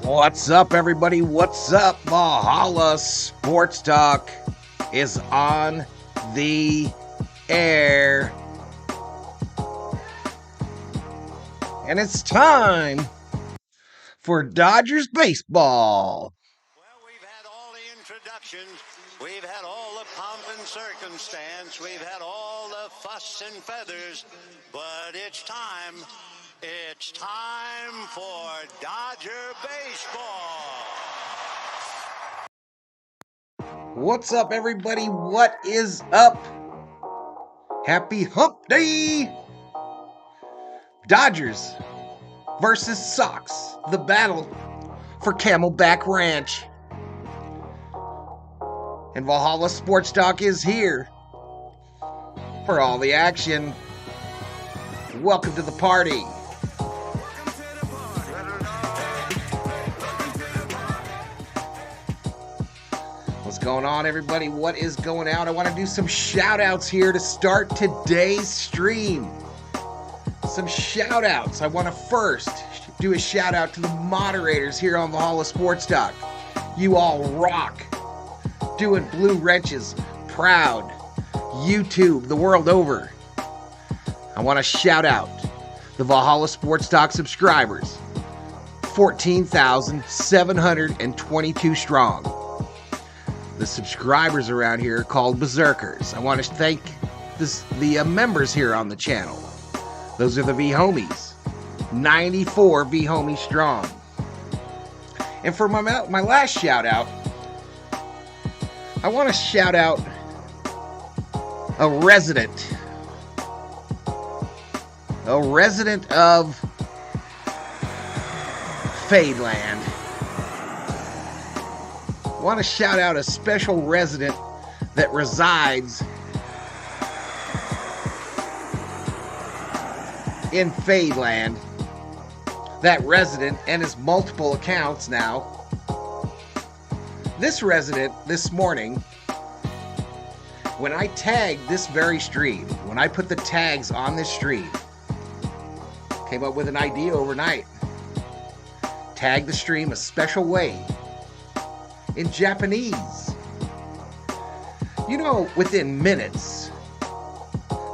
What's up, everybody? What's up? Valhalla Sports Talk is on the air. And it's time for Dodgers baseball. Well, we've had all the introductions. We've had all the pomp and circumstance. We've had all the fuss and feathers. But it's time. It's time for Dodger baseball. What's up, everybody? What is up? Happy Hump Day! Dodgers versus Sox. The battle for Camelback Ranch. And Valhalla Sports Talk is here for all the action. Welcome to the party. What's going on, everybody? What is going on? I want to do some shout outs here to start today's stream. Some shout outs. I want to first do a shout out to the moderators here on Valhalla Sports Talk. You all rock. Doing blue wrenches proud. YouTube the world over. I want to shout out the Valhalla Sports Talk subscribers. 14,722 strong. The subscribers around here are called Berserkers. I want to thank the members here on the channel. Those are the V-Homies. 94 V-Homies strong. And for my last shout out, I want to shout out a resident of Fadeland. I want to shout out a special resident that resides in Fadeland. That resident and his multiple accounts now. This resident this morning, when I tagged this very stream, when I put the tags on this stream, came up with an idea overnight. Tag the stream a special way in Japanese. You know, within minutes,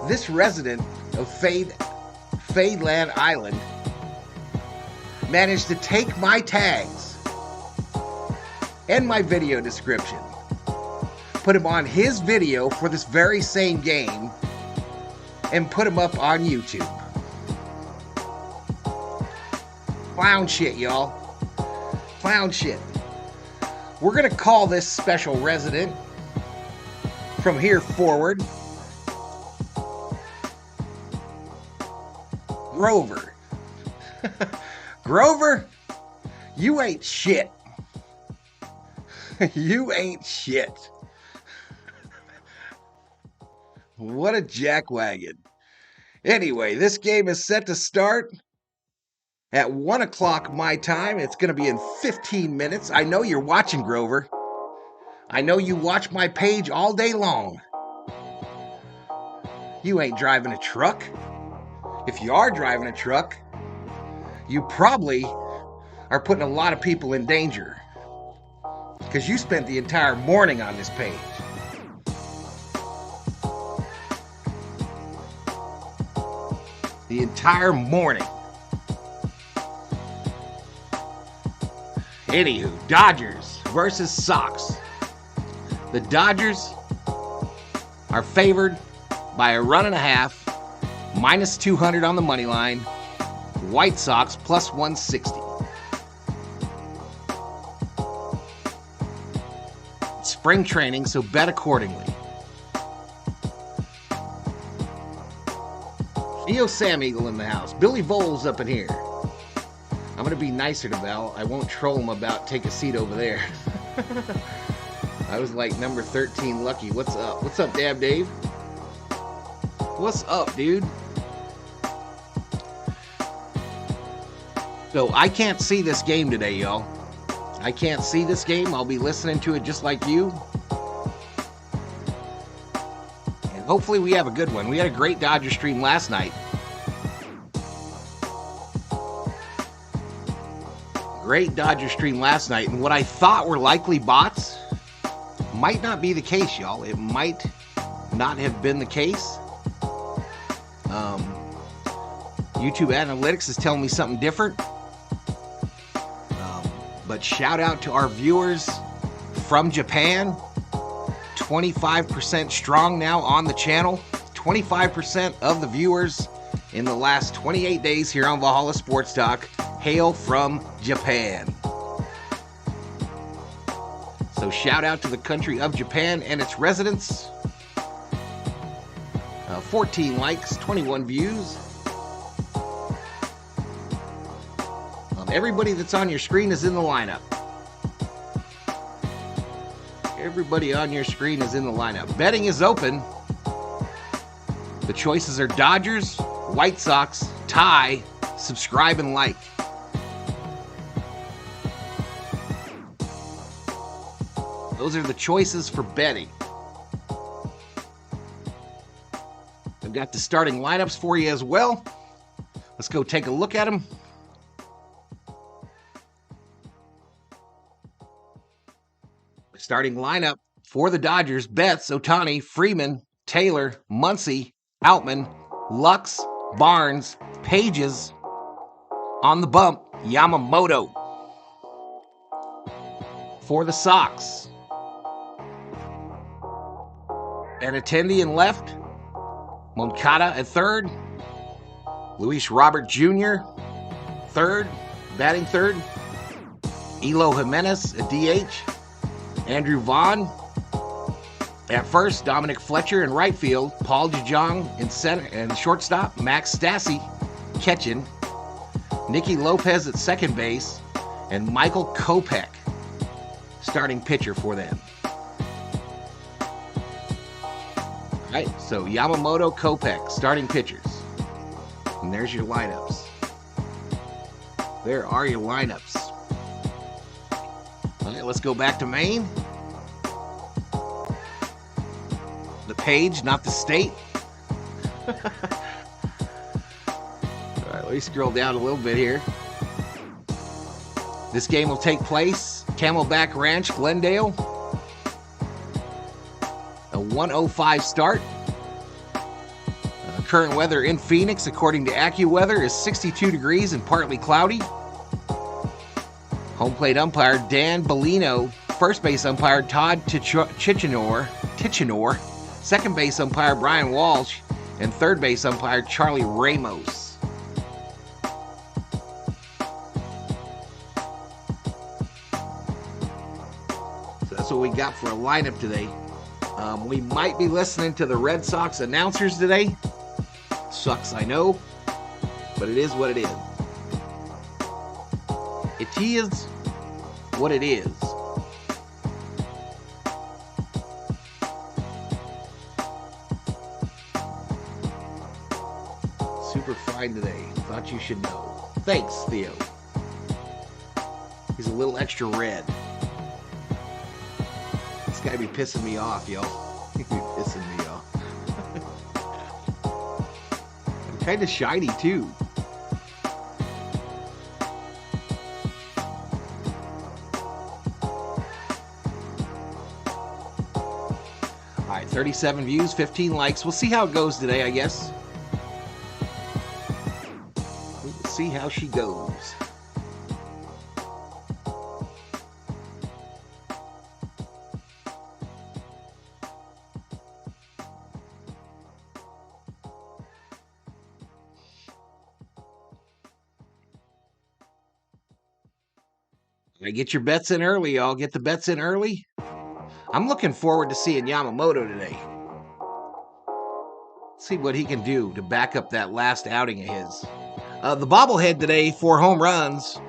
this resident of Fadeland Island managed to take my tags and my video description, put him on his video for this very same game, and put him up on YouTube. Clown shit, y'all. Clown shit. We're gonna call this special resident from here forward Grover. Grover, you ain't shit. You ain't shit. What a jackwagon. Anyway, this game is set to start at 1 o'clock my time. It's going to be in 15 minutes. I know you're watching, Grover. I know you watch my page all day long. You ain't driving a truck. If you are driving a truck, you probably are putting a lot of people in danger, because you spent the entire morning on this page. The entire morning. Anywho, Dodgers versus Sox. The Dodgers are favored by a run and a half, minus 200 on the money line. White Sox plus 160. Spring training, so bet accordingly. Theo Sam Eagle in the house. Billy Voles up in here. I'm going to be nicer to Val. I won't troll him about take a seat over there. I was like number 13 lucky. What's up? What's up, Dab Dave? What's up, dude? So I can't see this game today, y'all. I can't see this game. I'll be listening to it just like you. And hopefully we have a good one. We had a great Dodger stream last night. great Dodger stream last night, and what I thought were likely bots might not be the case, y'all. It might not have been the case. YouTube Analytics is telling me something different. But shout out to our viewers from Japan. 25% strong now on the channel. 25% of the viewers in the last 28 days here on Valhalla Sports Talk hail from Japan. So shout out to the country of Japan and its residents. 14 likes, 21 views. Everybody that's on your screen is in the lineup. Everybody on your screen is in the lineup. Betting is open. The choices are Dodgers, White Sox, tie, subscribe, and like. Those are the choices for betting. I've got the starting lineups for you as well. Let's go take a look at them. Starting lineup for the Dodgers: Betts, Ohtani, Freeman, Taylor, Muncy, Outman, Lux, Barnes, Pages. On the bump, Yamamoto. For the Sox, Benintendi in left, Moncada at third, Luis Robert Jr. third, batting third, Elo Jimenez at DH, Andrew Vaughn at first, Dominic Fletcher in right field, Paul DeJong in center and shortstop, Max Stassi catching, Nicky Lopez at second base, and Michael Kopech starting pitcher for them. All right, so Yamamoto, Kopech starting pitchers. And there's your lineups. There are your lineups. All right, let's go back to Maine. The page, not the state. All right, let me scroll down a little bit here. This game will take place Camelback Ranch, Glendale. A 1:05 start. Current weather in Phoenix, according to AccuWeather, is 62 degrees and partly cloudy. Home plate umpire Dan Bellino. First base umpire Todd Tichenor. Second base umpire Brian Walsh. And third base umpire Charlie Ramos. So that's what we got for a lineup today. We might be listening to the Red Sox announcers today. Sucks, I know, but it is what it is. It is what it is. Super fine today. Thought you should know. Thanks, Theo. He's a little extra red. This guy be pissing me off, yo. He be pissing me off. I'm kind of shiny, too. All right, 37 views, 15 likes. We'll see how it goes today, I guess. We'll see how she goes. Get your bets in early, y'all. Get the bets in early. I'm looking forward to seeing Yamamoto today. See what he can do to back up that last outing of his. The bobblehead today, 4 home runs.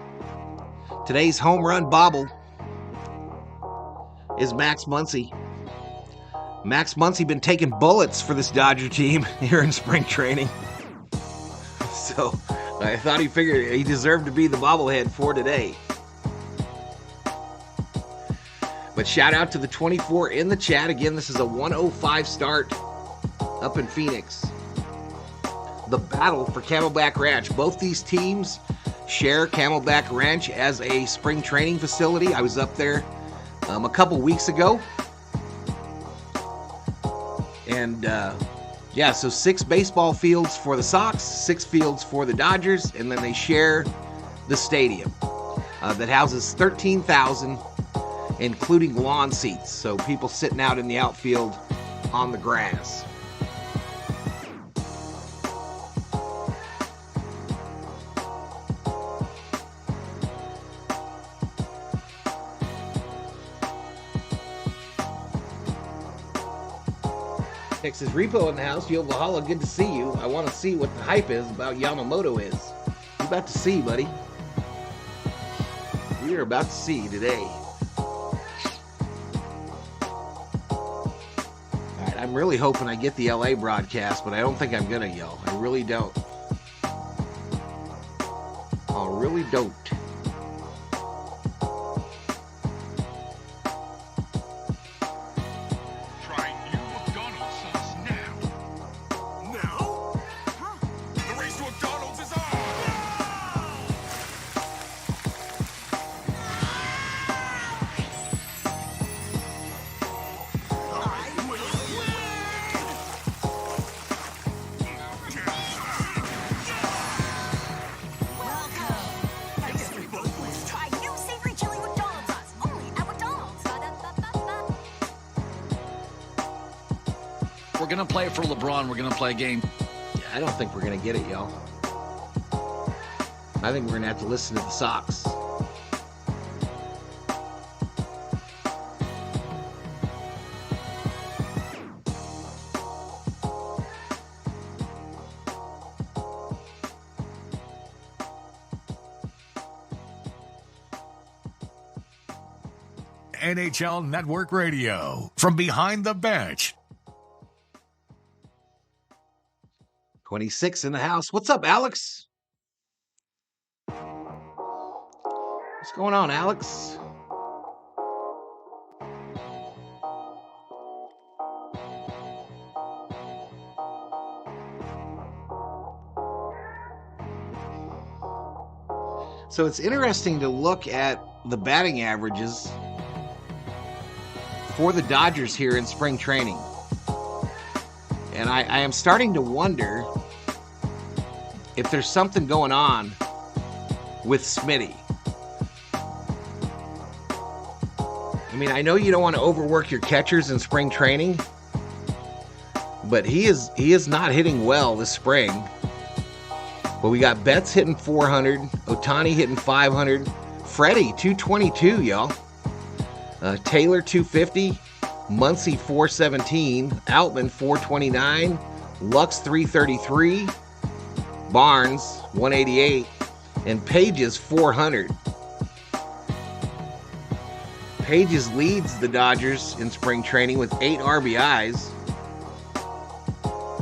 Today's home run bobble is Max Muncy. Max Muncy been taking bullets for this Dodger team here in spring training. So I thought he figured he deserved to be the bobblehead for today. But shout out to the 24 in the chat. Again, this is a 1:05 start up in Phoenix. The battle for Camelback Ranch. Both these teams share Camelback Ranch as a spring training facility. I was up there a couple weeks ago. And yeah, so 6 baseball fields for the Sox, 6 fields for the Dodgers, and then they share the stadium that houses 13,000, including lawn seats. So people sitting out in the outfield on the grass. Texas Repo in the house. Yo, Valhalla, good to see you. I want to see what the hype is about Yamamoto is. We're about to see, buddy. We are about to see today. Alright, I'm really hoping I get the LA broadcast, but I don't think I'm gonna, yo. I really don't. I really don't. We're going to play it for LeBron. We're going to play a game. Yeah, I don't think we're going to get it, y'all. I think we're going to have to listen to the Sox. NHL Network Radio from behind the bench. 26 in the house. What's up, Alex? What's going on, Alex? So it's interesting to look at the batting averages for the Dodgers here in spring training. And I am starting to wonder if there's something going on with Smitty. I mean, I know you don't want to overwork your catchers in spring training, but he is not hitting well this spring. But we got Betts hitting 400, Ohtani hitting 500, Freddie 222, y'all. Taylor 250, Muncy 417, Outman 429, Lux 333, Barnes 188, and Pages 400. Pages leads the Dodgers in spring training with 8 RBIs.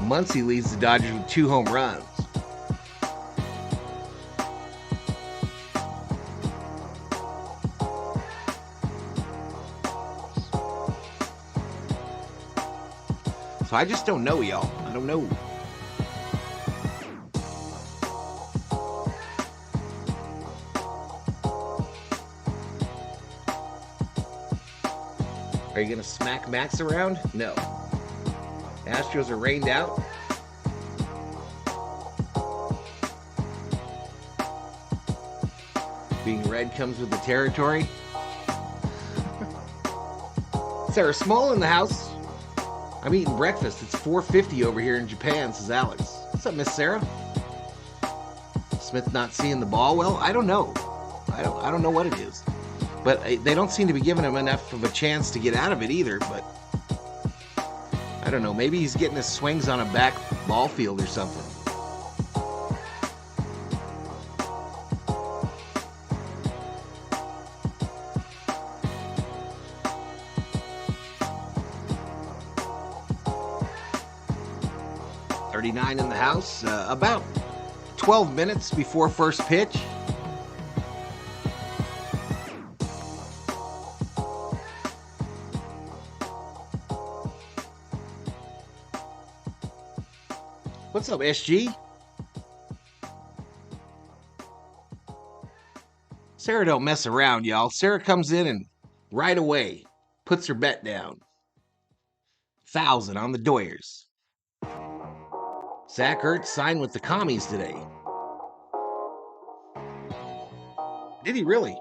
Muncy leads the Dodgers with 2 home runs. So I just don't know, y'all. I don't know. Are you going to smack Max around? No. Astros are rained out. Being red comes with the territory. Sarah Small in the house. I'm eating breakfast. It's 4:50 over here in Japan, says Alex. What's up, Miss Sarah? Smith not seeing the ball well? I don't know. I don't know what it is. But they don't seem to be giving him enough of a chance to get out of it either. But I don't know. Maybe he's getting his swings on a back ball field or something. In the house, about 12 minutes before first pitch. What's up, SG? Sarah don't mess around, y'all. Sarah comes in and right away puts her bet down. 1,000 on the Doyers. Zach Ertz signed with the commies today. Did he really?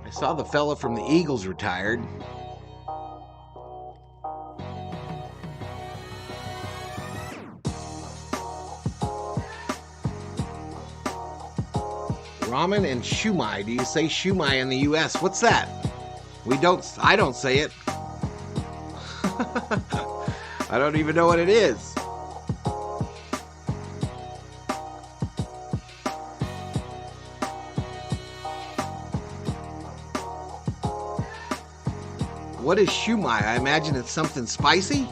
I saw the fella from the Eagles retired. Ramen and shumai. Do you say shumai in the U.S.? What's that? I don't say it. I don't even know what it is. What is shumai? I imagine it's something spicy.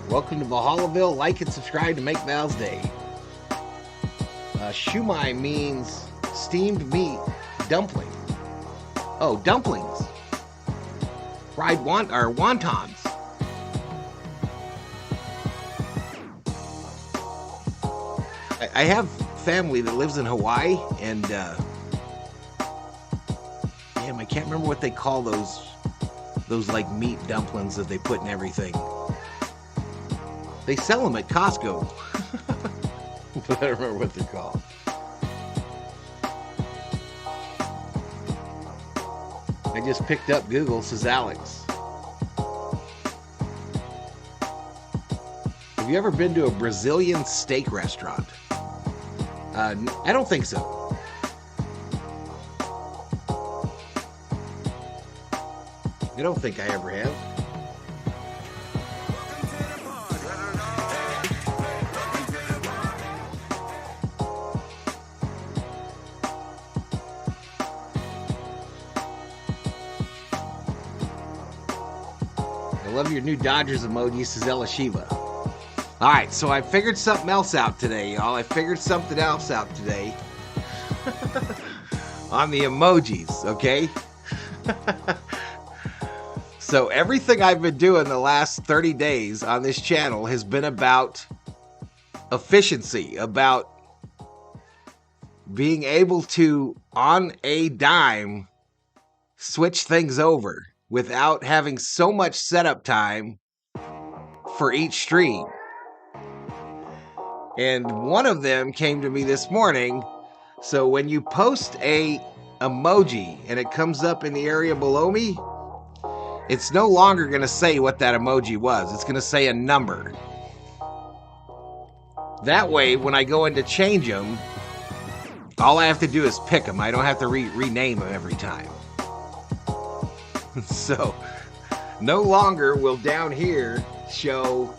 Welcome to Valhalla. Like and subscribe to make Val's day. Shumai means steamed meat dumpling. Oh, dumplings. Fried wontons. I have family that lives in Hawaii, and damn, I can't remember what they call those like meat dumplings that they put in everything. They sell them at Costco. But I don't remember what they're called. I just picked up Google, says Alex. Have you ever been to a Brazilian steak restaurant? I don't think so. I don't think I ever have. I love your new Dodgers emoji, says Ella Shiva. All right, so I figured something else out today, y'all. On the emojis, okay? So everything I've been doing the last 30 days on this channel has been about efficiency, about being able to, on a dime, switch things over without having so much setup time for each stream. And one of them came to me this morning. So when you post a emoji and it comes up in the area below me, it's no longer going to say what that emoji was. It's going to say a number. That way, when I go in to change them, all I have to do is pick them. I don't have to rename them every time. So, no longer will down here show,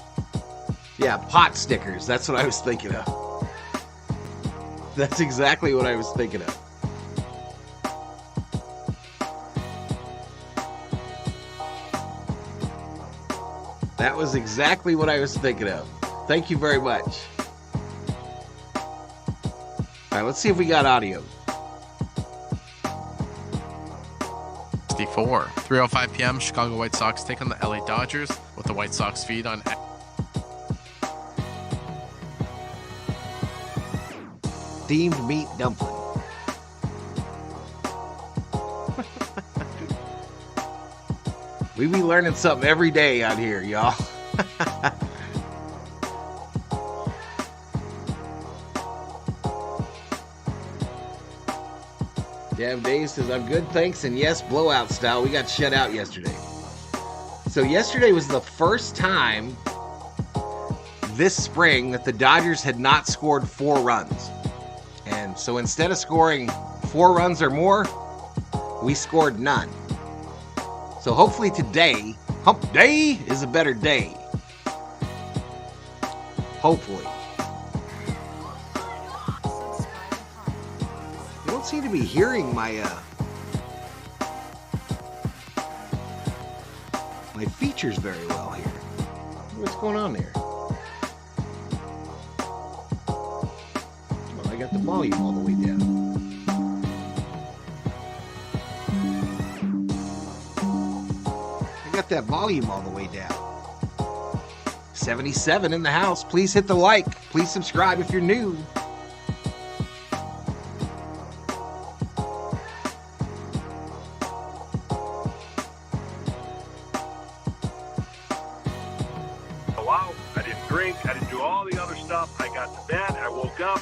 pot stickers. That's what I was thinking of. That's exactly what I was thinking of. That was exactly what I was thinking of. Thank you very much. All right, let's see if we got audio. 3:05 p.m. Chicago White Sox take on the LA Dodgers with the White Sox feed on. Steamed meat dumpling. We be learning something every day out here, y'all. Damn Dave says, I'm good, thanks, and yes, blowout style. We got shut out yesterday. So yesterday was the first time this spring that the Dodgers had not scored 4 runs. And so instead of scoring 4 runs or more, we scored none. So hopefully today, hump day, is a better day. Hopefully. You don't seem to be hearing my features very well here. What's going on there? Well, I got the volume all the way down. I got that volume all the way down. 77 in the house. Please hit the like. Please subscribe if you're new. Wow, I didn't drink, I didn't do all the other stuff. I got to bed, I woke up,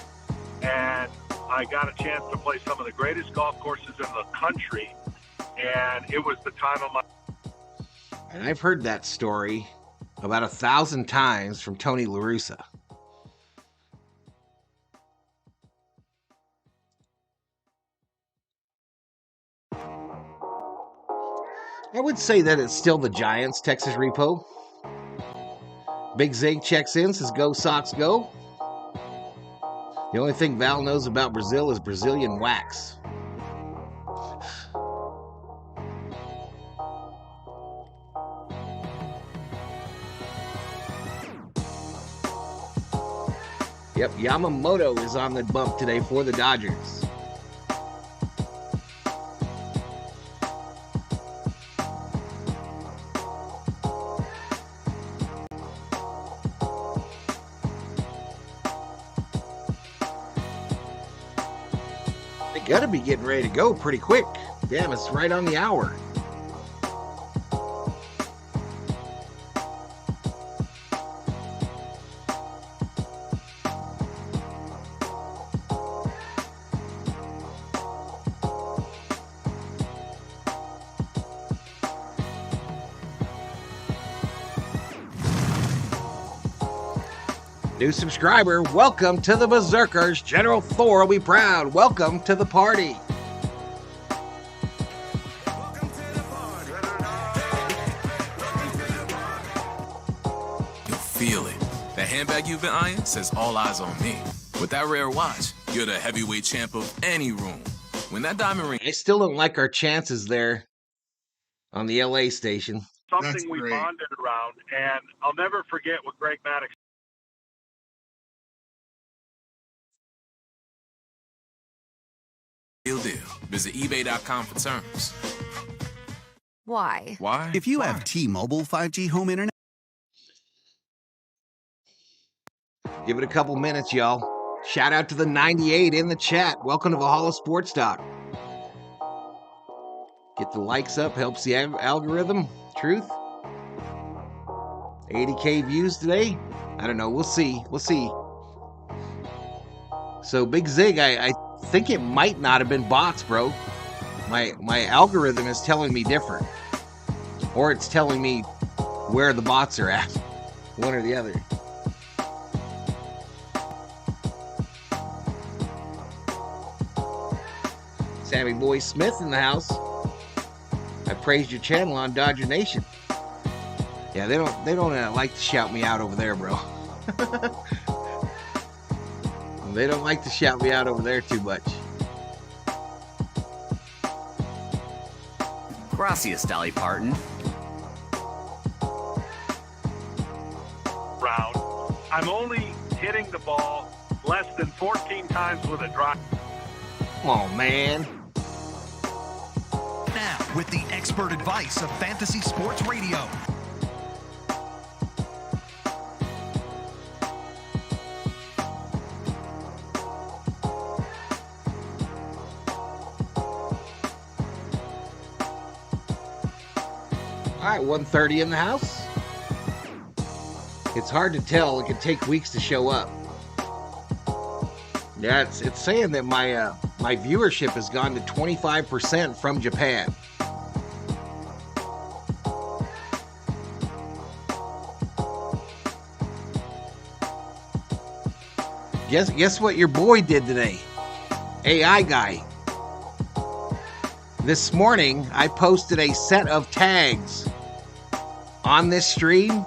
and I got a chance to play some of the greatest golf courses in the country, and it was the time of my... And I've heard that story about 1,000 times from Tony La Russa. I would say that it's still the Giants, Texas Repo. Big Zig checks in, says go Sox go. The only thing Val knows about Brazil is Brazilian wax. Yep, Yamamoto is on the bump today for the Dodgers. They gotta be getting ready to go pretty quick. Damn, it's right on the hour. New subscriber, welcome to the Berserkers. General Thor will be proud. Welcome to the party. You'll feel it. That handbag you've been eyeing says all eyes on me. With that rare watch, you're the heavyweight champ of any room. When that diamond ring... I still don't like our chances there on the LA station. Something we bonded around, and I'll never forget what Greg Maddox... Real deal. Visit ebay.com for terms. Why? Why? If you have T-Mobile 5G home internet... Give it a couple minutes, y'all. Shout out to the 98 in the chat. Welcome to Valhalla Sports Talk. Get the likes up, helps the algorithm. Truth. 80K views today. I don't know. We'll see. We'll see. So Big Zig, I think it might not have been bots, bro. My algorithm is telling me different. Or it's telling me where the bots are at. One or the other. Sammy Boy Smith in the house. I praised your channel on Dodger Nation. Yeah, they don't like to shout me out over there, bro. They don't like to shout me out over there too much. Gracias, Dolly Parton. round. I'm only hitting the ball less than 14 times with a drive. Come on, man. Now, with the expert advice of Fantasy Sports Radio. All right, 1:30 in the house. It's hard to tell. It can take weeks to show up. Yeah, it's saying that my viewership has gone to 25% from Japan. Guess what your boy did today? AI guy. This morning, I posted a set of tags on this stream.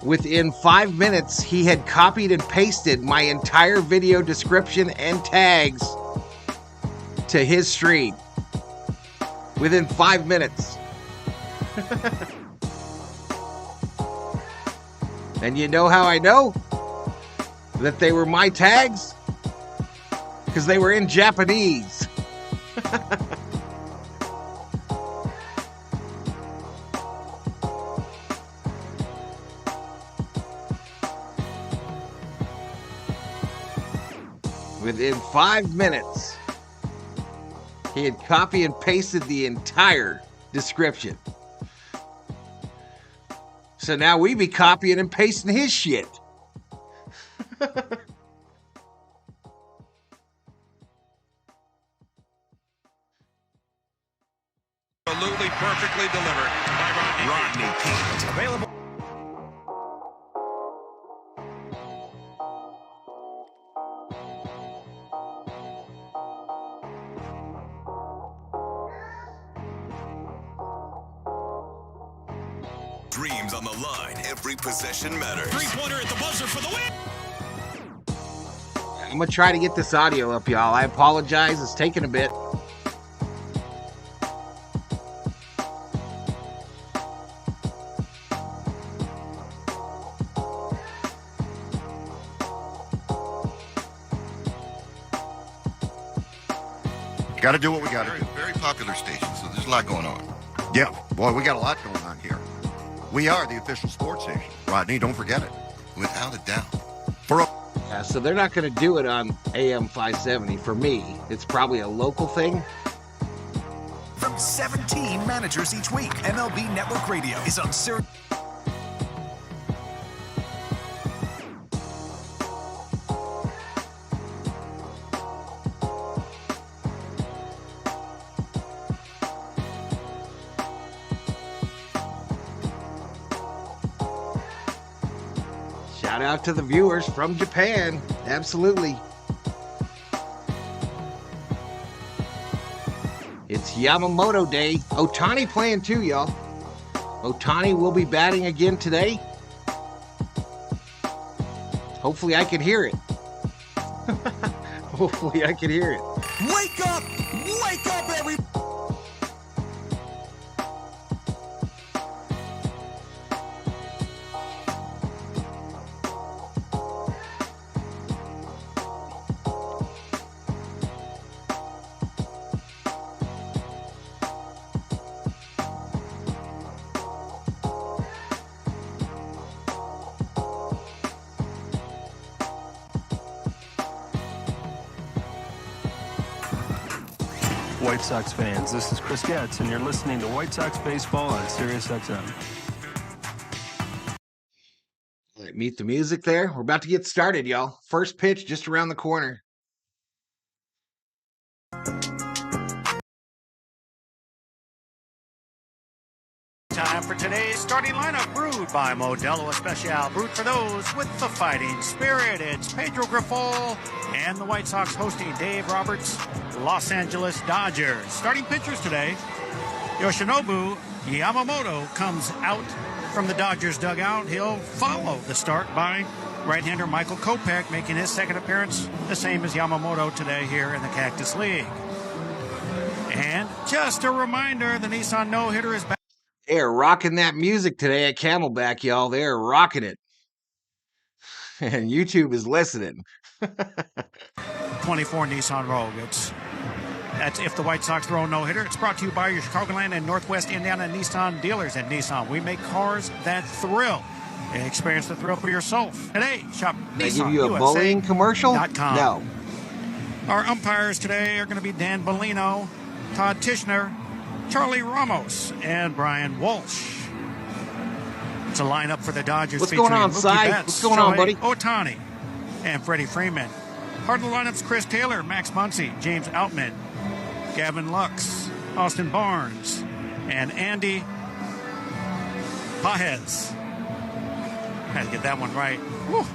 Within 5 minutes, he had copied and pasted my entire video description and tags to his stream. Within 5 minutes. And you know how I know that they were my tags? Because they were in Japanese. Within 5 minutes, he had copy and pasted the entire description. So now we be copying and pasting his shit. Absolutely perfectly delivered by Rodney Peete. Available. Dreams on the line. Every possession matters. Three-pointer at the buzzer for the win. I'm going to try to get this audio up, y'all. I apologize. It's taking a bit. Got to do what we got to do. Very popular station, so there's a lot going on. Yeah, boy, we got a lot going on here. We are the official sports station. Rodney, don't forget it. Without a doubt. Yeah, so they're not going to do it on AM 570. For me, it's probably a local thing. From 17 managers each week, MLB Network Radio is on Sirius. Shout out to the viewers from Japan. Absolutely. It's Yamamoto Day. Ohtani playing too, y'all. Ohtani will be batting again today. Hopefully I can hear it. Hopefully I can hear it. Wake up! Wake up, everybody! White Sox fans, this is Chris Getz, and you're listening to White Sox Baseball on Sirius XM. All right, meet the music there. We're about to get started, y'all. First pitch just around the corner. Time for today's starting lineup, brewed by Modelo Especial, brewed for those with the fighting spirit. It's Pedro Grifol and the White Sox hosting Dave Roberts, Los Angeles Dodgers. Starting pitchers today, Yoshinobu Yamamoto comes out from the Dodgers dugout. He'll follow the start by right-hander Michael Kopech, making his second appearance, the same as Yamamoto today here in the Cactus League. And just a reminder, the Nissan no-hitter is back. They're rocking that music today at Camelback, y'all. They're rocking it. And YouTube is listening. 24 Nissan Rogue. That's if the White Sox throw a no-hitter. It's brought to you by your Chicagoland and Northwest Indiana Nissan dealers. At Nissan, we make cars that thrill. Experience the thrill for yourself. Today, shop They give you a bullying commercial? No. Our umpires today are going to be Dan Bellino, Todd Tishner, Charlie Ramos, and Brian Walsh. It's a lineup for the Dodgers. What's going on, Cy? What's going on, buddy? Ohtani and Freddie Freeman. Part of the lineup's Chris Taylor, Max Muncy, James Outman, Gavin Lux, Austin Barnes, and Andy Pajes. Had to get that one right. Woo.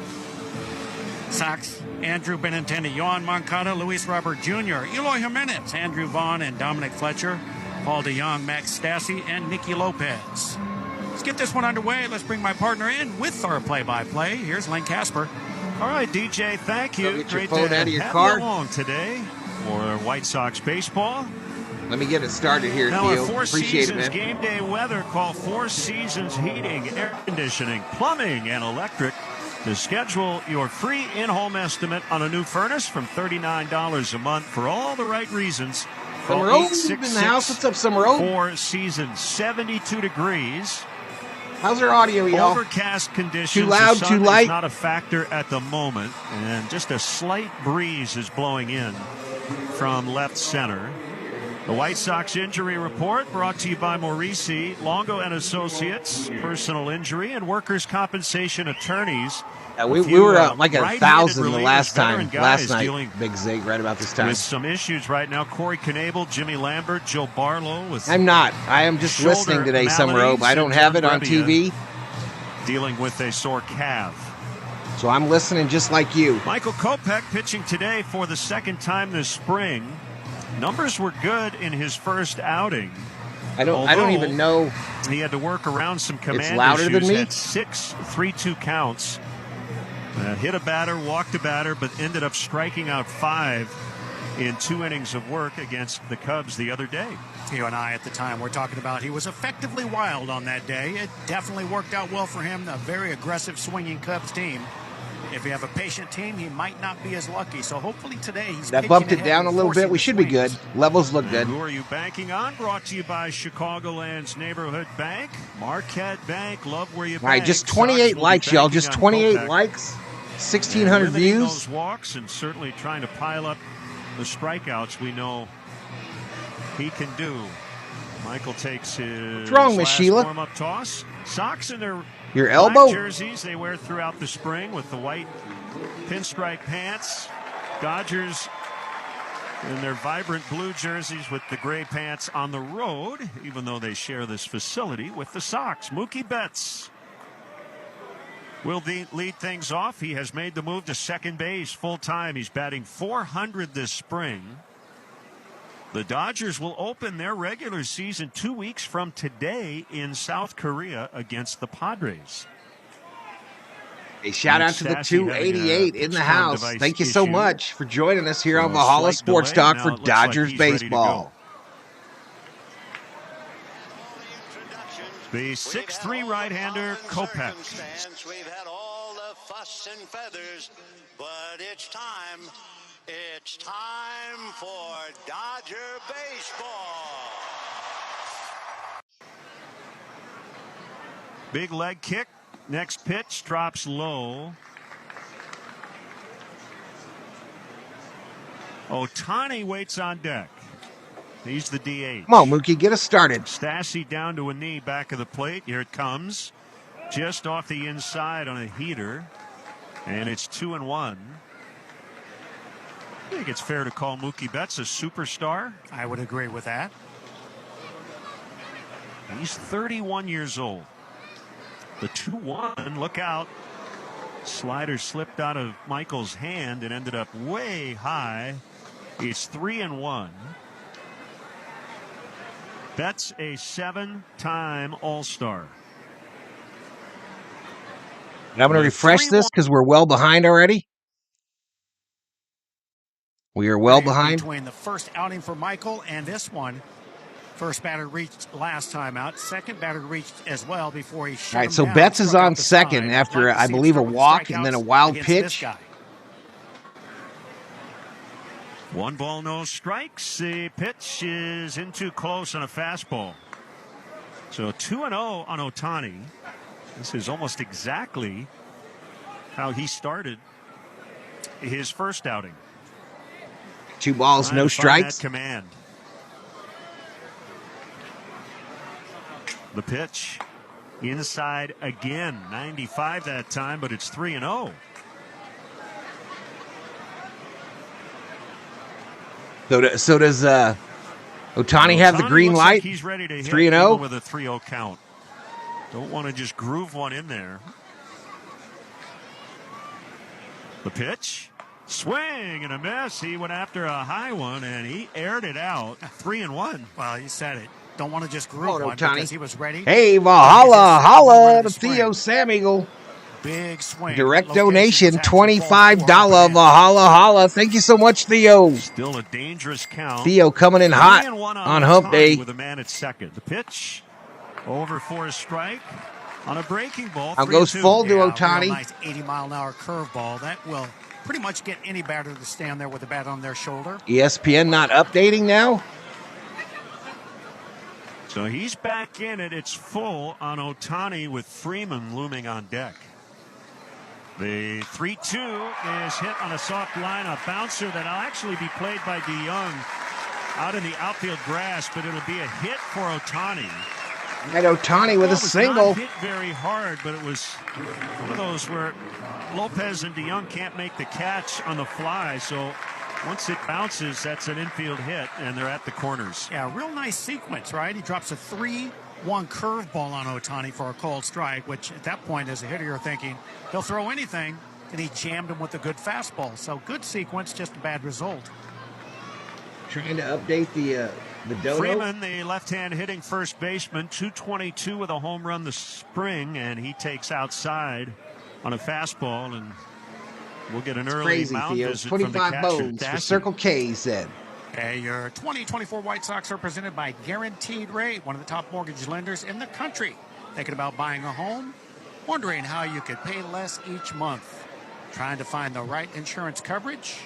Sox, Andrew Benintendi, Yohan Moncada, Luis Robert Jr., Eloy Jimenez, Andrew Vaughn, and Dominic Fletcher, Paul DeYoung, Max Stassi, and Nicky Lopez. Let's get this one underway. Let's bring my partner in with our play-by-play. Here's Len Casper. All right, DJ, thank you. Get your Great phone to out of your have car. you along today for White Sox baseball. Let me get it started here, now, Theo. Four Appreciate it, Seasons man. game day weather call Four Seasons Heating, Air Conditioning, Plumbing, and Electric to schedule your free in-home estimate on a new furnace from $39 a month for all the right reasons. Summer Oak in the house. What's up, Summer Oak? Four Seasons, 72 degrees. How's our audio, y'all? Overcast conditions. Too loud, the sun too light? is not a factor at the moment, and just a slight breeze is blowing in from left center. The White Sox injury report brought to you by Maurici, Longo and Associates, personal injury and workers' compensation attorneys. We were like at 1,000 the last night. Big Zig right about this time. With some issues right now, Corey Knebel, Jimmy Lambert, Joe Barlow. With I'm not. I am just listening today, Summer Oak. I don't have it on TV. Dealing with a sore calf. So I'm listening just like you. Michael Kopech pitching today for the second time this spring. Numbers were good in his first outing. I don't even know. He had to work around some command it's louder issues. Than me? Had 6 3-2 counts. Hit a batter, walked a batter, but ended up striking out 5 in 2 innings of work against the Cubs the other day. You and I at the time were talking about he was effectively wild on that day. It definitely worked out well for him. A very aggressive swinging Cubs team. If you have a patient team, he might not be as lucky. So hopefully today he's that bumped it down a little bit. We should be good. Levels look good. Who are you banking on? Brought to you by Chicagoland's Neighborhood Bank, Marquette Bank. Love where you bank. All right, just 28 likes, y'all. Just 28 likes. 1,600 views. Those walks and certainly trying to pile up the strikeouts we know he can do. Michael takes his warm-up toss. Sox in their your elbow jerseys they wear throughout the spring with the white pinstripe pants. Dodgers in their vibrant blue jerseys with the gray pants on the road, even though they share this facility with the Sox. Mookie Betts will lead things off. He has made the move to second base full time. He's batting .400 this spring. The Dodgers will open their regular season 2 weeks from today in South Korea against the Padres. A shout out to the 288 in the house. Thank you so much for joining us here on Valhalla Sports Talk for Dodgers baseball. The 6'3" right-hander Kopech. We've had all the fuss and feathers, but it's time. It's time for Dodger baseball. Big leg kick. Next pitch drops low. Ohtani waits on deck. He's the DH. Come on, Mookie, get us started. Stassi down to a knee, back of the plate. Here it comes. Just off the inside on a heater. And it's 2-1. I think it's fair to call Mookie Betts a superstar. I would agree with that. He's 31 years old. The 2-1, look out. Slider slipped out of Michael's hand and ended up way high. It's 3-1. Betts a 7-time All-Star. And I'm going to refresh this because we're well behind already. We are well behind. Between the first outing for Michael and this one, first batter reached last time out. Second batter reached as well before he shut. All right, so Betts is on second after, I believe, a walk and then a wild pitch. 1 ball, no strikes. The pitch is in too close on a fastball. So 2-0 on Ohtani. This is almost exactly how he started his first outing. 2 balls, no strikes. Command. The pitch inside again. 95 that time, but it's 3-0. So does Ohtani have the green light? Like he's ready to 3-0 with a 3-0 count. Don't want to just groove one in there. The pitch. Swing and a miss. He went after a high one and he aired it out. 3-1. Well, you said it. Don't want to just groove one because he was ready. Hey, Valhalla, holla to Theo Sam Eagle. Big swing. Direct donation, $25. Valhalla holla. Thank you so much, Theo. Still a dangerous count. Theo coming in hot on hump day. With a man at second. The pitch over for a strike on a breaking ball. Now goes full to Ohtani. Nice 80-mile-an-hour curveball. That will pretty much get any batter to stand there with the bat on their shoulder. ESPN not updating now. So he's back in it. It's full on Ohtani with Freeman looming on deck. The 3-2 is hit on a soft line, a bouncer that'll actually be played by DeYoung out in the outfield grass, but it'll be a hit for Ohtani. And Ohtani with a single. Not hit very hard, but it was one of those where Lopez and DeYoung can't make the catch on the fly, so once it bounces, that's an infield hit, and they're at the corners. Yeah, real nice sequence, right? He drops a 3-1 curveball on Ohtani for a called strike, which at that point, as a hitter, you're thinking he'll throw anything, and he jammed him with a good fastball. So good sequence, just a bad result. Trying to update the dodo. Freeman, the left-hand hitting first baseman, 222 with a home run this spring, and he takes outside on a fastball, and we'll get an early crazy, mound Theo. visit 25 from the catcher, bones for Circle K, he said. Hey, your 2024 White Sox are presented by Guaranteed Rate, one of the top mortgage lenders in the country. Thinking about buying a home? Wondering how you could pay less each month? Trying to find the right insurance coverage?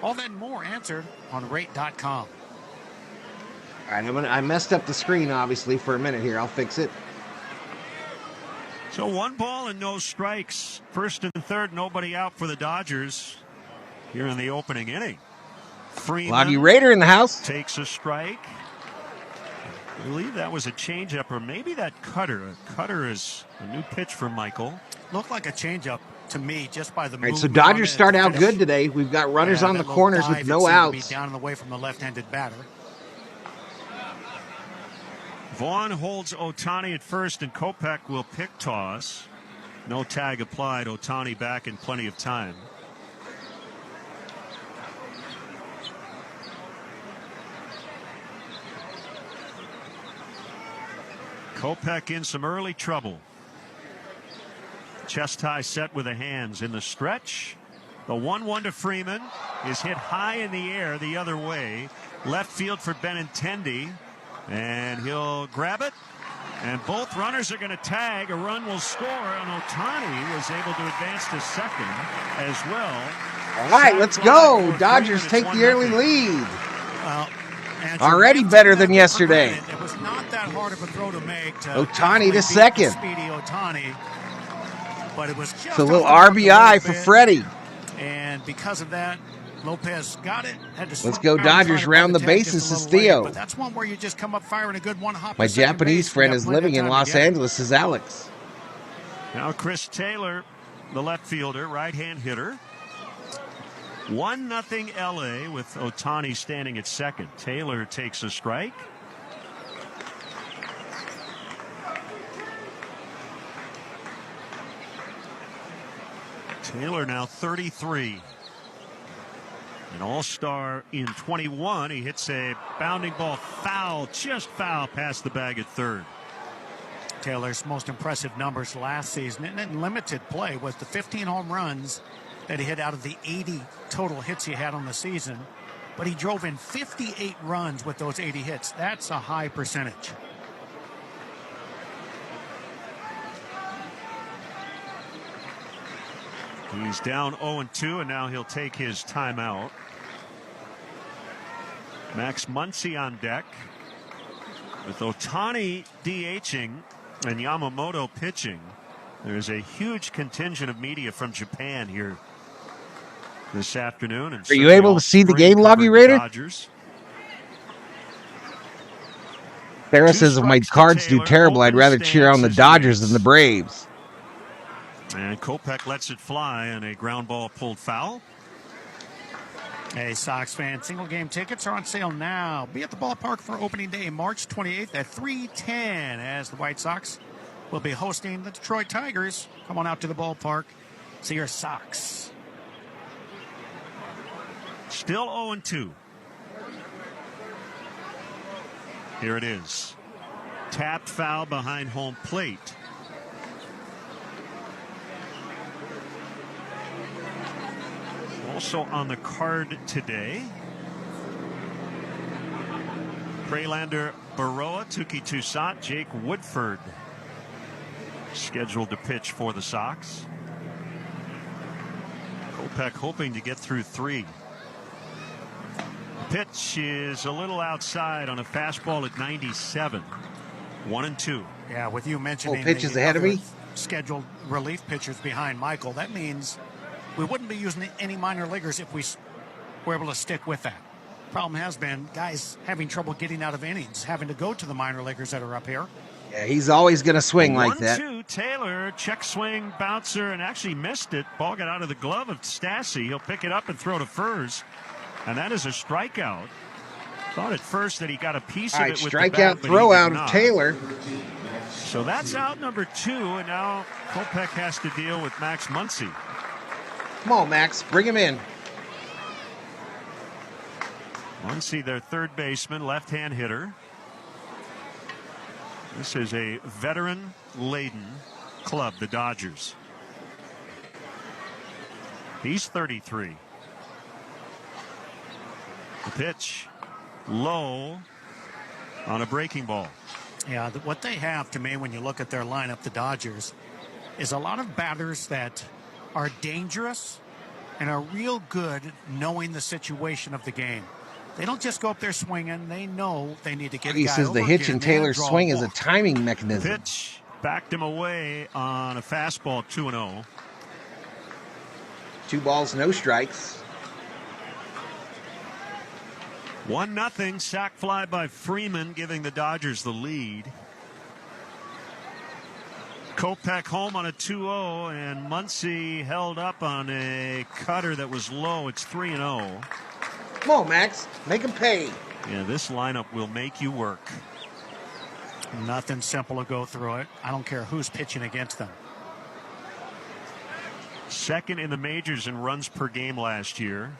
All that and more answered on rate.com. All right, I messed up the screen, obviously, for a minute here. I'll fix it. So 1 ball and no strikes. First and third, nobody out for the Dodgers here in the opening inning. Freeman Loggy Raider in the house. Takes a strike. I believe that was a changeup, or maybe that cutter. A cutter is a new pitch for Michael. Looked like a changeup to me just by the All right, so Dodgers start out good today. We've got runners on the corners with no outs. Down and away from the left-handed batter. Vaughn holds Ohtani at first, and Kopech will pick toss. No tag applied. Ohtani back in plenty of time. Kopech in some early trouble. Chest high set with the hands in the stretch. The 1-1 to Freeman is hit high in the air the other way. Left field for Benintendi. And he'll grab it. And both runners are going to tag. A run will score. And Ohtani was able to advance to second as well. All right, let's go. Dodgers take the early lead. Well, already better than yesterday. It was not that hard of a throw to make. Ohtani to second. Speedy Ohtani. But it was just it's a little RBI for Freddie. And because of that, Lopez got it. Had to let's go Dodgers round the bases, says Theo. But that's one where you just come up firing a good one hop. My Japanese friend is living in Los Angeles, says Alex. Now Chris Taylor, the left fielder, right-hand hitter. 1-0 LA with Ohtani standing at second. Taylor takes a strike. Taylor now 33. An all-star in 21. He hits a bounding ball foul, just foul past the bag at third. Taylor's most impressive numbers last season and in limited play was the 15 home runs that he hit out of the 80 total hits he had on the season. But he drove in 58 runs with those 80 hits. That's a high percentage. He's down 0-2, and now he'll take his timeout. Max Muncy on deck. With Ohtani DHing and Yamamoto pitching, there's a huge contingent of media from Japan here this afternoon. And are you able to see the game, Loggy Raider? Sarah says if my Cards do terrible, I'd rather cheer on the Dodgers than the Braves. And Kopech lets it fly, and a ground ball pulled foul. Hey, Sox fans, single game tickets are on sale now. Be at the ballpark for opening day, March 28th at 3:10, as the White Sox will be hosting the Detroit Tigers. Come on out to the ballpark. See your Sox. Still 0-2. Here it is. Tapped foul behind home plate. also on the card today. Prelander Baroa, Tuki Toussaint, Jake Woodford scheduled to pitch for the Sox. Kopech hoping to get through 3. Pitch is a little outside on a fastball at 97. 1-2. Yeah, with you mentioning pitches ahead of me. Scheduled relief pitchers behind Michael, that means we wouldn't be using any minor leaguers if we were able to stick with that. Problem has been guys having trouble getting out of innings, having to go to the minor leaguers that are up here. Yeah, he's always going to swing like that. 1-2, Taylor, check swing, bouncer, and actually missed it. Ball got out of the glove of Stassi. He'll pick it up and throw to Furs, and that is a strikeout. Thought at first that he got a piece of it with the bat, strikeout throw out of Taylor. So that's out number 2, and now Kopech has to deal with Max Muncy. Come on, Max, bring him in. Muncy, their third baseman, left-hand hitter. This is a veteran-laden club, the Dodgers. He's 33. The pitch, low on a breaking ball. Yeah, what they have, to me, when you look at their lineup, the Dodgers, is a lot of batters that are dangerous and are real good knowing the situation of the game. They don't just go up there swinging. They know they need to get He says the hitch in Taylor's swing is a timing mechanism. Pitch backed him away on a fastball, 2-0. 2 balls, no strikes. 1-0, sac fly by Freeman, giving the Dodgers the lead. Kopech home on a 2-0, and Muncy held up on a cutter that was low. It's 3-0. Come on, Max, make him pay. Yeah, this lineup will make you work. Nothing simple to go through it. I don't care who's pitching against them. Second in the majors in runs per game last year.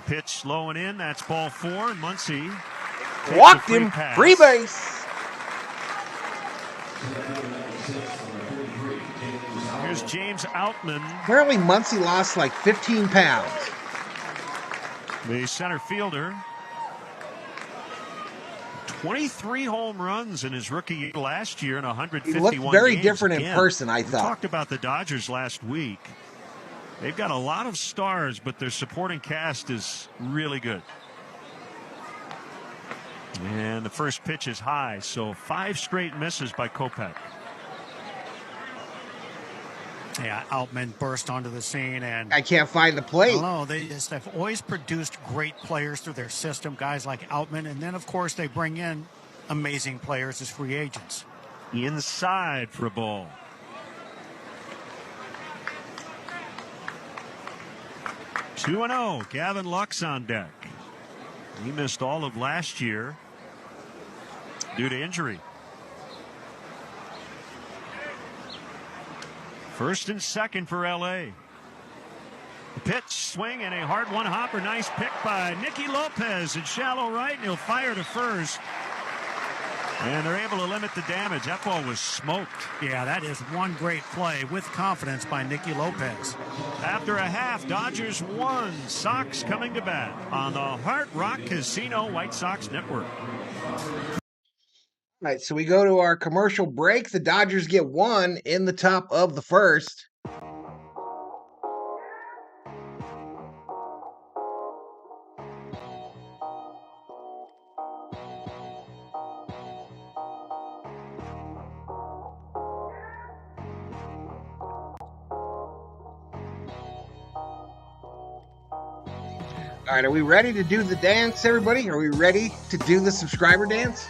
Pitch low and in. That's ball 4. And Muncy walked him. Free base. Here's James Outman. Apparently Muncy lost like 15 pounds. The center fielder. 23 home runs in his rookie year last year in 151 He looked very games. different in Again, person, I we thought. talked about the Dodgers last week. They've got a lot of stars, but their supporting cast is really good. And the first pitch is high, so 5 straight misses by Kopech. Yeah, Outman burst onto the scene, and I can't find the plate. No, they just have always produced great players through their system, guys like Outman, and then of course they bring in amazing players as free agents. Inside for a ball. Two 2-0. Gavin Lux on deck. He missed all of last year due to injury. First and second for L.A. Pitch, swing, and a hard one hopper. Nice pick by Nicky Lopez in shallow right, and he'll fire to first. And they're able to limit the damage. That ball was smoked. Yeah, that is one great play with confidence by Nicky Lopez. After a half, Dodgers 1, Sox coming to bat on the Hard Rock Casino White Sox Network. All right, so we go to our commercial break. The Dodgers get 1 in the top of the first. All right, are we ready to do the dance, everybody? Are we ready to do the subscriber dance?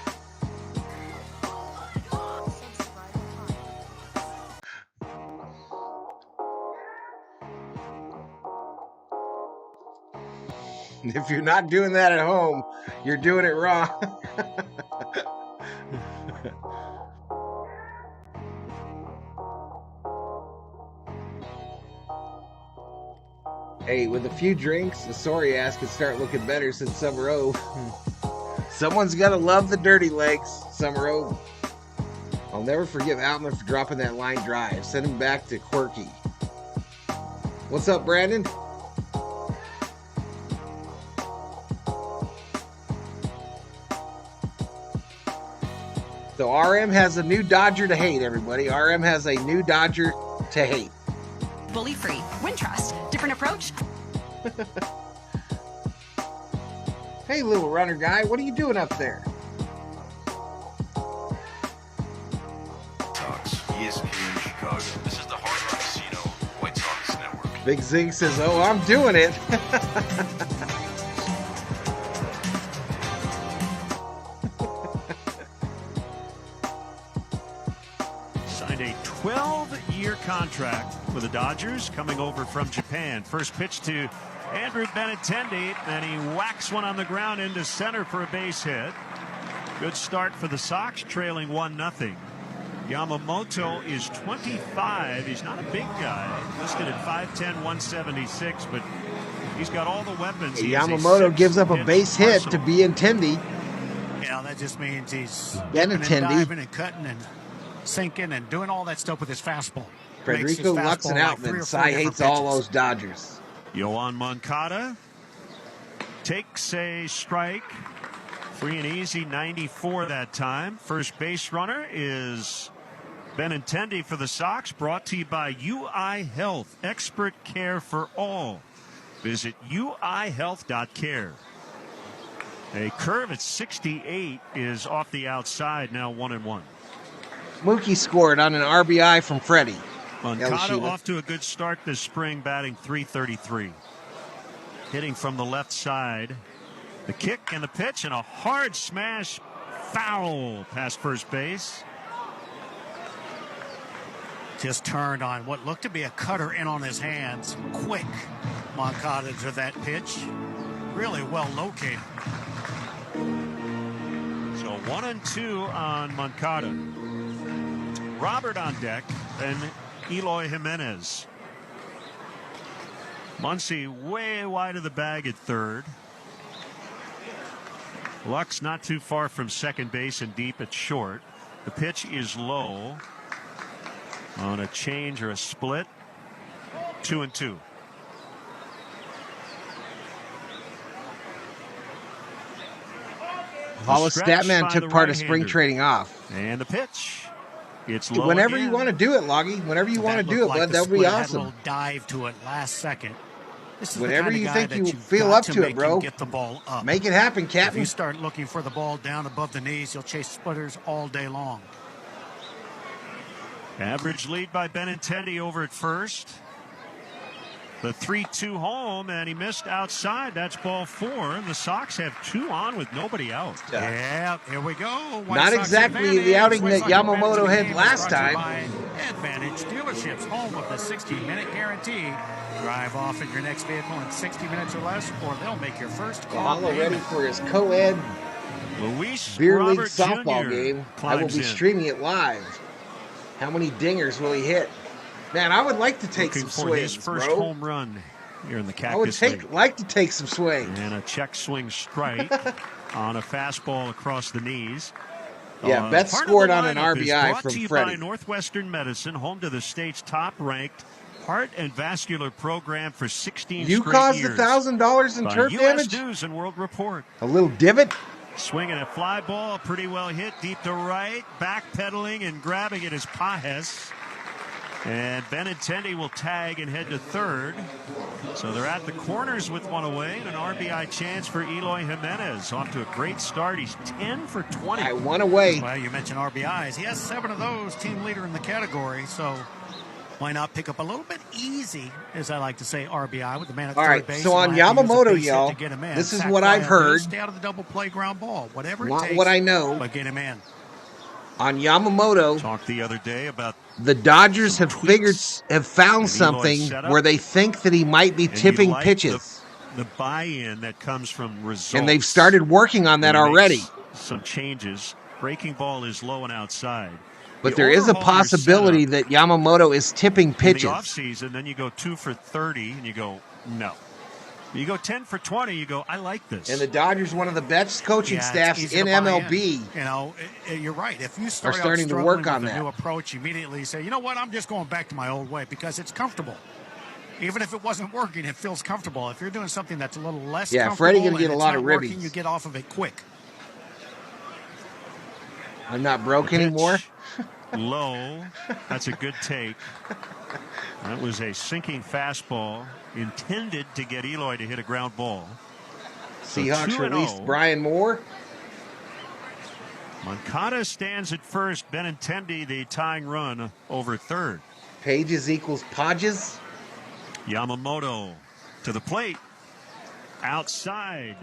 If you're not doing that at home, you're doing it wrong. Hey, with a few drinks, the sorry ass could start looking better since Summer Ove. Someone's got to love the dirty legs, Summer Ove. I'll never forgive Outman for dropping that line drive. Send him back to Quirky. What's up, Brandon? So RM has a new Dodger to hate, everybody. RM has a new Dodger to hate. Bully free. Wintrust. Different approach. Hey, little runner guy, what are you doing up there? Sox, ESPN Chicago. This is the Hard Rock Casino White Sox Network. Big Zing says, oh, I'm doing it. Signed a 12-year contract with the Dodgers, coming over from Japan. First pitch to Andrew Benintendi, and he whacks one on the ground into center for a base hit. Good start for the Sox, trailing 1-0. Yamamoto is 25. He's not a big guy, listed at 5'10", 176, but he's got all the weapons. Yamamoto gives up a base hit to Benintendi. Yeah, that just means he's Benintendi and cutting and sinking and doing all that stuff with his fastball. Federico Lux and Outman. Cy hates all those Dodgers. Yohan Moncada takes a strike. Free and easy, 94 that time. First base runner is Benintendi for the Sox, brought to you by UI Health, expert care for all. Visit uihealth.care. A curve at 68 is off the outside, now 1-1. Mookie scored on an RBI from Freddie. Moncada off to a good start this spring, batting .333. Hitting from the left side. The kick and the pitch and a hard smash foul past first base. Just turned on what looked to be a cutter in on his hands. Quick Moncada to that pitch. Really well located. So 1-2 on Moncada. Robert on deck and Eloy Jimenez. Muncy way wide of the bag at third. Lux not too far from second base and deep at short. The pitch is low on a change or a split. 2-2. Hollis Statman took part of spring trading off. And the pitch. It's low whenever again. you want to do it, Loggy. Whenever you want to do it, bud, that would be awesome. Had a little dive to it last second. This is Whenever the you kind of think guy you that feel up to it, bro, get the ball up. Make it happen, If Captain. you start looking for the ball down above the knees, you'll chase splitters all day long. Average lead by Benintendi over at first. The 3-2 home, and he missed outside. That's ball 4. The Sox have 2 on with nobody out. Yeah, here we go. White Not Sox exactly advantage. the outing White that Sox Yamamoto advantage had last brought to you time. by Advantage Dealerships, home of the 60-minute guarantee. Drive off in your next vehicle in 60 minutes or less, or they'll make your first call. Mahalo ready for his co-ed beer league softball game. I will be streaming it live. How many dingers will he hit? Man, I would like to take some swings, his first bro. home run here in the Cactus I would League. like to take some swings. And a check swing strike on a fastball across the knees. Yeah, Beth scored on an RBI from brought to you Freddie. by Northwestern Medicine, home to the state's top-ranked heart and vascular program for 16 You straight caused years. $1,000 in By turf US damage? News and World Report. A little divot? Swinging a fly ball, pretty well hit, deep to right, backpedaling and grabbing it is Pajes. And Benintendi will tag and head to third. So they're at the corners with one away, and an RBI chance for Eloy Jimenez. Off to a great start. He's 10 for 20. I one away. Well, you mentioned RBIs. He has 7 of those, team leader in the category. So why not pick up a little bit easy, as I like to say, RBI with the man at All third right, base. so on He'll have to use a Yamamoto, base hit y'all, to get him in. this is Sack what fly I've on heard. Stay out of the double play ground ball. Whatever it Not takes. what I know. But get him in. On Yamamoto, Talked the other day about the Dodgers have found something where they think that he might be tipping pitches. The buy-in that comes from results. And they've started working on that already. Some changes. Breaking ball is low and outside. But there is a possibility that Yamamoto is tipping pitches. In the offseason, then you go 2 for 30, and you go, no. You go 10 for 20, you go, I like this. And the Dodgers, one of the best coaching staffs in MLB. You know, you're right. If you start starting to work on that. A new approach, immediately say, you know what, I'm just going back to my old way because it's comfortable. Even if it wasn't working, it feels comfortable. If you're doing something that's a little less comfortable, Freddie going to get a lot of working, ribbies. you get off of it quick. I'm not broke anymore. Low. That's a good take. That was a sinking fastball intended to get Eloy to hit a ground ball. Seahawks released Brian Moore. Moncada stands at first. Benintendi, the tying run, over third. Pages equals Podges. Yamamoto to the plate. Outside.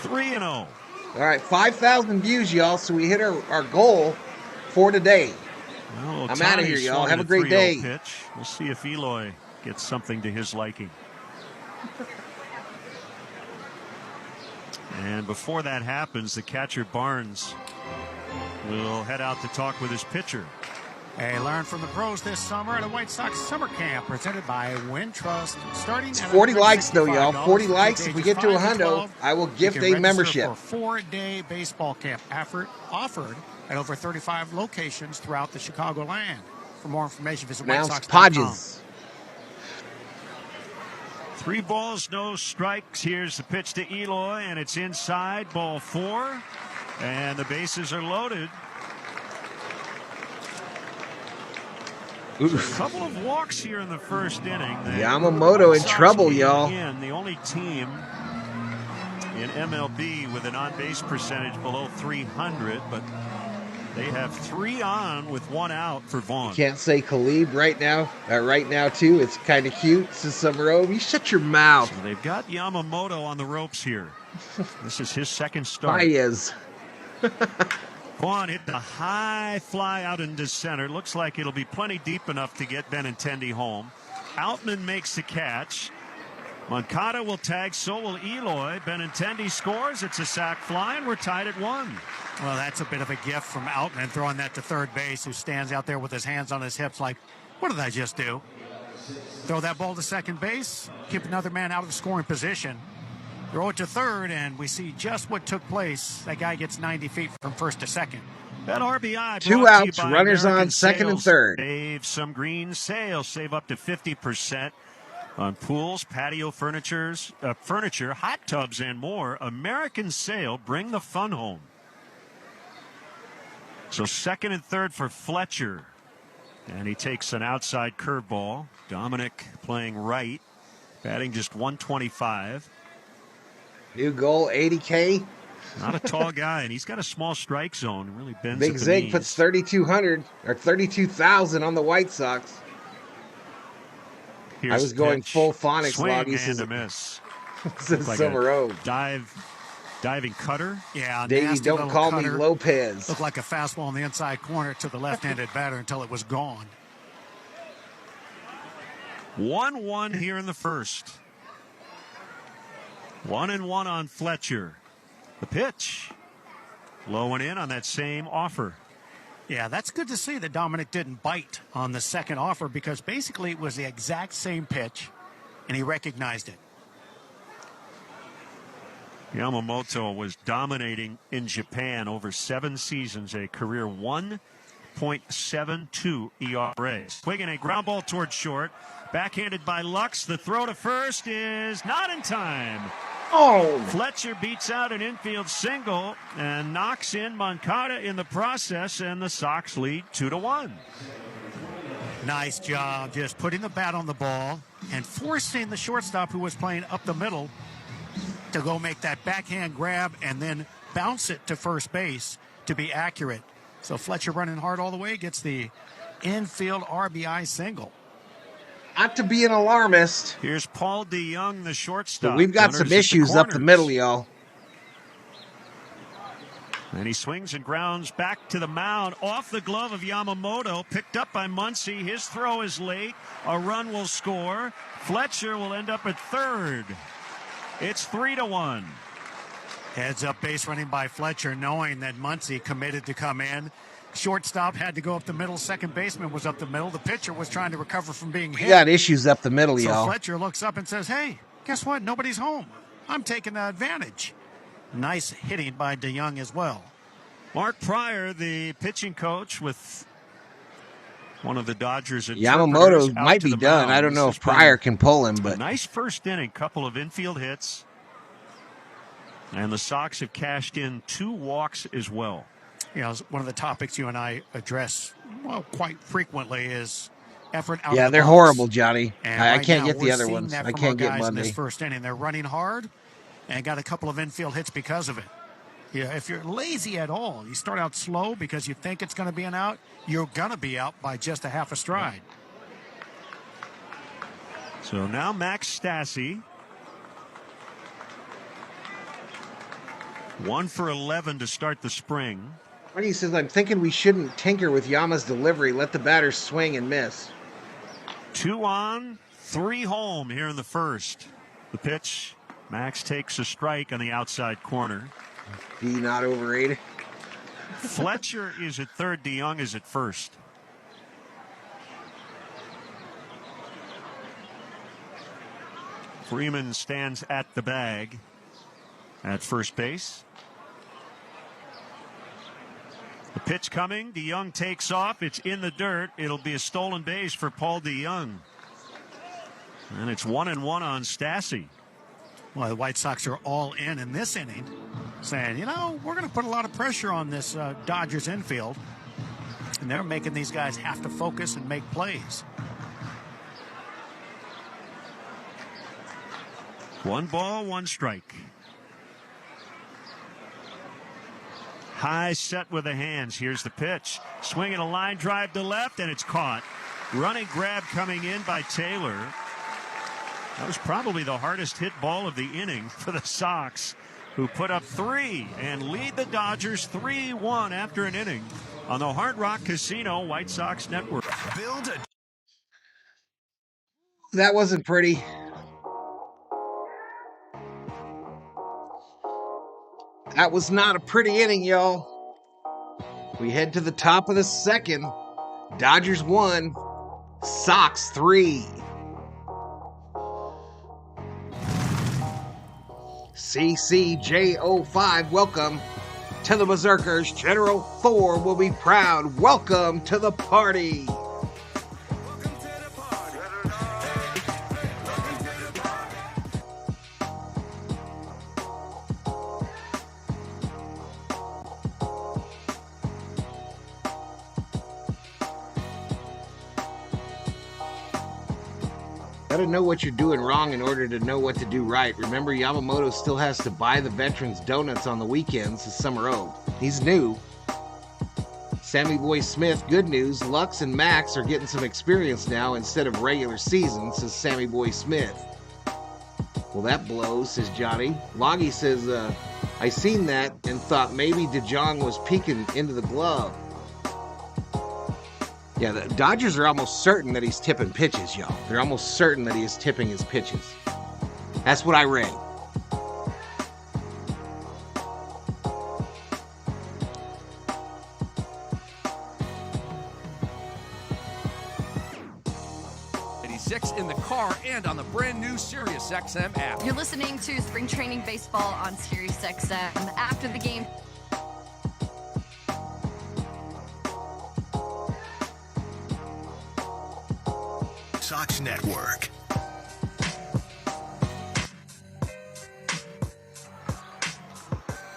3-0. All right, 5,000 views, y'all. So we hit our goal for today. Well, I'm out of here, y'all. Have a great day. Pitch. We'll see if Eloy gets something to his liking. And before that happens, the catcher Barnes will head out to talk with his pitcher. Hey, learn from the pros this summer at a White Sox summer camp presented by Wintrust. Starting it's at 40 likes, though, y'all. 40 likes. If we get to 100, I will gift a membership. For a 4-day baseball camp offered at over 35 locations throughout the Chicagoland. For more information, visit WhiteSox.com. 3 balls, no strikes. Here's the pitch to Eloy, and it's inside. Ball 4, and the bases are loaded. A couple of walks here in the first inning. Yamamoto in trouble, y'all. The only team in MLB with an on-base percentage below 300, but they have 3 on with 1 out for Vaughn. You can't say Khalib right now. Right now, too. It's kind of cute. This is Summer Ove. You shut your mouth. So they've got Yamamoto on the ropes here. This is his second start. Baez. Vaughn hit the high fly out into center. Looks like it'll be plenty deep enough to get Benintendi home. Outman makes the catch. Moncada will tag, so will Eloy. Benintendi scores. It's a sac fly, and we're tied at 1. Well, that's a bit of a gift from Outman, throwing that to third base, who stands out there with his hands on his hips like, what did I just do? Throw that ball to second base, keep another man out of scoring position. Throw it to third, and we see just what took place. That guy gets 90 feet from first to second. That RBI 2 outs, runners on second and third. Save some green sales, save up to 50% on pools, patio furniture, hot tubs, and more. American Sale, bring the fun home. So second and third for Fletcher. And he takes an outside curveball. Dominic playing right, batting just 125. New goal, 80K. Not a tall guy, and he's got a small strike zone. Really bends Big at the Zig knees. puts 3,200 or 32,000 on the White Sox. Here's I was going pitch. full phonics Swing log. He and says, a miss. Says Like Summer Road. Diving cutter. Yeah, Davey, don't call me Lopez. Looked like a fastball on the inside corner to the left-handed batter until it was gone. 1-1 here in the first. 1-1 on Fletcher. The pitch. Low and in on that same offer. Yeah, that's good to see that Dominic didn't bite on the second offer, because basically it was the exact same pitch, and he recognized it. Yamamoto was dominating in Japan over 7 seasons, a career 1.72 ERA. Swinging a ground ball towards short. Backhanded by Lux. The throw to first is not in time. Oh! Fletcher beats out an infield single and knocks in Moncada in the process, and the Sox lead 2-1. Nice job just putting the bat on the ball and forcing the shortstop, who was playing up the middle, to go make that backhand grab and then bounce it to first base to be accurate. So Fletcher, running hard all the way, gets the infield RBI single. Not to be an alarmist. Here's Paul DeYoung, the shortstop. But we've got some issues up the middle, y'all. And he swings and grounds back to the mound off the glove of Yamamoto. Picked up by Muncy. His throw is late. A run will score. Fletcher will end up at third. It's 3-1. Heads up base running by Fletcher, knowing that Muncy committed to come in. Shortstop had to go up the middle. Second baseman was up the middle. The pitcher was trying to recover from being hit. We got issues up the middle, so y'all. Fletcher looks up and says, hey, guess what? Nobody's home. I'm taking advantage. Nice hitting by DeYoung as well. Mark Pryor, the pitching coach with one of the Dodgers. Yamamoto might be done. I don't know if Pryor can pull him, but a nice first inning, couple of infield hits. And the Sox have cashed in 2 walks as well. one of the topics you and I address, well, quite frequently is effort out of Yeah, the they're box. horrible, Johnny. And I right can't now, get the we're other seeing ones. that I from can't our get guys in this Monday. first inning. They're running hard and got a couple of infield hits because of it. Yeah, if you're lazy at all, you start out slow because you think it's going to be an out, you're going to be out by just a half a stride. So now Max Stassi. 1 for 11 to start the spring. He says, I'm thinking we shouldn't tinker with Yama's delivery. Let the batters swing and miss. 2 on, 3 home here in the first. The pitch. Max takes a strike on the outside corner. D not overrated. Fletcher is at third. DeYoung is at first. Freeman stands at the bag at first base. The pitch coming. DeYoung takes off. It's in the dirt. It'll be a stolen base for Paul DeYoung. And it's 1-1 on Stassi. Well, the White Sox are all in this inning, saying, we're going to put a lot of pressure on this Dodgers infield. And they're making these guys have to focus and make plays. 1 ball, 1 strike. High set with the hands. Here's the pitch. Swinging a line drive to left, and it's caught. Running grab coming in by Taylor. That was probably the hardest hit ball of the inning for the Sox, who put up 3 and lead the Dodgers 3-1 after an inning on the Hard Rock Casino White Sox Network. That wasn't pretty. That was not a pretty inning, y'all. We head to the top of the second. Dodgers 1, Sox 3. CCJ05, welcome to the Berserkers. General 4 will be proud. Welcome to the party. Gotta know what you're doing wrong in order to know what to do right. Remember, Yamamoto still has to buy the veterans donuts on the weekends as Summer Oak. He's new. Sammy Boy Smith, good news. Lux and Max are getting some experience now instead of regular season, says Sammy Boy Smith. Well, that blows, says Johnny. Loggy says, I seen that and thought maybe DeJong was peeking into the glove. Yeah, the Dodgers are almost certain that he's tipping pitches, y'all. They're almost certain that he is tipping his pitches. That's what I read. In the car and on the brand new SiriusXM app. You're listening to Spring Training Baseball on SiriusXM. After the game. Sox Network.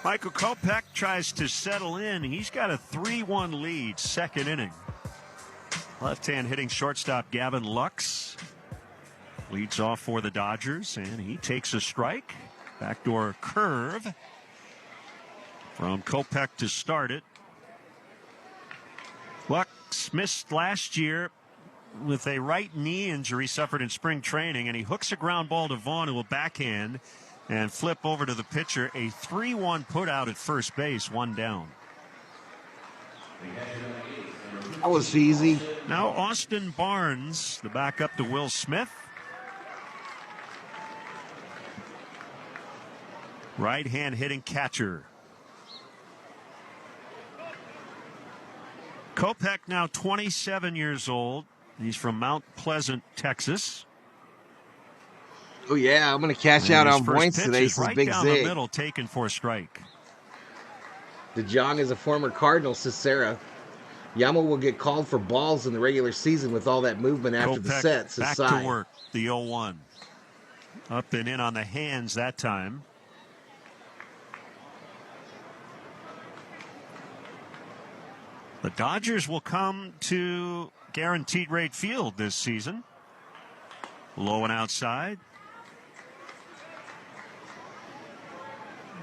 Michael Kopech tries to settle in. He's got a 3-1 lead, second inning. Left-hand hitting shortstop Gavin Lux leads off for the Dodgers, and he takes a strike. Backdoor curve from Kopech to start it. Lux missed last year with a right knee injury suffered in spring training, and he hooks a ground ball to Vaughn, who will backhand and flip over to the pitcher. A 3-1 put out at first base, 1 down. That was easy. Now Austin Barnes, the backup to Will Smith. Right-hand hitting catcher. Kopech now 27 years old. He's from Mount Pleasant, Texas. Oh yeah, I'm gonna cash out on points today. Says Right Big down Zig. the middle, taken for a strike. DeJong is a former Cardinal, says Sarah. Yama will get called for balls in the regular season with all that movement after the Kopech set, says back Cy. to work. The 0-1. Up and in on the hands that time. The Dodgers will come to Guaranteed Rate Field this season. Low and outside.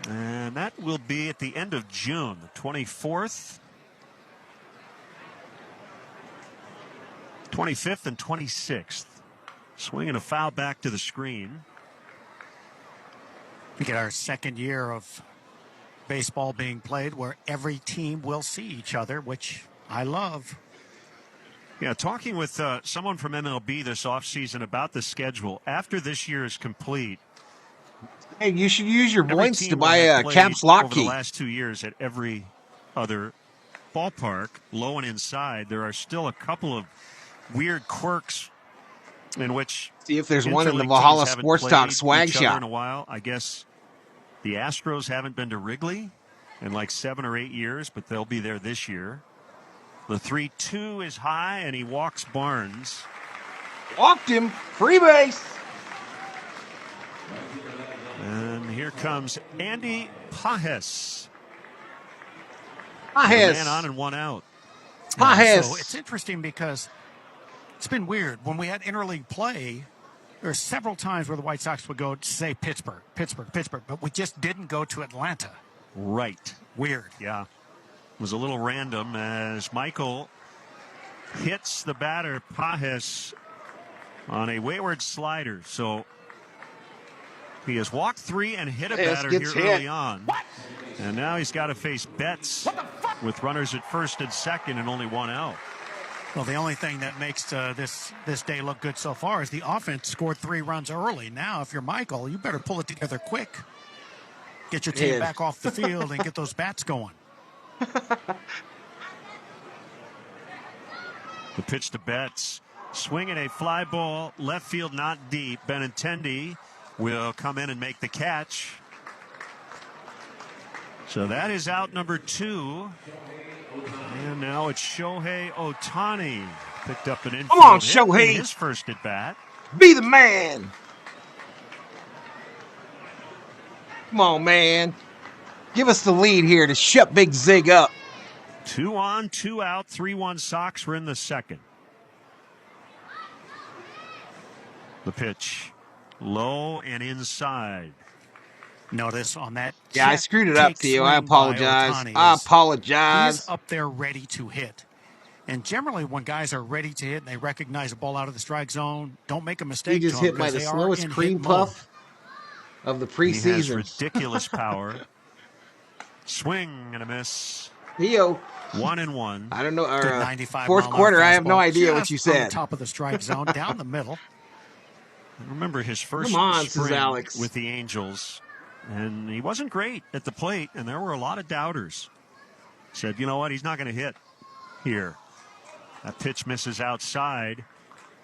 And that will be at the end of June, the 24th, 25th, and 26th. Swinging a foul back to the screen. We get our second year of baseball being played where every team will see each other, which I love. Yeah, talking with someone from MLB this offseason about the schedule, after this year is complete. Hey, you should use your points to buy a caps lock over key. The last 2 years at every other ballpark, low and inside, there are still a couple of weird quirks in which see if there's one in the Valhalla Sports Talk swag shop in a while. I guess the Astros haven't been to Wrigley in like 7 or 8 years, but they'll be there this year. The 3-2 is high, and he walks Barnes. Walked him. Free base. And here comes Andy Pages. Pages. Man on and one out. Pages. So it's interesting because it's been weird. When we had interleague play, there were several times where the White Sox would go to, say, Pittsburgh, but we just didn't go to Atlanta. Right. Weird. Yeah. It was a little random as Michael hits the batter, Pages, on a wayward slider. So he has walked 3 and hit a batter here early on. And now he's got to face Betts with runners at first and second and only 1 out. Well, the only thing that makes this day look good so far is the offense scored 3 runs early. Now, if you're Michael, you better pull it together quick. Get your team back off the field and get those bats going. The pitch to Betts. Swinging a fly ball, left field not deep. Benintendi will come in and make the catch. So that is out number 2. And now it's Shohei Ohtani. Picked up an infield Come on, hit Shohei. in his first at bat. Be the man. Come on, man. Give us the lead here to shut Big Zig up. 2 on, 2 out, 3-1 Sox. We're in the second. The pitch. Low and inside. Notice on that. Yeah, I screwed it up to you. I apologize. I apologize. He's up there ready to hit. And generally, when guys are ready to hit and they recognize a ball out of the strike zone, don't make a mistake. He just hit by the slowest cream puff of the preseason. He has ridiculous power. Swing and a miss. Theo. 1-1. I don't know. Good 95 fourth quarter, I have no idea what you on the said. top of the strike zone, down the middle. I remember his first spring Alex. with the Angels. And he wasn't great at the plate, and there were a lot of doubters. Said, you know what, he's not going to hit here. That pitch misses outside.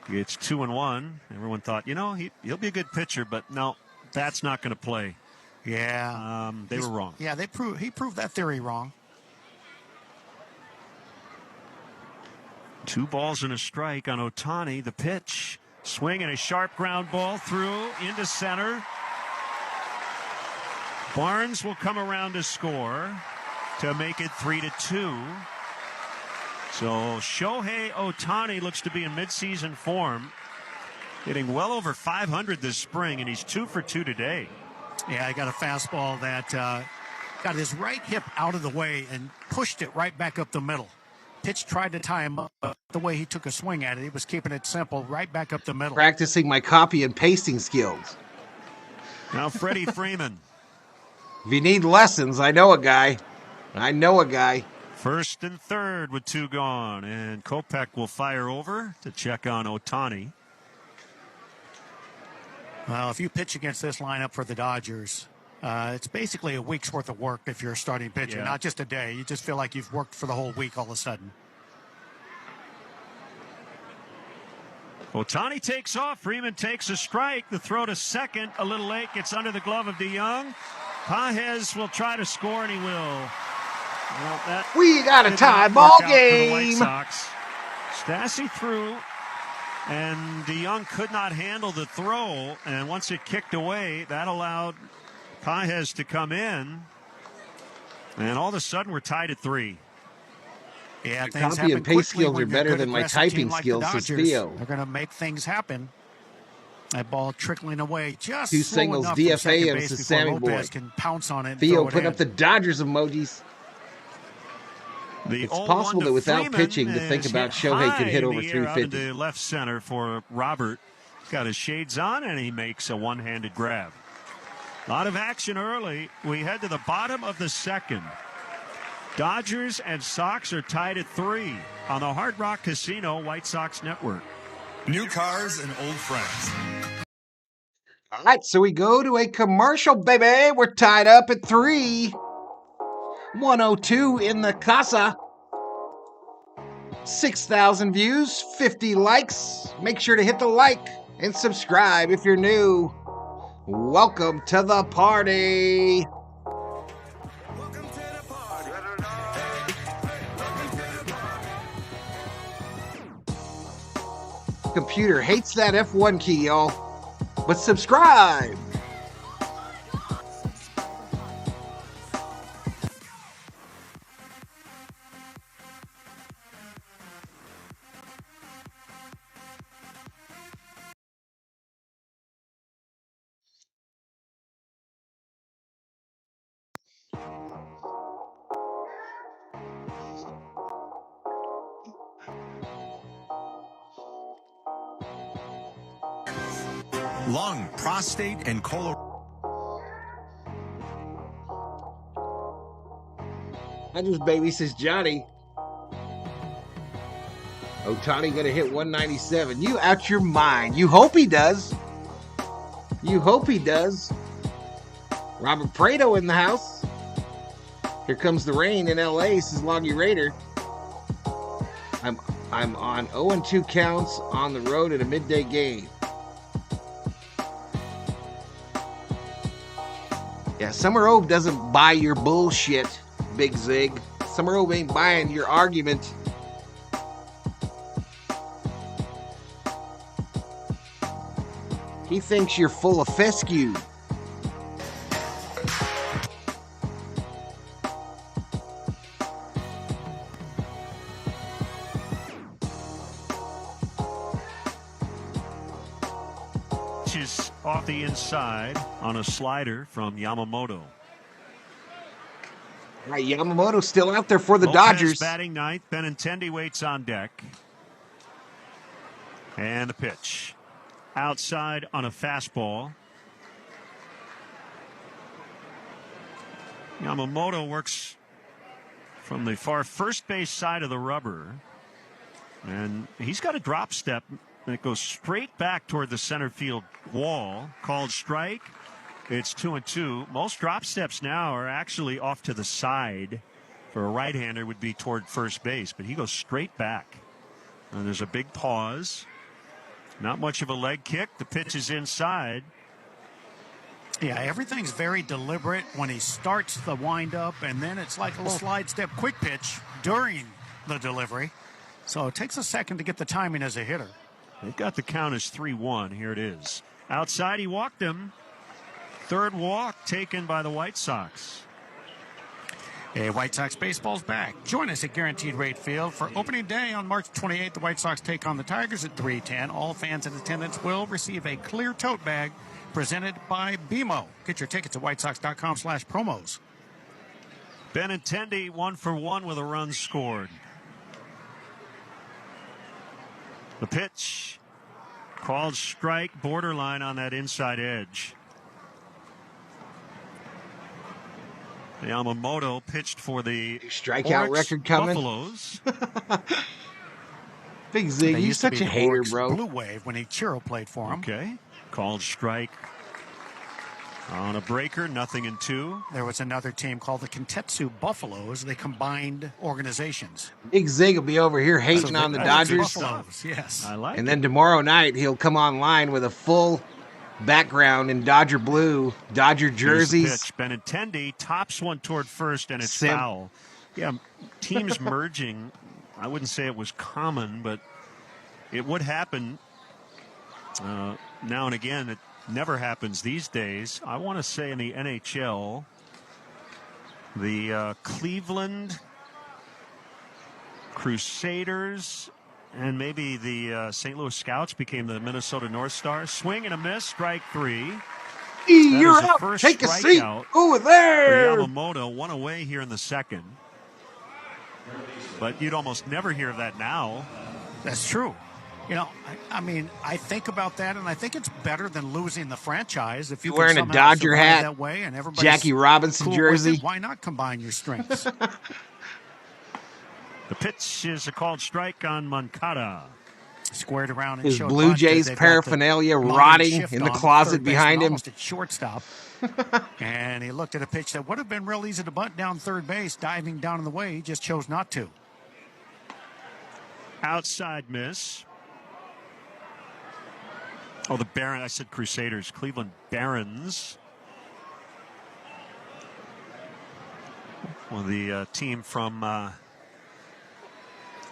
It's 2-1. Everyone thought, you know, he'll be a good pitcher, but no, that's not going to play. Yeah. They were wrong. Yeah, he proved that theory wrong. 2 balls and a strike on Ohtani. The pitch. Swing and a sharp ground ball through into center. Barnes will come around to score to make it 3-2. So Shohei Ohtani looks to be in midseason form, hitting well over 500 this spring, and he's 2 for 2 today. Yeah, he got a fastball that got his right hip out of the way and pushed it right back up the middle. Pitch tried to tie him up. The way he took a swing at it, he was keeping it simple, right back up the middle. Practicing my copy and pasting skills. Now Freddie Freeman. If you need lessons, I know a guy. First and third with 2 gone, and Kopech will fire over to check on Ohtani. Well, if you pitch against this lineup for the Dodgers, it's basically a week's worth of work if you're a starting pitcher, not just a day. You just feel like you've worked for the whole week all of a sudden. Ohtani takes off. Freeman takes a strike. The throw to second, a little late, gets under the glove of DeYoung. Pages will try to score, and he will. Well, we got a tie ball game. Stassi threw, and DeYoung could not handle the throw, and once it kicked away, that allowed Pages to come in, and all of a sudden we're tied at 3. Yeah, Your things copy happen and paste quickly skills when are you're a better good than my aggressive team typing like the skills, says Dodgers. Theo. They're going to make things happen. That ball trickling away just 2 slow singles, enough from DFA, second and base it's a before Sammy Lopez boy. can pounce on it and Theo throw it put in. up the Dodgers emojis. The It's possible that without Freeman pitching to think is about hit Shohei could high hit in over the air out 350. into left center for Robert. Got his shades on, and he makes a one-handed grab. A lot of action early. We head to the bottom of the second. Dodgers and Sox are tied at 3 on the Hard Rock Casino White Sox Network. New cars and old friends. All right, so we go to a commercial, baby. We're tied up at 3. 102 in the casa. 6,000 views, 50 likes. Make sure to hit the like and subscribe if you're new. Welcome to the party. Computer hates that F1 key, y'all. But subscribe. Lung, prostate, and I just baby, says Johnny. Ohtani gonna hit 197. You out your mind. You hope he does. You hope he does. Robert Prado in the house. Here comes the rain in LA, says Loggy Raider. I'm on 0-2 counts on the road at a midday game. Yeah, Summer Ove doesn't buy your bullshit, Big Zig. Summer Ove ain't buying your argument. He thinks you're full of fescue. Is off the inside on a slider from Yamamoto. All right, Yamamoto's still out there for the Lopez Dodgers. Batting ninth. Benintendi waits on deck. And the pitch. Outside on a fastball. Yamamoto works from the far first base side of the rubber. And he's got a drop step. And it goes straight back toward the center field wall. Called strike. It's 2-2. Most drop steps now are actually off to the side. For a right-hander would be toward first base. But he goes straight back. And there's a big pause. Not much of a leg kick. The pitch is inside. Yeah, everything's very deliberate when he starts the windup, and then it's like a little slide step quick pitch during the delivery. So it takes a second to get the timing as a hitter. They've got the count as 3-1. Here it is. Outside, he walked him. Third walk taken by the White Sox. Hey, White Sox baseball's back. Join us at Guaranteed Rate Field for opening day on March 28th. The White Sox take on the Tigers at 3:10. All fans in attendance will receive a clear tote bag presented by BMO. Get your tickets at whitesox.com/promos. Benintendi 1-for-1 with a run scored. The pitch called strike, borderline on that inside edge. Yamamoto pitched for the strikeout record coming. Buffaloes. Big Zig, you're such a hater, bro. Blue Wave when Ichiro played for him. Okay. Called strike on a breaker, 0-2. There was another team called the Kintetsu Buffaloes. They combined organizations. Big Zig will be over here hating on the Dodgers. Buffaloes, yes. I like And it. then tomorrow night, he'll come online with a full background in Dodger blue, Dodger jerseys. Here's the pitch. Benintendi tops one toward first, and it's foul. Yeah, teams merging, I wouldn't say it was common, but it would happen now and again. It never happens these days. I want to say in the NHL, the Cleveland Crusaders and maybe the St. Louis Scouts became the Minnesota North Stars. Swing and a miss, strike 3. You're out. Take a seat. Over there. Yamamoto, one away here in the second. But you'd almost never hear of that now. That's true. You know, I mean, I think about that, and I think it's better than losing the franchise. If you're wearing a Dodger hat, that way, and Jackie Robinson cool jersey, why not combine your strengths? The pitch is a called strike on Moncada. Squared around and his showed Blue Jays paraphernalia rotting in the closet behind him. Almost at shortstop. And he looked at a pitch that would have been real easy to bunt down third base, diving down in the way. He just chose not to. Outside miss. Oh, the Barons. I said Crusaders. Cleveland Barons. Well, the team from... oh,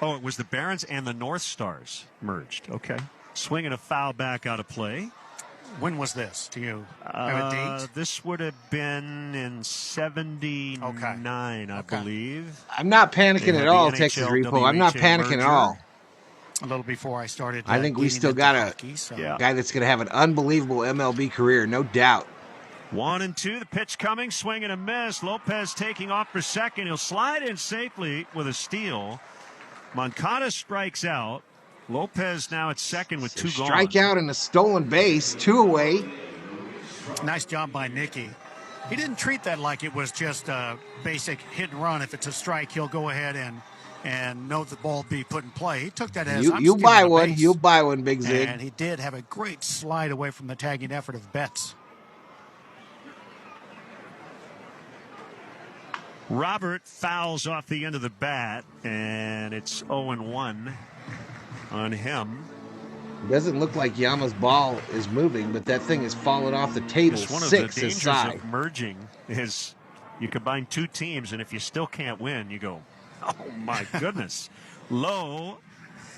it was the Barons and the North Stars merged. Okay. Swinging a foul back out of play. When was this? Do you have a date? This would have been in 79, I believe. I'm not panicking at all, Texas Repo. I'm not panicking at all. A little before I started. I think we still got a guy that's going to have an unbelievable MLB career, no doubt. 1-2, the pitch coming, swing and a miss. Lopez taking off for second. He'll slide in safely with a steal. Moncada strikes out. Lopez now at second with 2 gone. Strikeout and a stolen base, 2 away. Nice job by Nicky. He didn't treat that like it was just a basic hit and run. If it's a strike, he'll go ahead and know the ball be put in play. He took that as you buy one. You'll buy one, Big Zig. And he did have a great slide away from the tagging effort of Betts. Robert fouls off the end of the bat, and it's 0-1 on him. It doesn't look like Yama's ball is moving, but that thing is falling off the table. It's one of 6 the dangers aside. of merging is you combine 2 teams, and if you still can't win, you go, oh my goodness. Low,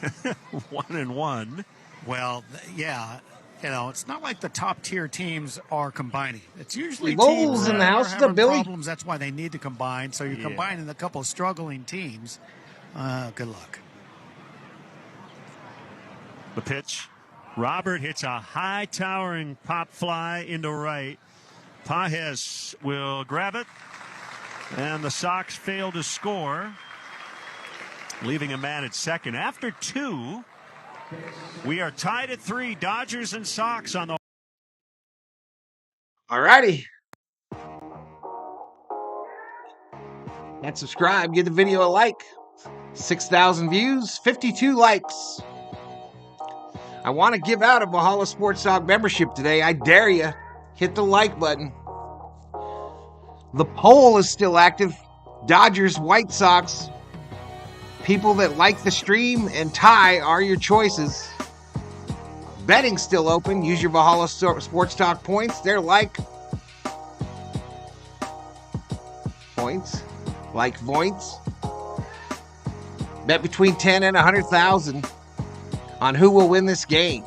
1-1. Well, yeah. You know, it's not like the top-tier teams are combining. It's usually Lowell's teams in the that house are with having Billy. problems. That's why they need to combine. So you're combining a couple of struggling teams. Good luck. The pitch. Robert hits a high towering pop fly into right. Pages will grab it. And the Sox fail to score, leaving a man at second. After 2, we are tied at 3. Dodgers and Sox on the... All righty. And subscribe. Give the video a like. 6,000 views, 52 likes. I want to give out a Valhalla Sports Talk membership today. I dare you. Hit the like button. The poll is still active. Dodgers, White Sox. People that like the stream and tie are your choices. Betting's still open. Use your Valhalla Sports Talk points. They're like points. Like points. Bet between 10 and 100,000 on who will win this game.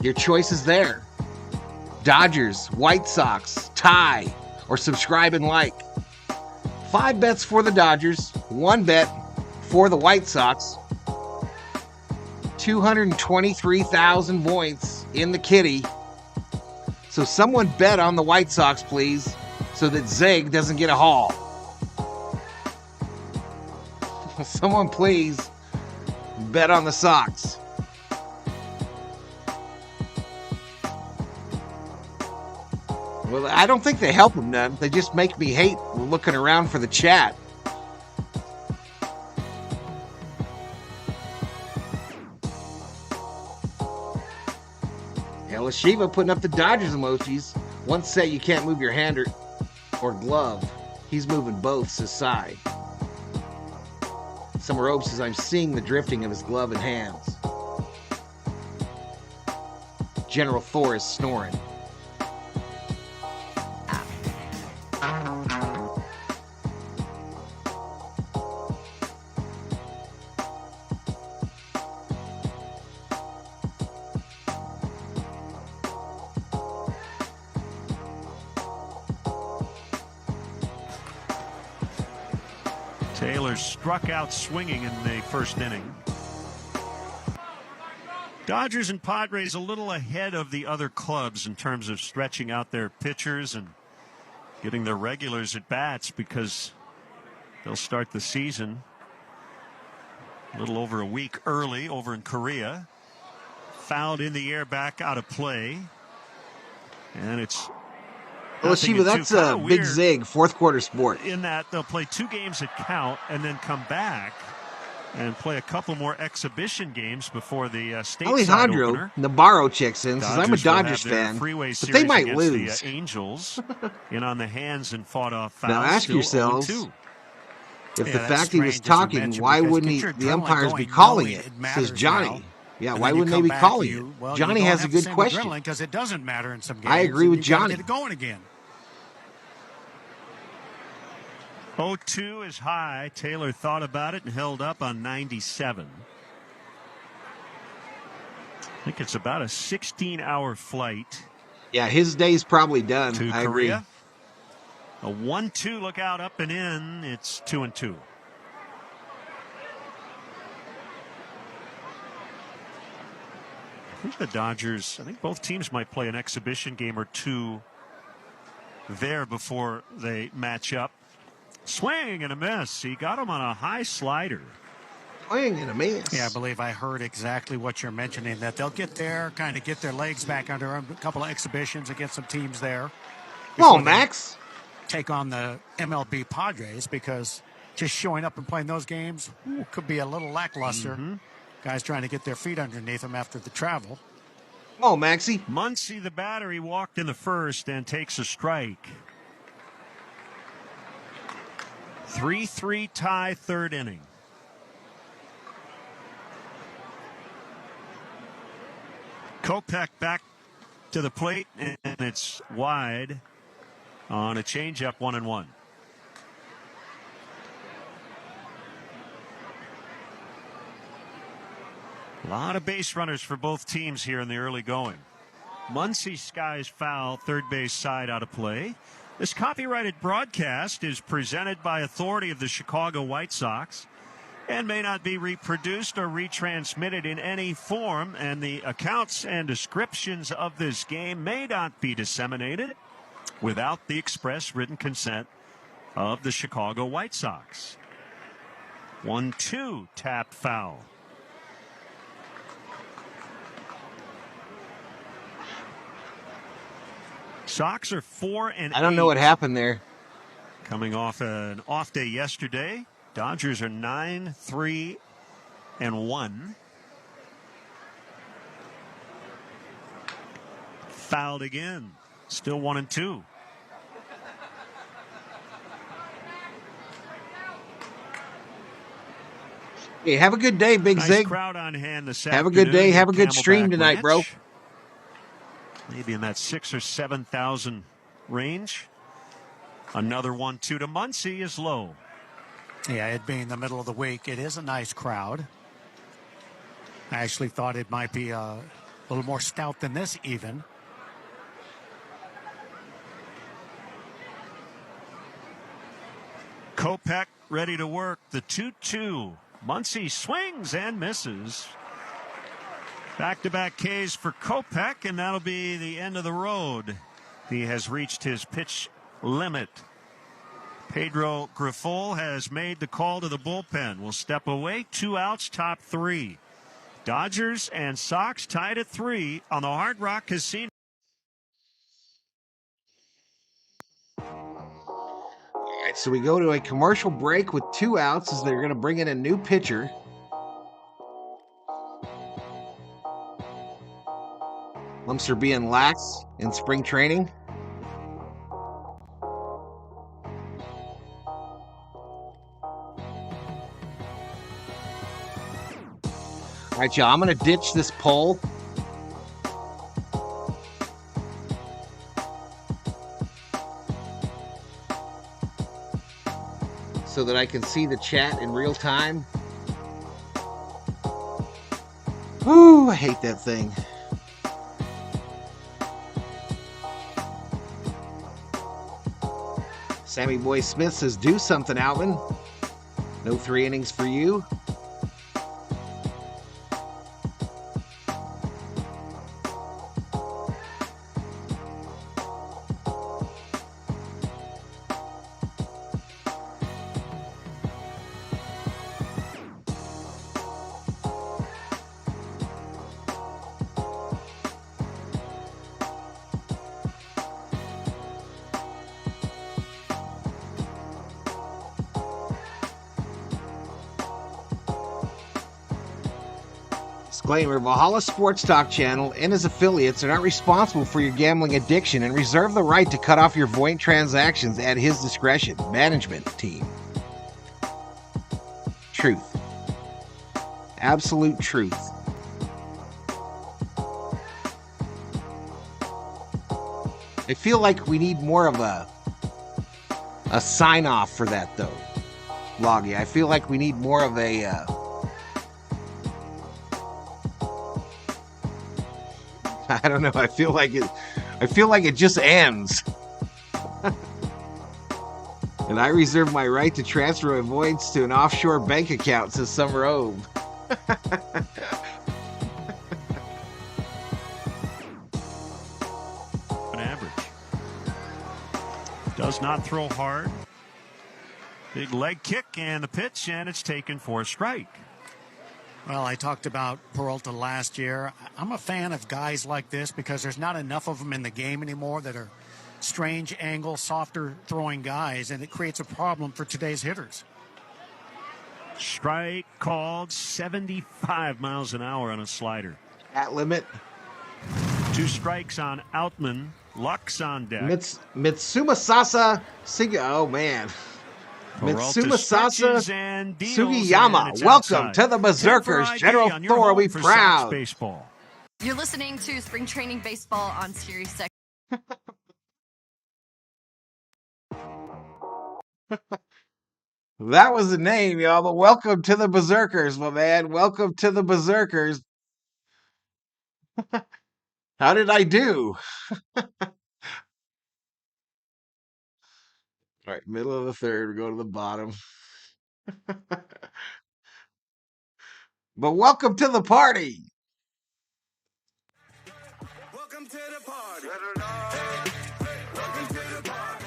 Your choice is there. Dodgers, White Sox, tie, or subscribe and like. 5 bets for the Dodgers, 1 bet for the White Sox. 223,000 points in the kitty. So someone bet on the White Sox, please, so that Zig doesn't get a haul. Someone please bet on the Sox. Well, I don't think they help them none. They just make me hate looking around for the chat. Shiva putting up the Dodgers emojis. One say you can't move your hand or glove. He's moving both, says Sai. Summer Ope says, I'm seeing the drifting of his glove and hands. General Thor is snoring. Taylor struck out swinging in the first inning. Dodgers and Padres a little ahead of the other clubs in terms of stretching out their pitchers and getting their regulars at bats, because they'll start the season a little over a week early over in Korea. Fouled in the air, back out of play. And it's... Well, Shiva, that's a big zig, fourth quarter sport. In that they'll play 2 games that count and then come back and play a couple more exhibition games before the stateside Alejandro opener. Navarro checks in, says, I'm a Dodgers will Dodgers have their fan, freeway but series they might against lose. The Angels in on the hands and fought off fouls. Now ask Still yourselves, 0-2. if Yeah, the that's fact he was strange, as we talking, mentioned, why because wouldn't get your the adrenaline umpires be going, calling knowing it? it Says matters Johnny. now. Yeah, And why then you wouldn't they come be back, calling it? well, Johnny you don't has a have the good same question. adrenaline because it doesn't matter in some games. I agree with You gotta Johnny. Get it going again. 0-2 is high. Taylor thought about it and held up on 97. I think it's about a 16-hour flight. Yeah, his day's probably done. To I Korea. agree. A 1-2 look out up and in. It's 2-2. I think the Dodgers, I think both teams might play an exhibition game or 2 there before they match up. Swing and a miss. He got him on a high slider. Swing and a miss. Yeah, I believe I heard exactly what you're mentioning, that they'll get there, kind of get their legs back under them. A couple of exhibitions against some teams there. Come on, Max. Take on the MLB Padres, because just showing up and playing those games could be a little lackluster. Guys trying to get their feet underneath them after the travel. Come on, Maxie. Muncy, the batter, he walked in the first and takes a strike. 3-3 tie, third inning. Kopech back to the plate, and it's wide on a changeup, 1-1. A lot of base runners for both teams here in the early going. Muncy skies foul, third base side out of play. This copyrighted broadcast is presented by authority of the Chicago White Sox and may not be reproduced or retransmitted in any form, and the accounts and descriptions of this game may not be disseminated without the express written consent of the Chicago White Sox. 1-2, tap foul. Sox are 4-8. I don't know what happened there. Coming off an off day yesterday. Dodgers are 9-3-1. Fouled again. Still 1-2. Hey, have a good day, Big Nice Zig. crowd on hand this Have a good afternoon day. Have a at good stream Camelback tonight, bro. Ranch. Maybe in that 6,000 or 7,000 range. Another 1-2 to Muncy is low. Yeah, it being the middle of the week, it is a nice crowd. I actually thought it might be a little more stout than this even. Kopech ready to work. The 2-2. Muncy swings and misses. Back-to-back Ks for Kopech, and that'll be the end of the road. He has reached his pitch limit. Pedro Grifol has made the call to the bullpen. Will step away. 2 outs, top 3. Dodgers and Sox tied at 3 on the Hard Rock Casino. All right, so we go to a commercial break with 2 outs as they're going to bring in a new pitcher. Lumps are being lax in spring training. All right, y'all, I'm going to ditch this poll. So that I can see the chat in real time. Woo, I hate that thing. Sammy Boy Smith says, do something, Alvin. No 3 innings for you. Disclaimer, Valhalla Sports Talk channel and its affiliates are not responsible for your gambling addiction and reserve the right to cut off your void transactions at his discretion. Management team. Truth. Absolute truth. I feel like we need more of a sign-off for that, though, Loggy. I feel like we need more of a... I don't know. I feel like it just ends. And I reserve my right to transfer my voids to an offshore bank account, says Summer Obe. An average. Does not throw hard. Big leg kick and the pitch, and it's taken for a strike. Well, I talked about Peralta last year. I'm a fan of guys like this because there's not enough of them in the game anymore that are strange angle, softer throwing guys, and it creates a problem for today's hitters. Strike called, 75 miles an hour on a slider. At limit. 2 strikes on Outman. Lux on deck. Mitsuma Sasa oh man. Mitsuma Sasa Sugiyama, welcome to the Berserkers. General Thor, we proud. Baseball. You're listening to Spring Training Baseball on Sirius XM. That was the name, y'all, but welcome to the Berserkers, my man. Welcome to the Berserkers. How did I do? All right, middle of the third, we go to the bottom. But welcome to the party. Welcome to the party. Welcome to the party.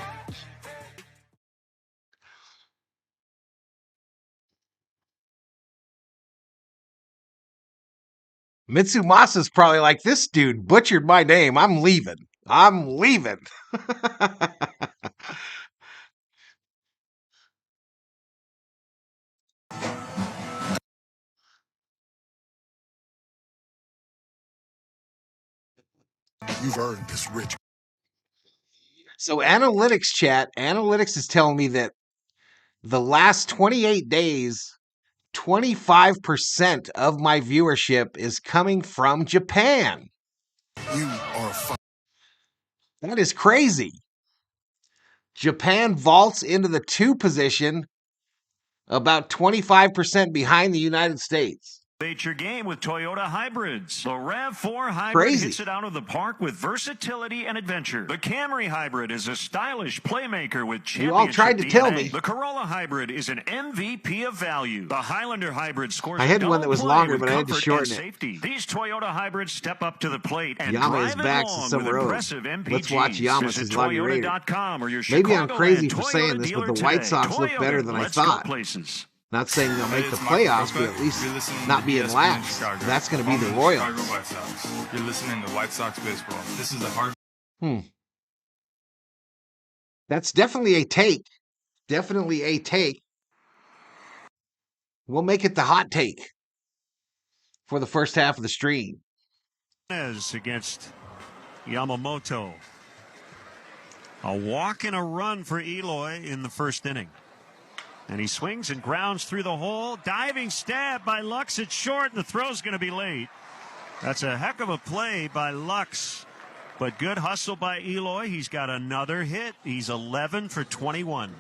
Mitsumasa's probably like, this dude butchered my name. I'm leaving. I'm leaving. You've earned this rich. So analytics chat, analytics is telling me that the last 28 days, 25% of my viewership is coming from Japan. You are fun. That is crazy. Japan vaults into the 2 position, about 25% behind the United States. Your game with Toyota hybrids. The RAV4 hybrid Crazy. hits it out of the park with versatility and adventure. The Camry hybrid is a stylish playmaker with championship You all tried to DNA. tell me. The Corolla hybrid is an MVP of value. The Highlander hybrid scores. I had one that was longer, but I had to shorten it. Safety. These Toyota hybrids step up to the plate and Yama drive is back it to along Summer with Road. impressive MPGs. Let's watch Yama's Visit Lobby Raider. Toyota.com or your Maybe I'm Chicagoland crazy for Toyota saying this, but dealer the White today. Sox look better than I Let's go thought. places. Not saying they'll make the It's Michael playoffs, but Prospect. at least You're listening not to be in ESPN last. Chicago, That's going to be home the of the Royals. Chicago White Sox. You're listening to White Sox baseball. This is a hard. That's definitely a take. Definitely a take. We'll make it the hot take for the first half of the stream. Against Yamamoto. A walk and a run for Eloy in the first inning. And he swings and grounds through the hole. Diving stab by Lux at short, and the throw's going to be late. That's a heck of a play by Lux. But good hustle by Eloy. He's got another hit. He's 11 for 21.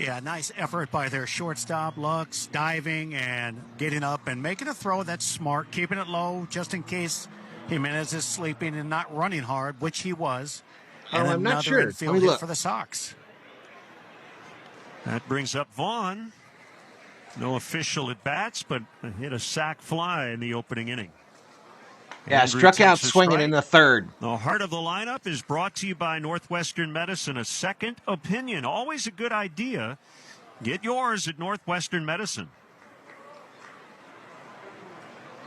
Yeah, nice effort by their shortstop, Lux, diving and getting up and making a throw that's smart, keeping it low just in case Jimenez is sleeping and not running hard, which he was. And I'm not another sure. infield hit for the Sox. That brings up Vaughn. No official at bats, but hit a sac fly in the opening inning. Yeah, struck out swinging in the third. The heart of the lineup is brought to you by Northwestern Medicine, a second opinion. Always a good idea. Get yours at Northwestern Medicine.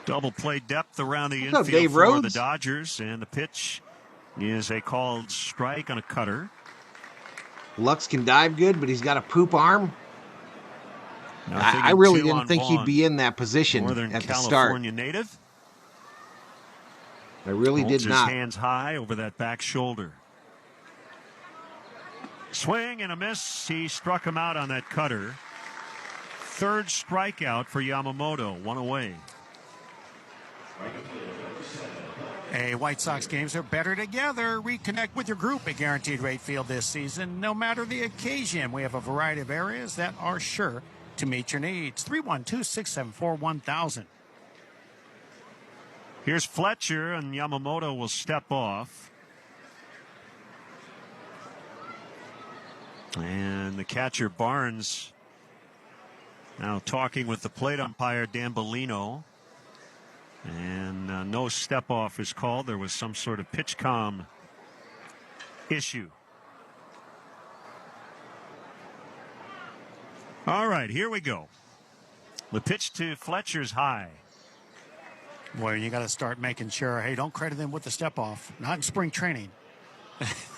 Double play depth around the infield for the Dodgers, and the pitch is a called strike on a cutter. Lux can dive good, but he's got a poop arm. I really didn't think he'd be in that position at the start. California native. I really did not. His hands high over that back shoulder. Swing and a miss. He struck him out on that cutter. Third strikeout for Yamamoto. One away. Hey, White Sox games are better together. Reconnect with your group at Guaranteed Rate Field this season. No matter the occasion, we have a variety of areas that are sure to meet your needs. 312-674-1000. Here's Fletcher, and Yamamoto will step off. And the catcher, Barnes, now talking with the plate umpire, Dan Bellino. And no step off is called. There was some sort of pitch comm issue. All right, here we go. The pitch to Fletcher's high. Boy, you got to start making sure, hey, don't credit them with the step off. Not in spring training.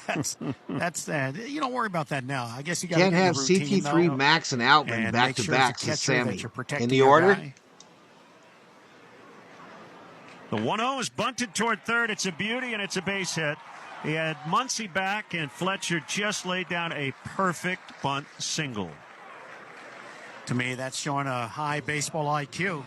that's you don't worry about that now. I guess you got to can't have CT3, Max, and Outman back to back to Sammy. In the order? Guy. The 1-0 is bunted toward third. It's a beauty, and it's a base hit. He had Muncy back, and Fletcher just laid down a perfect bunt single. To me, that's showing a high baseball IQ.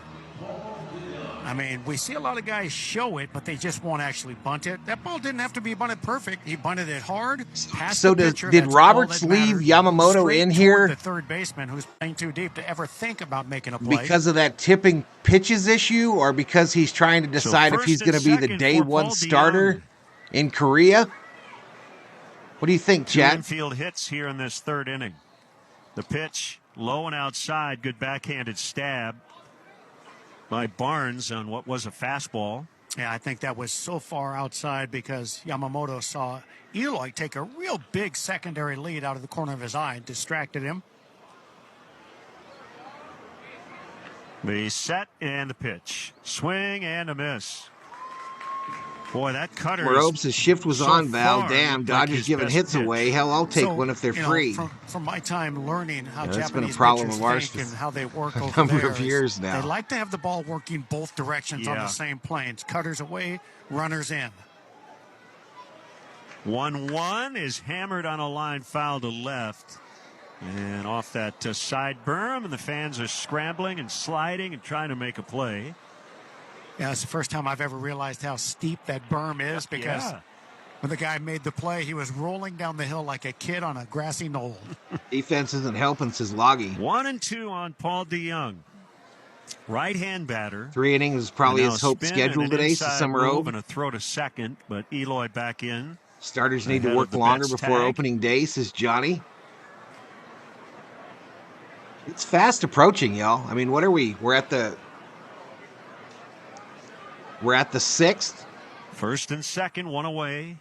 I mean, we see a lot of guys show it, but they just won't actually bunt it. That ball didn't have to be bunted perfect. He bunted it hard. So did Roberts leave Yamamoto in here? The third baseman who's playing too deep to ever think about making a play. Because of that tipping pitches issue, or because he's trying to decide if he's going to be the day one starter in Korea? What do you think, Chad? Infield hits here in this third inning. The pitch low and outside. Good backhanded stab by Barnes on what was a fastball. Yeah, I think that was so far outside because Yamamoto saw Eloy take a real big secondary lead out of the corner of his eye and distracted him. The set and the pitch. Swing and a miss. Boy, that cutter. His shift was on, Val. Damn, Dodgers giving hits away. Hell, I'll take one if they're free. From my time learning how that's Japanese been a problem pitchers of ours think and how they work a over number of there years now. They like to have the ball working both directions on the same planes. Cutters away, runners in. 1-1 is hammered on a line foul to left. And off that side berm, and the fans are scrambling and sliding and trying to make a play. Yeah, it's the first time I've ever realized how steep that berm is because when the guy made the play, he was rolling down the hill like a kid on a grassy knoll. Defense isn't helping, says Loggy. 1-2 on Paul DeYoung. Right-hand batter. 3 innings is probably his hope schedule today, so Summer Ove. And a throw to second, but Eloy back in. Starters need to work longer before opening day, says Johnny. It's fast approaching, y'all. I mean, what are we? We're at the 6th. First and second, one away.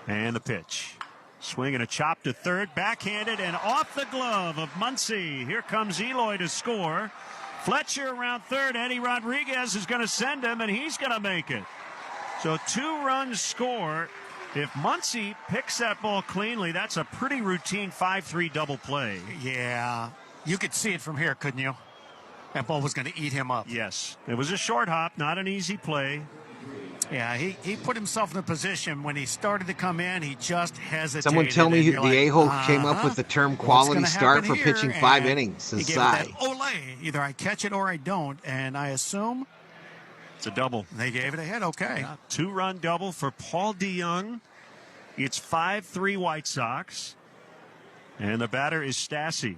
And the pitch. Swing and a chop to third, backhanded and off the glove of Muncy. Here comes Eloy to score. Fletcher around third. Eddie Rodriguez is going to send him, and he's going to make it. So 2 runs score. If Muncy picks that ball cleanly, that's a pretty routine 5-3 double play. Yeah, you could see it from here, couldn't you? That ball was going to eat him up. Yes, it was a short hop, not an easy play. Yeah, he put himself in a position when he started to come in, he just hesitated. Someone tell me who the a-hole came up with the term quality start for pitching 5 innings. He gave it that Olay. Either I catch it or I don't, and I assume it's a double. They gave it a hit, okay. Yeah, 2-run double for Paul DeYoung. It's 5-3 White Sox. And the batter is Stassi.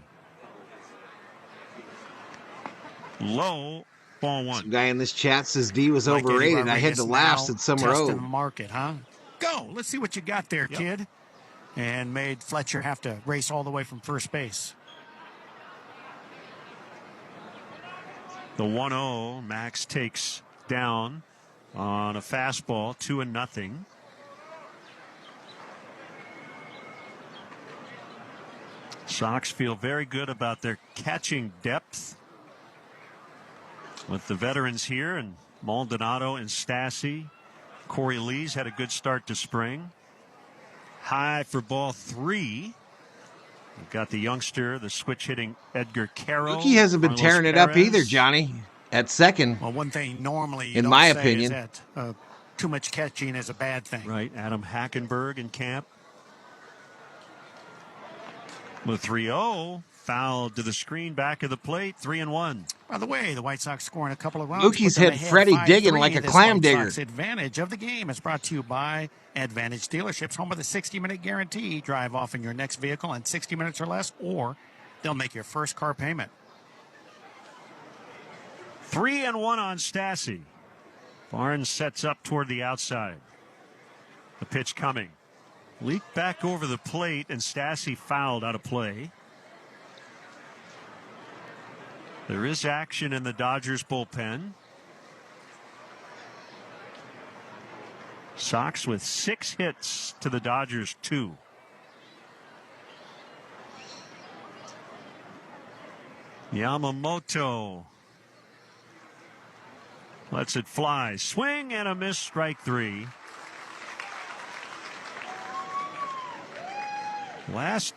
Low, ball 1. Some guy in this chat says D was overrated. I had to laugh, said Summer Ove. Market, huh? Go. Let's see what you got there, kid. and made Fletcher have to race all the way from first base. The 1-0, Max takes down on a fastball, 2-0. Sox feel very good about their catching depth with the veterans here, and Maldonado and Stassi. Corey Lee's had a good start to spring. High for ball 3. We've got the youngster, the switch hitting Edgar Caro. He hasn't been tearing it up either, Johnny. At second. Well, one thing normally you in don't my say opinion, is that too much catching is a bad thing. Right, Adam Hackenberg in camp. The 3-0 fouled to the screen, back of the plate, 3-1. By the way, the White Sox scoring a couple of runs. Mookie's hit Freddie digging like a clam digger. Advantage of the game is brought to you by Advantage Dealerships, home of the 60-minute guarantee. Drive off in your next vehicle in 60 minutes or less, or they'll make your first car payment. 3-1 on Stassi. Barnes sets up toward the outside. The pitch coming. Leaked back over the plate, and Stassi fouled out of play. There is action in the Dodgers bullpen. Sox with 6 hits to the Dodgers 2. Yamamoto lets it fly. Swing and a miss, strike 3. Last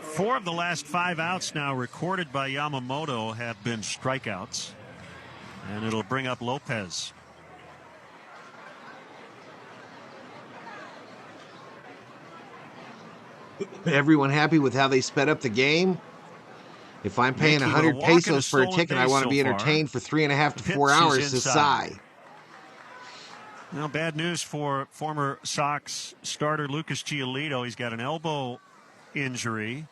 4 of the last 5 outs now recorded by Yamamoto have been strikeouts. And it'll bring up Lopez. Everyone happy with how they sped up the game? If I'm paying 100 pesos for a ticket, I want to be entertained for 3.5 to 4 hours, to sigh. Now, bad news for former Sox starter Lucas Giolito. He's got an elbow injury.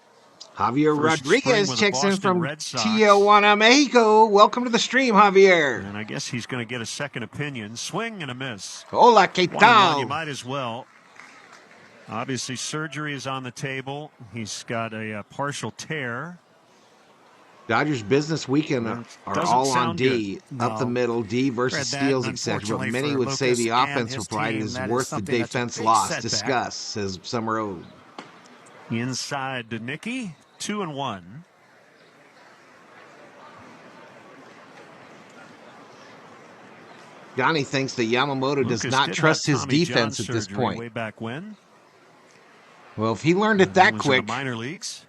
Javier Rodriguez checks in from Tijuana, Mexico. Welcome to the stream, Javier. And I guess he's going to get a second opinion. Swing and a miss. Hola, ¿qué tal? You might as well. Obviously, surgery is on the table. He's got a partial tear. Dodgers business weekend are all on D, up the middle, D versus steals, etc. But many would say the offensive side is worth the defense loss. Discuss, says Summer Ode. Inside to Nicky, 2-1. Johnny thinks that Yamamoto does not trust his defense at this point. Way back when. Well, if he learned it that quick. In the minor leagues.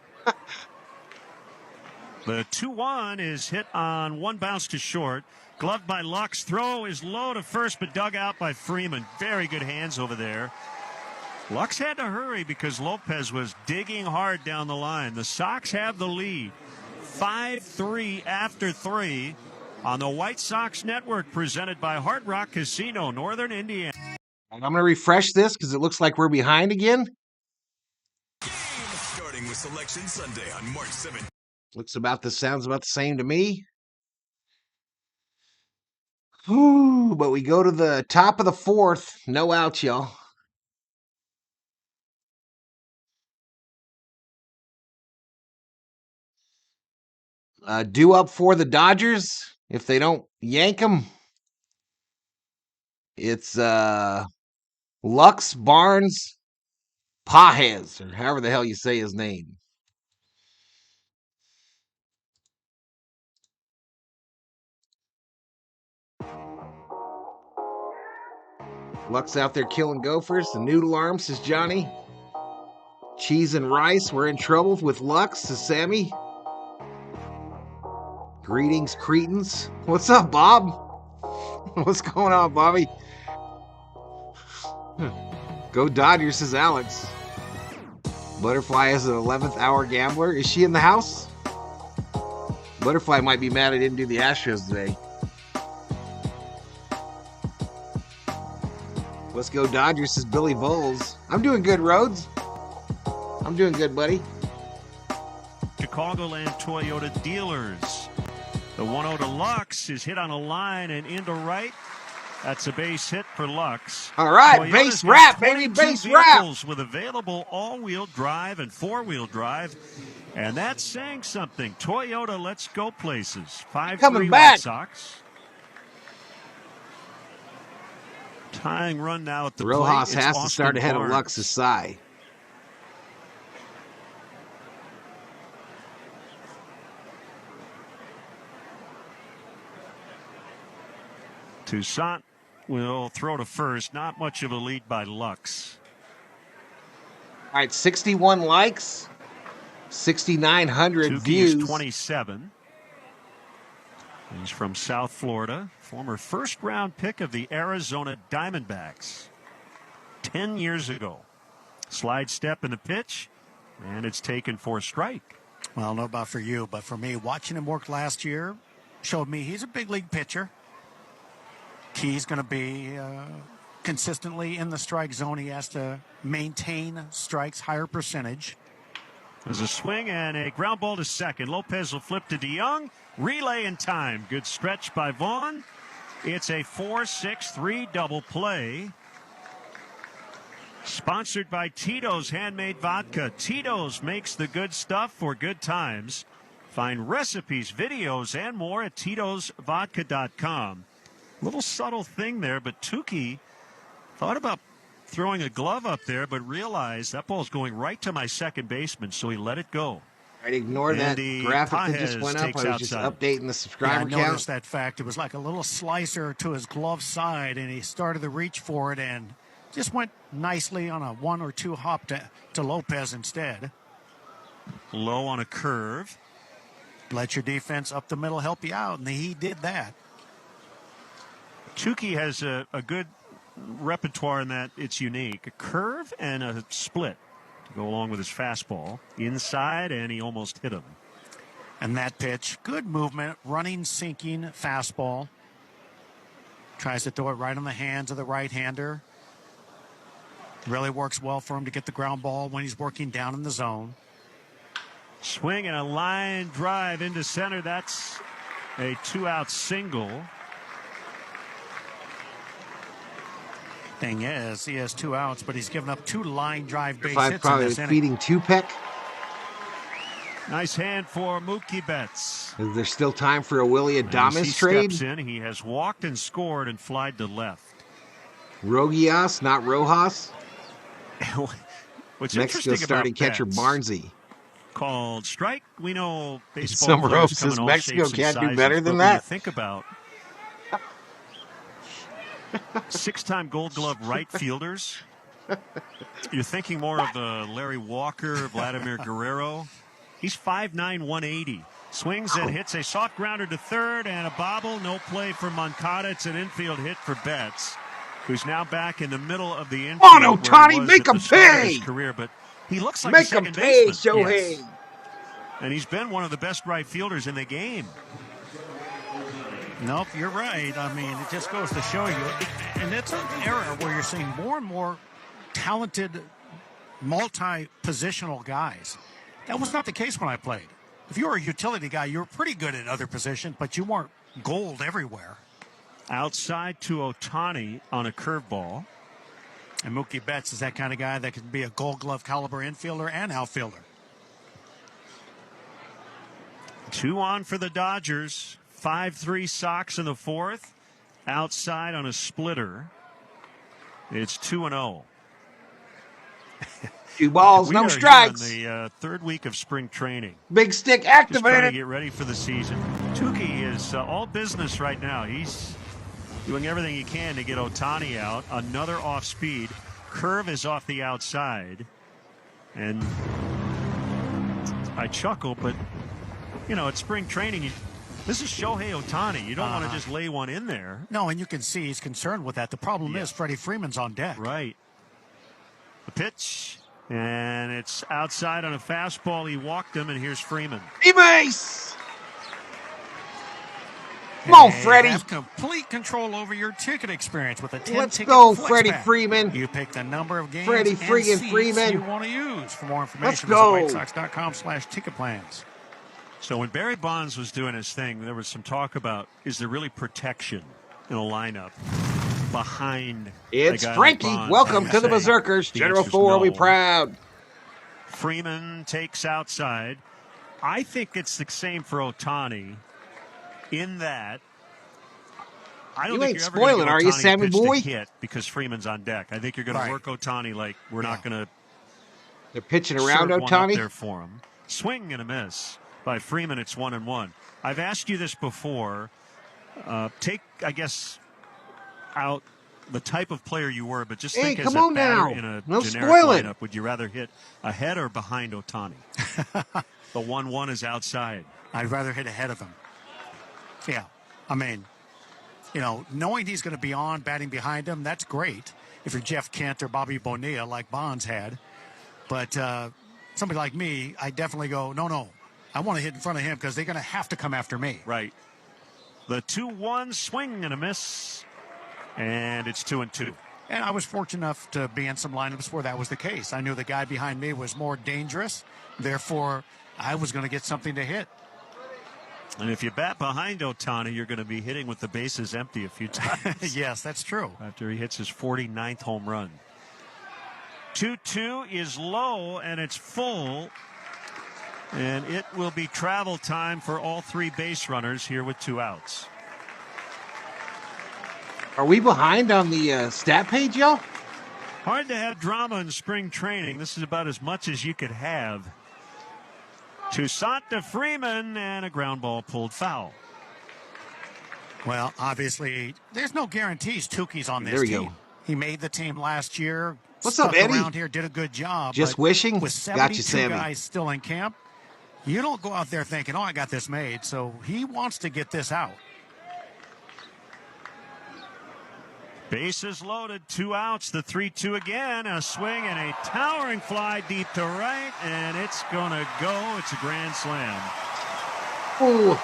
The 2-1 is hit on one bounce to short. Gloved by Lux. Throw is low to first, but dug out by Freeman. Very good hands over there. Lux had to hurry because Lopez was digging hard down the line. The Sox have the lead. 5-3 after 3 on the White Sox Network, presented by Hard Rock Casino, Northern Indiana. I'm going to refresh this because it looks like we're behind again. Starting with Selection Sunday on March 7th. Sounds about the same to me. Whew, but we go to the top of the 4th. No outs, y'all. Due up for the Dodgers. If they don't yank them, it's Lux, Barnes, Pajes, or however the hell you say his name. Lux out there killing gophers. The noodle arm, says Johnny. Cheese and rice. We're in trouble with Lux, says Sammy. Greetings, Cretans. What's up, Bob? What's going on, Bobby? Go Dodgers, says Alex. Butterfly is an 11th hour gambler. Is she in the house? Butterfly might be mad I didn't do the Astros today. Let's go Dodgers, says Billy Bowles. I'm doing good, Rhodes. I'm doing good, buddy. Chicagoland Toyota dealers. The 1-0 to Lux is hit on a line and into right. That's a base hit for Lux. All right, Toyota's base got wrap, baby, 22 base wrap. vehicles with available all-wheel drive and four-wheel drive. And that's saying something. Toyota, let's go places. 5-3 White Sox. Tying run now at the Rojas plate. has to start ahead of Lux's side. Toussaint will throw to first. Not much of a lead by Lux. All right, 61 likes, 6,900 views. 27. He's from South Florida, former first-round pick of the Arizona Diamondbacks 10 years ago. Slide step in the pitch, and it's taken for a strike. Well, I don't know about for you, but for me, watching him work last year showed me he's a big league pitcher. Key's going to be consistently in the strike zone. He has to maintain strikes, higher percentage. There's a swing and a ground ball to second. Lopez will flip to DeYoung. Relay in time. Good stretch by Vaughn. It's a 4-6-3 double play. Sponsored by Tito's Handmade Vodka. Tito's makes the good stuff for good times. Find recipes, videos, and more at titosvodka.com. Little subtle thing there, but Tukey thought about throwing a glove up there, but realized that ball's going right to my second baseman, so he let it go. I'd ignore that graphic that just went up. I was just updating the subscriber count. I noticed that fact. It was like a little slicer to his glove side, and he started to reach for it and just went nicely on a 1 or 2 hop to Lopez instead. Low on a curve. Let your defense up the middle help you out, and he did that. Tukey has a good repertoire in that it's unique. A curve and a split to go along with his fastball. Inside, and he almost hit him. And that pitch, good movement, running, sinking fastball. Tries to throw it right on the hands of the right-hander. Really works well for him to get the ground ball when he's working down in the zone. Swing and a line drive into center. That's a 2-out single. Thing is, he has 2 outs, but he's given up 2 line drive base hits probably in this feeding Tupac. Nice hand for Mookie Betts. Is there still time for a Willie Adames trade? Steps in. He has walked and scored and flied to left. Rogias, not Rojas. What's Mexico starting catcher Barnesy. Called strike. We know baseball. Some ropes says Mexico can't do better than that. Think about 6-time Gold Glove right fielders. You're thinking more of the Larry Walker, Vladimir Guerrero. He's 5'9", 180. Swings and hits a soft grounder to third and a bobble. No play for Moncada. It's an infield hit for Betts, who's now back in the middle of the infield. Oh, Ohtani, make him pay! Career, but he looks like make a second him pay, baseman. Shohei. Yes. And he's been one of the best right fielders in the game. Nope, you're right. I mean, it just goes to show you. And it's an era where you're seeing more and more talented, multi-positional guys. That was not the case when I played. If you were a utility guy, you were pretty good at other positions, but you weren't gold everywhere. Outside to Ohtani on a curveball. And Mookie Betts is that kind of guy that can be a Gold Glove caliber infielder and outfielder. 2 on for the Dodgers. 5-3 Sox in the fourth. Outside on a splitter. It's 2-0. 2 balls, no strikes. On the third week of spring training. Big stick Just trying to activated. get ready for the season. Tukey is all business right now. He's doing everything he can to get Ohtani out. Another off speed. Curve is off the outside. And I chuckle, but, you know, at spring training, this is Shohei Ohtani. You don't want to just lay one in there. No, and you can see he's concerned with that. The problem is Freddie Freeman's on deck. Right. The pitch, and it's outside on a fastball. He walked him, and here's Freeman. E-base! Come on, Freddie. Have complete control over your ticket experience with a 10 Let's ticket go, flex Freddie pack. Freeman. You pick the number of games Freddie and friggin' seats Freeman. you want to use. For more information, Let's visit go. whitesox.com/ticket plans. So when Barry Bonds was doing his thing, there was some talk about, is there really protection in a lineup? behind. It's Frankie. Welcome to the Berserkers. General Thor will be proud. Freeman takes outside. I think it's the same for Ohtani in that I don't You think ain't you're ever spoiling, gonna are get you, Ohtani Sammy pitch to boy? hit because Freeman's on deck. I think you're going to work Ohtani like we're not going to. They're pitching around serve one up Ohtani. there for him. Swing and a miss by Freeman. It's 1-1. I've asked you this before. Take, I guess, out the type of player you were, but just think as a batter in a generic lineup. Would you rather hit ahead or behind Ohtani? The 1-1 is outside. I'd rather hit ahead of him. Yeah. I mean, you know, knowing he's going to be on, batting behind him, that's great. If you're Jeff Kent or Bobby Bonilla, like Bonds had. But somebody like me, I definitely go, no. I want to hit in front of him because they're going to have to come after me. Right. The 2-1 swing and a miss. And it's 2-2. And I was fortunate enough to be in some lineups where that was the case. I knew the guy behind me was more dangerous. Therefore, I was going to get something to hit. And if you bat behind Ohtani, you're going to be hitting with the bases empty a few times. Yes, that's true. After he hits his 49th home run. 2-2 is low, and it's full. And it will be travel time for all three base runners here with 2 outs. Are we behind on the stat page, y'all? Hard to have drama in spring training. This is about as much as you could have. Toussaint to Freeman, and a ground ball pulled foul. Well, obviously, there's no guarantees Tukey's on this There we team. go. He made the team last year. What's up, Eddie? Around here, did a good job. Just but wishing? With Got you, 72 Sammy. guys still in camp, you don't go out there thinking, I got this made. So he wants to get this out. Bases loaded, 2 outs, the 3-2 again, a swing and a towering fly deep to right, and it's going to go. It's a grand slam. Ooh.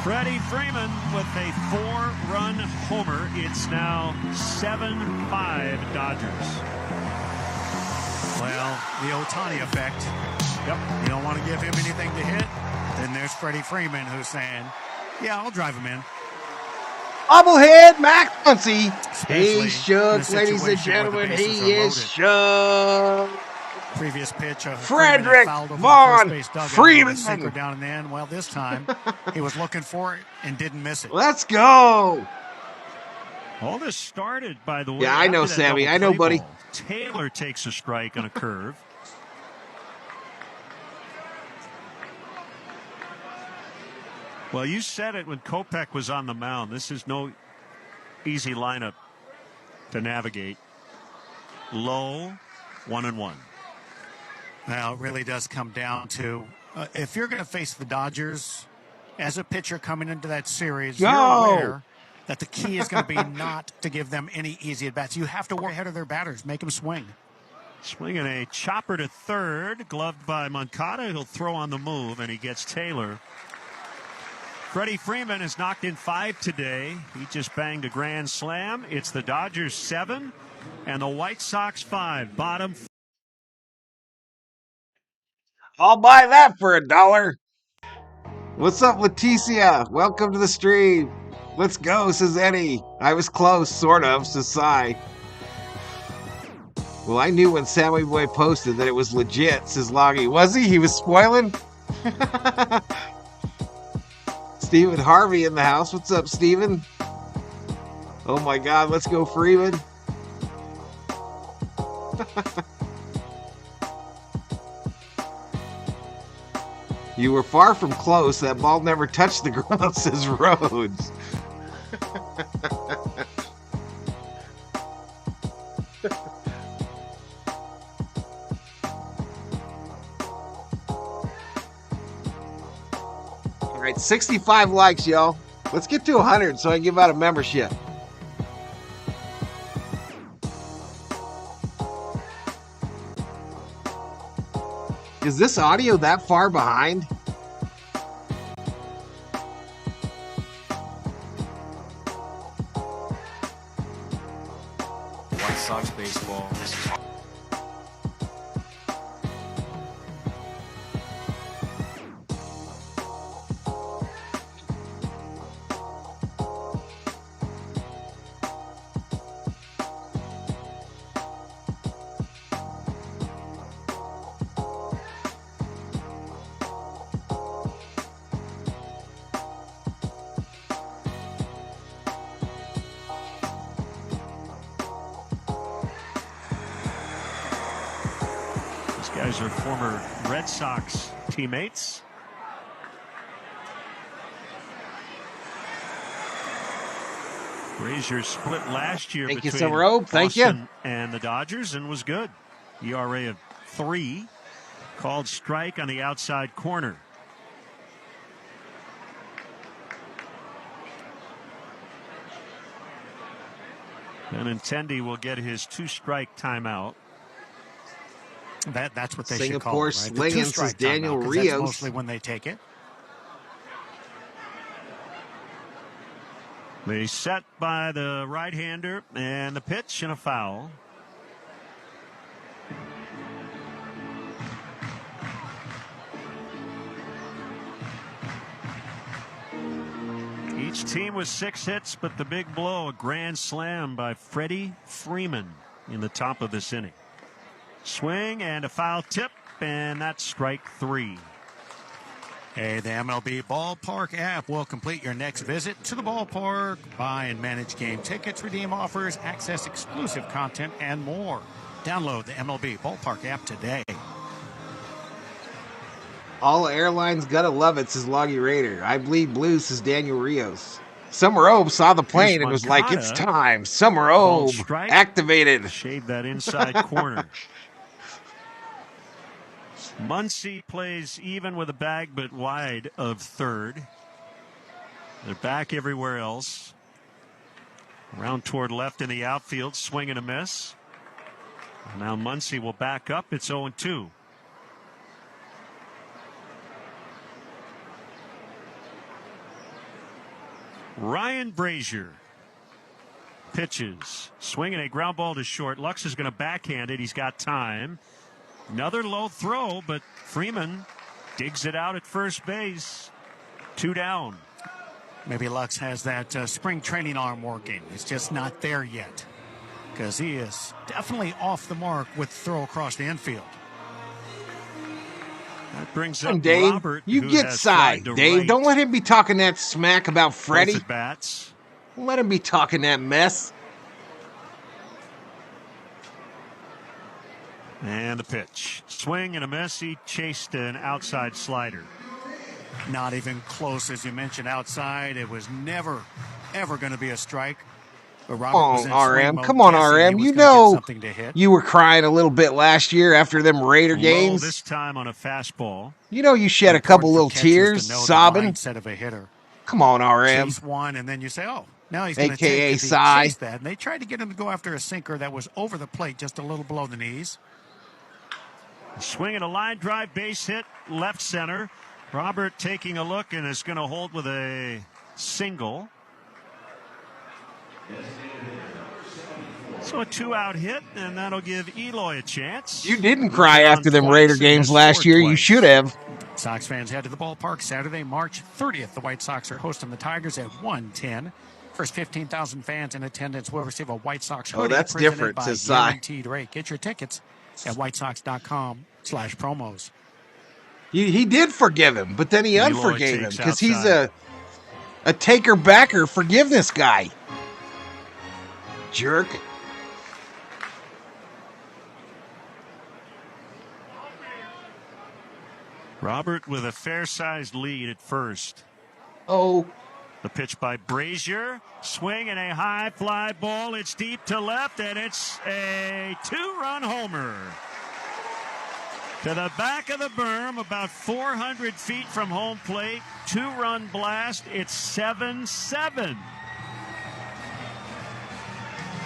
Freddie Freeman with a 4-run homer. It's now 7-5 Dodgers. Well, the Ohtani effect. Yep. You don't want to give him anything to hit. Then there's Freddie Freeman who's saying, yeah, I'll drive him in. Bobblehead Mac Muncy. He Especially shook, in a ladies and situation where the gentlemen. bases He are is loaded. shook. Previous pitch of Frederick Freeman Von Freeman. Sinker down and in. Well, this time he was looking for it and didn't miss it. Let's go. All this started, by the way. Yeah, I know, after that Sammy. double I know, play buddy. ball. Taylor takes a strike on a curve. Well, you said it when Kopech was on the mound. This is no easy lineup to navigate. Low, 1-1. Well, it really does come down to if you're going to face the Dodgers as a pitcher coming into that series, you're aware that the key is going to be not to give them any easy at-bats. You have to work ahead of their batters, make them swing. Swinging a chopper to third, gloved by Moncada. He'll throw on the move, and he gets Taylor. Freddie Freeman has knocked in 5 today. He just banged a grand slam. It's the Dodgers 7 and the White Sox 5. Bottom. I'll buy that for $1. What's up, Leticia? Welcome to the stream. Let's go, says Eddie. I was close, sort of, says Cy. Well, I knew when Sammy Boy posted that it was legit, says Loggy. Was he? He was spoiling? Stephen Harvey in the house. What's up, Stephen? Oh my God, let's go, Freeman. You were far from close. That ball never touched the ground, says Rhodes. All right, 65 likes, y'all. Let's get to 100 so I can give out a membership. Is this audio that far behind? White Sox baseball. This is Guys are former Red Sox teammates. Brazier split last year Thank you, between Summerope. Thank you. Boston and the Dodgers and was good. ERA of 3. Called strike on the outside corner. Benintendi will get his 2-strike timeout. That's what they Singapore should call it, right? slinging, says Daniel timeout, Rios. that's mostly when they take it. They set by the right-hander, and the pitch and a foul. Each team with 6 hits, but the big blow, a grand slam by Freddie Freeman in the top of this inning. Swing and a foul tip, and that's strike 3. Hey, the MLB Ballpark app will complete your next visit to the ballpark. Buy and manage game tickets, redeem offers, access exclusive content, and more. Download the MLB Ballpark app today. All airlines gotta love it, says Loggy Raider. I bleed blue, says Daniel Rios. Summerope saw the plane and was like, it's time. Summerope activated. Shade that inside corner. Muncy plays even with a bag but wide of third. They're back everywhere else. Around toward left in the outfield, swing and a miss. Now Muncy will back up. It's 0-2. Ryan Brazier pitches. Swinging a ground ball to short. Lux is going to backhand it. He's got time. Another low throw, but Freeman digs it out at first base. 2 down. Maybe Lux has that spring training arm working. It's just not there yet, because he is definitely off the mark with the throw across the infield. That brings up Dave. Robert. You get side, Dave. Right. Don't let him be talking that smack about Freddie. Bats. Don't let him be talking that mess. And the pitch. Swing and a miss. He chased an outside slider. Not even close, as you mentioned, outside. It was never, ever going to be a strike. But Robert was in RM. swing Come mode, on, guessing RM. he was You gonna get know something to hit. you were crying a little bit last year after them Raider games. Low this time on a fastball. You know you shed a couple little tears, sobbing. Mindset of a hitter. Come on, RM. Chase one, and then you say, oh, now he's going to AKA take Cy. that. And they tried to get him to go after a sinker that was over the plate, just a little below the knees. Swinging a line drive, base hit, left center. Robert taking a look and is going to hold with a single. So a 2-out hit, and that'll give Eloy a chance. You didn't cry after them Raider games last year. You should have. Sox fans head to the ballpark Saturday, March 30th. The White Sox are hosting the Tigers at 1:10. First 15,000 fans in attendance will receive a White Sox hoodie. Oh, that's presented different, by says Cy. Guaranteed Rate. Get your tickets at whitesox.com/promos. He did forgive him, but then he Eloy unforgave him takes because he's outside. a taker-backer forgiveness guy. Jerk. Robert with a fair-sized lead at first. Oh. The pitch by Brazier. Swing and a high fly ball. It's deep to left, and it's a 2-run homer. To the back of the berm, about 400 feet from home plate. 2-run blast. It's 7-7.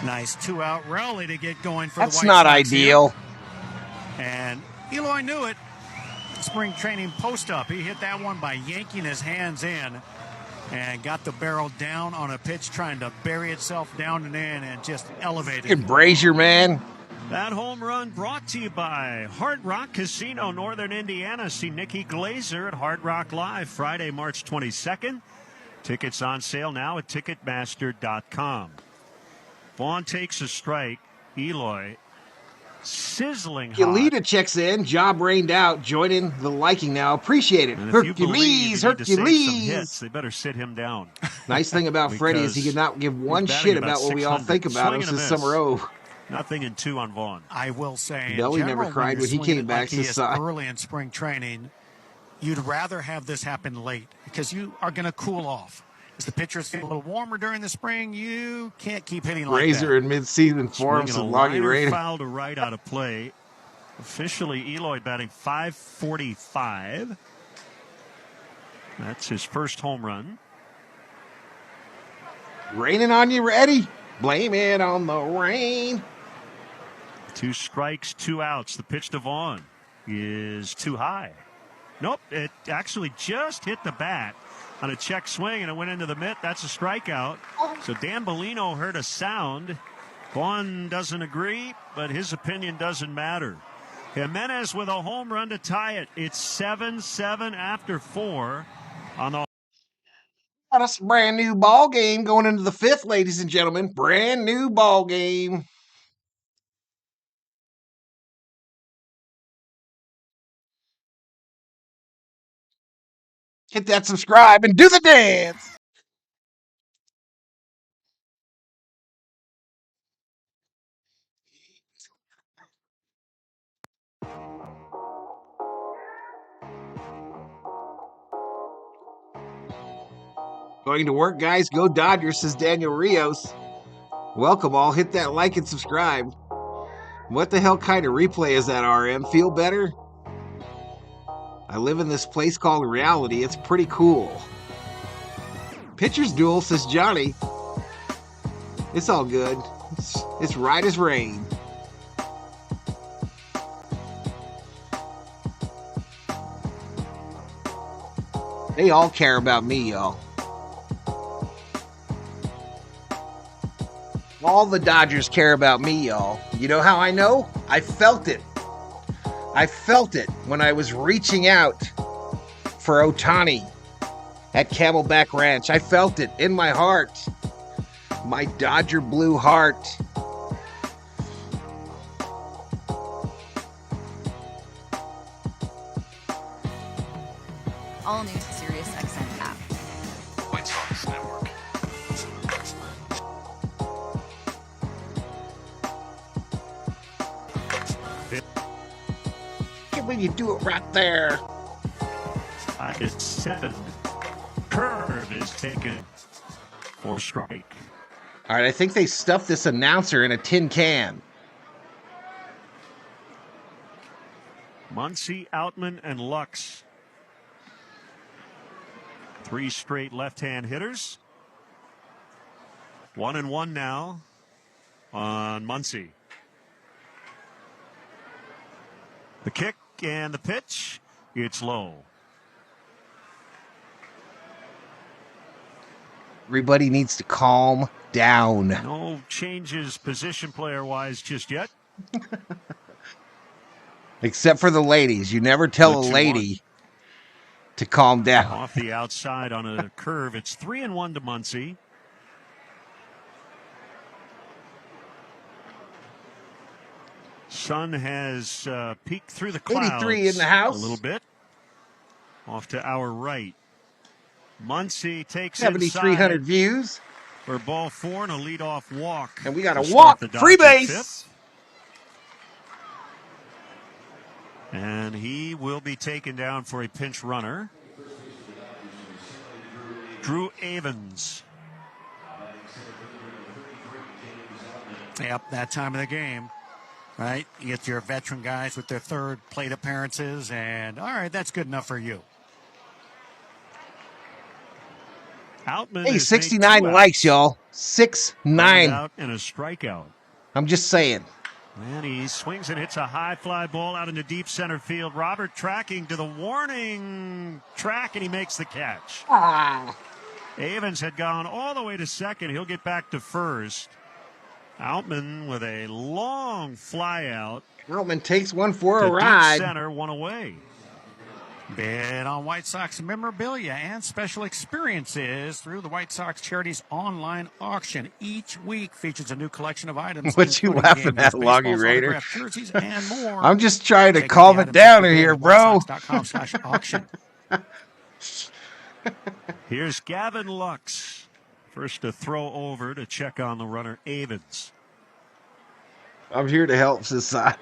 Nice 2-out rally to get going for That's the White not Sox ideal. here. And Eloy knew it. Spring training post-up. He hit that one by yanking his hands in and got the barrel down on a pitch, trying to bury itself down and in and just elevate it. Good Brazier, man. That home run brought to you by Hard Rock Casino, Northern Indiana. See Nikki Glazer at Hard Rock Live Friday, March 22nd. Tickets on sale now at Ticketmaster.com. Vaughn takes a strike. Eloy sizzling hot. Yelita checks in. Job rained out. Joining the liking now. Appreciate it. And if you believe you need to save some Hercules. hits, they better sit him down. Nice thing about Freddie is he could not give one batting shit about about what we all 600. think about him, Swing and a says miss. Summer O. 0-2 on Vaughn. I will say, Belly never cried when he came back to the side. Early in spring training, you'd rather have this happen late because you are going to cool off. As the pitchers get a little warmer during the spring, you can't keep hitting like that. Razor in mid-season form, some Loggy Rainer. Foul to right out of play. Officially, Eloy batting .545. That's his first home run. Raining on you, Eddie. Blame it on the rain. 2 strikes, 2 outs. The pitch to Vaughn is too high. Nope, it actually just hit the bat on a check swing, and it went into the mitt. That's a strikeout. So Dan Bellino heard a sound. Vaughn doesn't agree, but his opinion doesn't matter. Jimenez with a home run to tie it. It's 7-7 after 4 on the. That's a brand new ball game going into the 5th, ladies and gentlemen. Brand new ball game. Hit that subscribe and do the dance. Going to work, guys. Go Dodgers, says Daniel Rios. Welcome all. Hit that like and subscribe. What the hell kind of replay is that, RM? Feel better? I live in this place called reality. It's pretty cool. Pitcher's duel, says Johnny. It's all good. It's right as rain. They all care about me, y'all. All the Dodgers care about me, y'all. You know how I know? I felt it. I felt it when I was reaching out for Ohtani at Camelback Ranch. I felt it in my heart. My Dodger blue heart. All new SiriusXM app. White Sox Network. Can't believe you do it right there. It's 7. Curve is taken for strike. All right, I think they stuffed this announcer in a tin can. Muncy, Outman, and Lux. 3 straight left-hand hitters. 1-1 now on Muncy. The kick and the pitch. It's low. Everybody needs to calm down. No changes position player-wise just yet. Except for the ladies. You never tell a lady to calm down. Off the outside on a curve. It's 3-1 to Muncy. Sun has peeked through the clouds. 83 in the house. A little bit. Off to our right. Muncy takes 7,300 views. For ball 4 and a leadoff walk. And we got a walk. Free base. 5th. And he will be taken down for a pinch runner. Drew Avens. Yep, that time of the game. Right? You get your veteran guys with their 3rd plate appearances, and all right, that's good enough for you. Outman hey, 69 likes, y'all. 6-9. Out and a strikeout. I'm just saying. And he swings and hits a high fly ball out into deep center field. Robert tracking to the warning track, and he makes the catch. Avens had gone all the way to second. He'll get back to first. Outman with a long fly out. Outman takes one for a ride. Deep center, one away. Bet on White Sox memorabilia and special experiences through the White Sox Charities online auction. Each week features a new collection of items. What you laughing at, Loggy Raider? Jerseys and more. I'm just trying to calm it down here, bro. Auction. Here's Gavin Lux. First to throw over to check on the runner, Avens. I'm here to help society.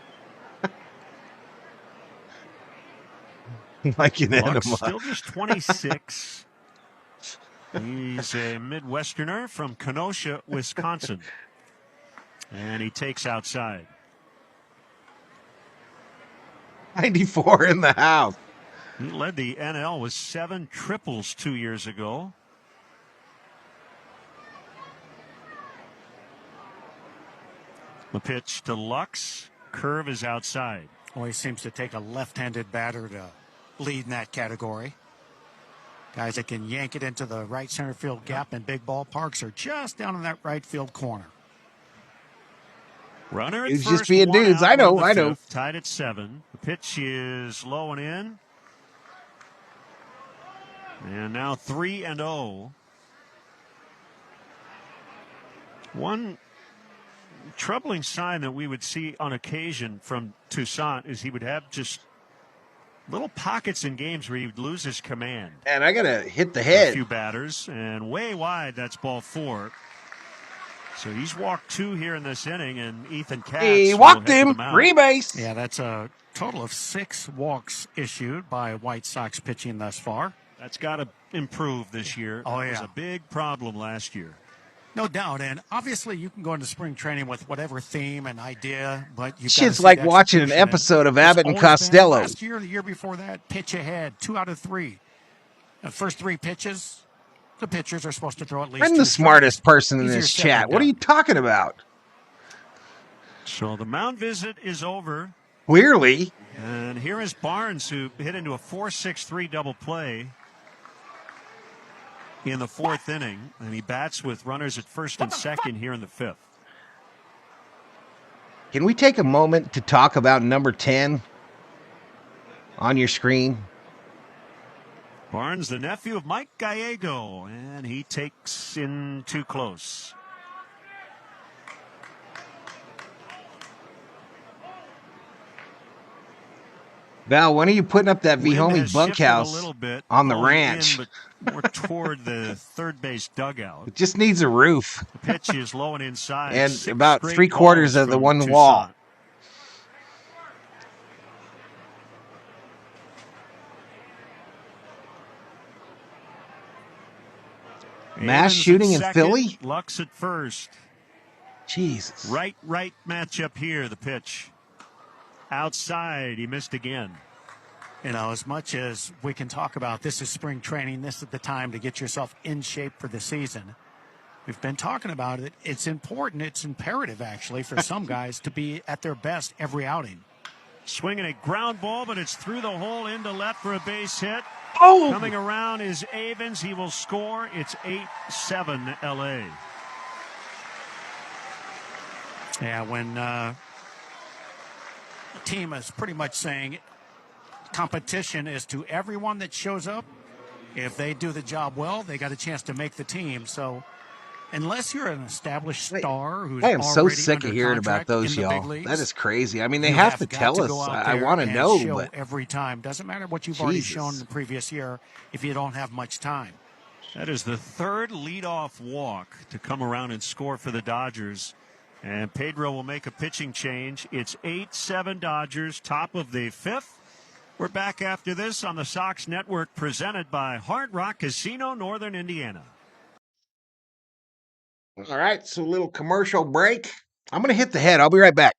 Like an enema. Still just 26. He's a Midwesterner from Kenosha, Wisconsin. And he takes outside. 94 in the house. He led the NL with 7 triples 2 years ago. The pitch to Lux. Curve is outside. Well, he seems to take a left-handed batter to lead in that category. Guys that can yank it into the right center field gap in big ballparks are just down in that right field corner. Runner at Dudes first, just being one dudes. out I know, on the I know. fifth, tied at 7. The pitch is low and in. And now 3-0. One troubling sign that we would see on occasion from Toussaint is he would have just little pockets in games where he would lose his command. And I got to hit the A head. few batters, and way wide, that's ball 4. So he's walked 2 here in this inning, and Ethan Katz He will walked head to him. the mound. Rebase. Yeah, that's a total of 6 walks issued by White Sox pitching thus far. That's got to improve this year. Oh, That was yeah. a big problem last year. No doubt, and obviously you can go into spring training with whatever theme and idea, but you've Shit's like watching an episode of Abbott and Costello. Last year, the year before that, pitch ahead, 2 out of 3. The first 3 pitches, the pitchers are supposed to throw at least I'm 2 the smartest strikes. person in Easier this said chat. than What are done. you talking about? So the mound visit is over. Clearly. And here is Barnes, who hit into a 4-6-3 double play in the 4th inning. And he bats with runners at first and second here in the 5th. Can we take a moment to talk about number 10 on your screen? Barnes, the nephew of Mike Gallego, and he takes in too close. Val, when are you putting up that Wind V-Homie has shifted a bunkhouse little bit, on the blowing ranch? in, but more toward the third base dugout. It just needs a roof. The pitch is low and inside. And 6 about straight 3/4 balls of the from one Toussaint. wall. Mass Evans shooting at in second, Philly? Lux at first. Jesus. Right matchup here. The pitch outside. He missed again. You know, as much as we can talk about this is spring training, this is the time to get yourself in shape for the season. We've been talking about it. It's important. It's imperative, actually, for some guys to be at their best every outing. Swinging a ground ball, but it's through the hole into left for a base hit. Oh! Coming around is Evans. He will score. It's 8-7 LA. Yeah, when a team is pretty much saying competition is to everyone that shows up. If they do the job well, they got a chance to make the team. So unless you're an established star who's I am so already sick under of hearing about contract in those, the big y'all. leagues, That is crazy. I mean, they you have to got tell us. go out I there want to and know, show but every time. Doesn't matter what you've already Jesus. shown the previous year if you don't have much time. That is the 3rd leadoff walk to come around and score for the Dodgers. And Pedro will make a pitching change. It's 8-7 Dodgers, top of the 5th. We're back after this on the Sox Network, presented by Hard Rock Casino, Northern Indiana. all right, so a little commercial break. I'm going to hit the head. I'll be right back.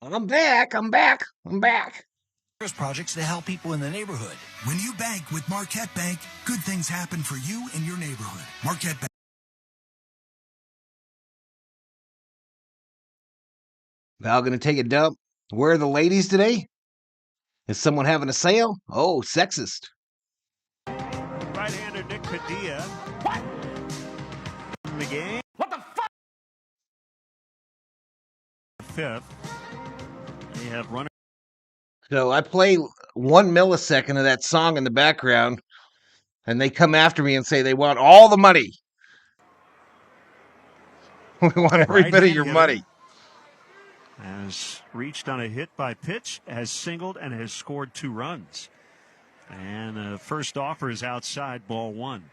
I'm back. Projects to help people in the neighborhood. When you bank with Marquette Bank, good things happen for you and your neighborhood. Marquette Bank. Val gonna take a dump. Where are the ladies today? Is someone having a sale? Oh, sexist. Right-hander Nick Padilla. What? In the game. What the fuck? Fifth. They have runner. So I play 1 millisecond of that song in the background, and they come after me and say they want all the money. We want every bit of your money. Has reached on a hit by pitch, has singled, and has scored 2 runs. And the first offer is outside, ball 1.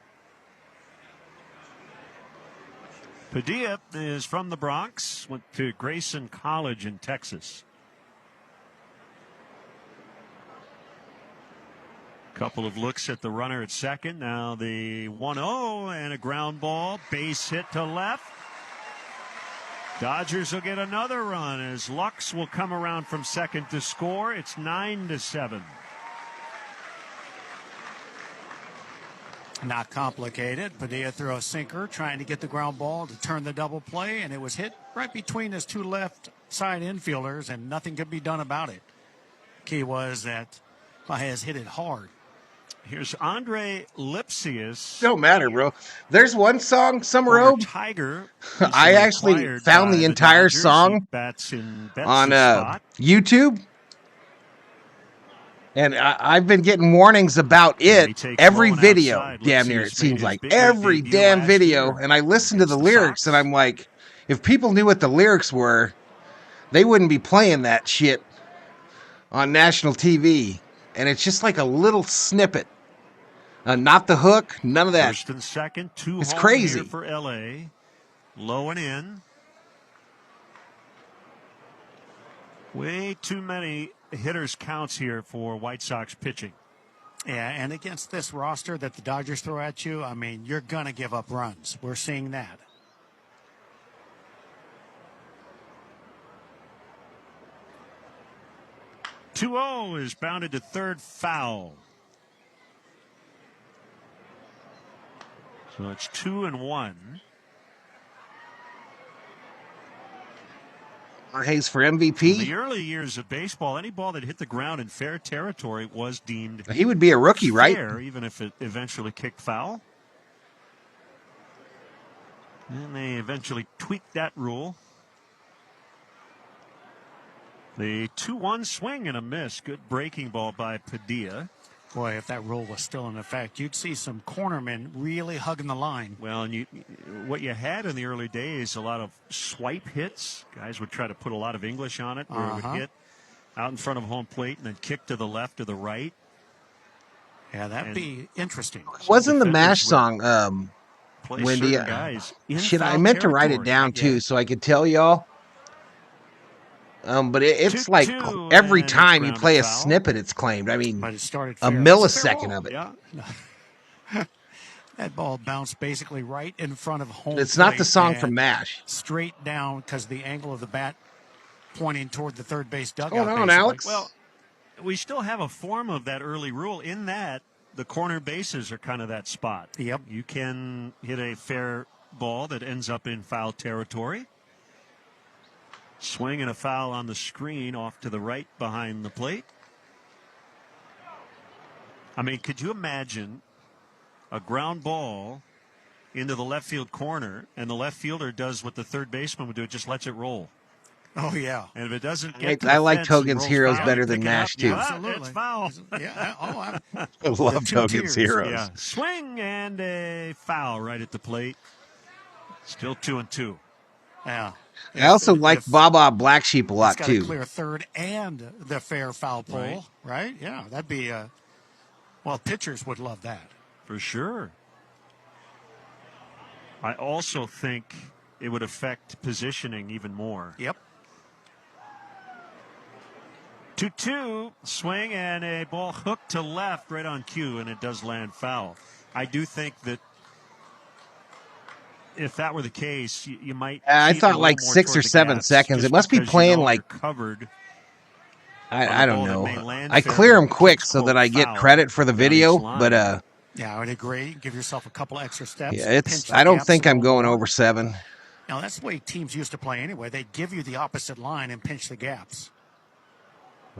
Padilla is from the Bronx, went to Grayson College in Texas. Couple of looks at the runner at second. Now the 1-0 and a ground ball, base hit to left. Dodgers will get another run as Lux will come around from second to score. It's 9-7. Not complicated. Padilla threw a sinker trying to get the ground ball to turn the double play, and it was hit right between his 2 left side infielders, and nothing could be done about it. Key was that Baez hit it hard. Here's Andre Lipsius. Don't matter, bro. There's one song, Summer Road. Tiger. I actually found the entire song on YouTube. And I've been getting warnings about it every video, damn near, it seems like. Every damn video. And I listen to the lyrics, and I'm like, if people knew what the lyrics were, they wouldn't be playing that shit on national TV. And it's just like a little snippet. Not the hook, none of that. First and second, 2 it's home crazy. here for LA. Low and in. Way too many hitters counts here for White Sox pitching. Yeah, and against this roster that the Dodgers throw at you, I mean, you're going to give up runs. We're seeing that. Two-0 is bounded to third, foul. So it's 2-1. Hayes for MVP. In the early years of baseball, any ball that hit the ground in fair territory was deemed he would be a rookie, fair, right? Even if it eventually kicked foul. And they eventually tweaked that rule. The 2-1 swing and a miss. Good breaking ball by Padilla. Boy, if that rule was still in effect, you'd see some cornermen really hugging the line. Well, and what you had in the early days, a lot of swipe hits. Guys would try to put a lot of English on it, where it would hit out in front of home plate and then kick to the left or the right. Yeah, that'd be interesting. Wasn't the MASH song, Wendy? Shit, I meant to write it down too so I could tell y'all. But it's like every time you play a snippet, it's claimed. I mean, a millisecond of it. Yeah. That ball bounced basically right in front of home. It's not the song from MASH. Straight down because the angle of the bat pointing toward the third base dugout. What's going on, Alex? Well, we still have a form of that early rule in that the corner bases are kind of that spot. Yep. You can hit a fair ball that ends up in foul territory. Swing and a foul on the screen off to the right behind the plate. I mean, could you imagine a ground ball into the left field corner and the left fielder does what the third baseman would do, it just lets it roll? Oh, yeah. And if it doesn't get I like Hogan's Heroes better than MASH, too. Absolutely. It's foul. Yeah. Oh, I love Hogan's Heroes. Yeah. Swing and a foul right at the plate. Still 2-2. Yeah. I also like Baba Black Sheep a lot, too. Got to clear third and the fair foul pole, right? Yeah, that'd be well, pitchers would love that. For sure. I also think it would affect positioning even more. Yep. 2-2, swing and a ball hooked to left right on cue, and it does land foul. I do think that if that were the case, you might. I thought like 6 or 7 seconds. It must be playing like covered. I don't know. I clear them quick so that I get credit for the video, but yeah, I would agree. Give yourself a couple extra steps. Yeah, I don't think I'm going over 7. Now that's the way teams used to play anyway. They give you the opposite line and pinch the gaps.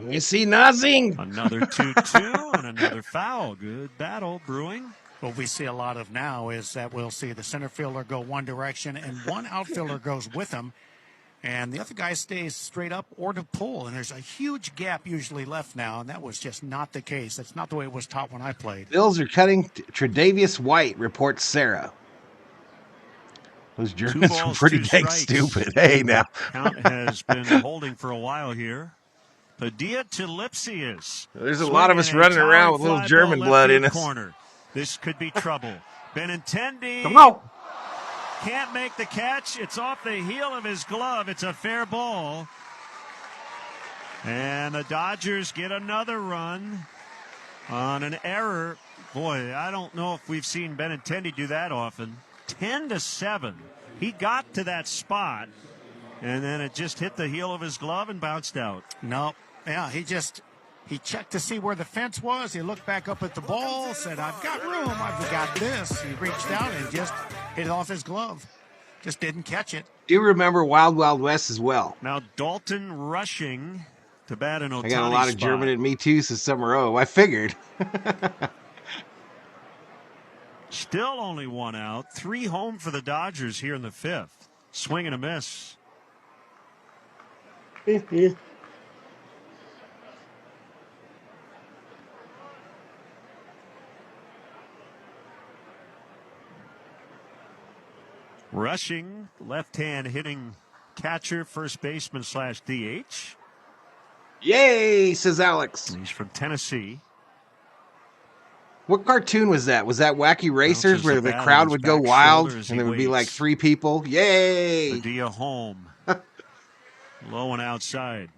You see nothing. Another 2-2 and another foul. Good battle brewing. What we see a lot of now is that we'll see the center fielder go one direction and one outfielder goes with him, and the other guy stays straight up or to pull. And there's a huge gap usually left now, and that was just not the case. That's not the way it was taught when I played. Bills are cutting Tre'Davious White, reports Sarah. Those Germans were pretty dang stupid. Hey, now. Count has been holding for a while here. Padilla to Lipsius. There's a lot of us running around with a little German blood in us. Corner. This could be trouble. Benintendi. Come on. Can't make the catch. It's off the heel of his glove. It's a fair ball. And the Dodgers get another run on an error. Boy, I don't know if we've seen Benintendi do that often. 10-7. He got to that spot, and then it just hit the heel of his glove and bounced out. No. Yeah, he checked to see where the fence was. He looked back up at the ball, said, I've got room, I've got this. He reached out and just hit it off his glove. Just didn't catch it. Do you remember Wild Wild West as well? Now Dalton rushing to bat in Ohtani's I got a lot of German in me too, so summer. Oh, I figured. Still only 1 out. 3 home for the Dodgers here in the 5th. Swing and a miss. Rushing, left hand hitting catcher, first baseman / DH. Yay, says Alex. He's from Tennessee. What cartoon was that? Was that Wacky Racers where the crowd would go wild and there would be like 3 people? Yay! Padilla home. Low and outside.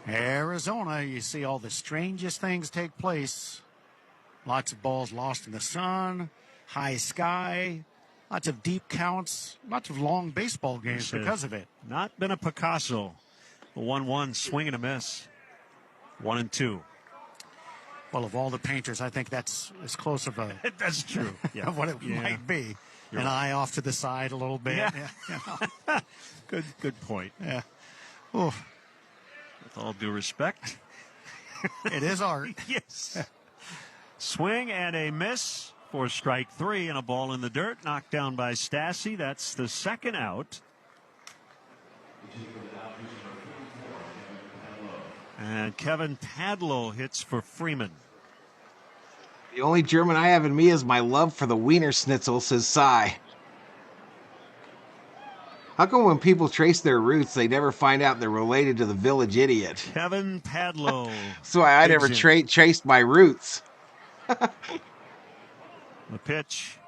Arizona, you see all the strangest things take place. Lots of balls lost in the sun, high sky, lots of deep counts, lots of long baseball games because of it. Not been a Picasso. A 1-1 swing and a miss. 1-2. Well, of all the painters, I think that's as close of a that's true. Yeah, what it might be. You're An eye off to the side a little bit. Yeah. Yeah. Good point. Yeah. Oof. With all due respect, it is art. Yes. Swing and a miss for strike 3 and a ball in the dirt. Knocked down by Stassi. That's the 2nd out. And Kevin Padlow hits for Freeman. The only German I have in me is my love for the Wiener Schnitzel, says Cy. How come when people trace their roots, they never find out they're related to the village idiot? Kevin Padlow. That's why I never traced my roots. The pitch.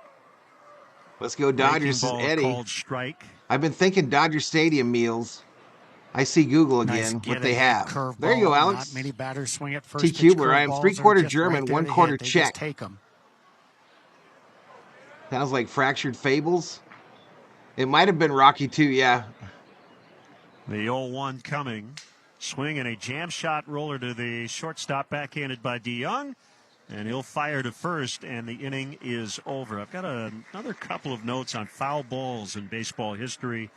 Let's go Dodgers, says Eddie. Called strike. I've been thinking Dodger Stadium meals. I see Google again, what they have. There you go, Alex. Not many batters swing at first. T. Kubler, I am 3/4 German, 1/4 Czech. Take them. Sounds like Fractured Fables. It might have been Rocky too, yeah. The 0-1 coming. Swing and a jam shot roller to the shortstop, backhanded by DeYoung. And he'll fire to first, and the inning is over. I've got another couple of notes on foul balls in baseball history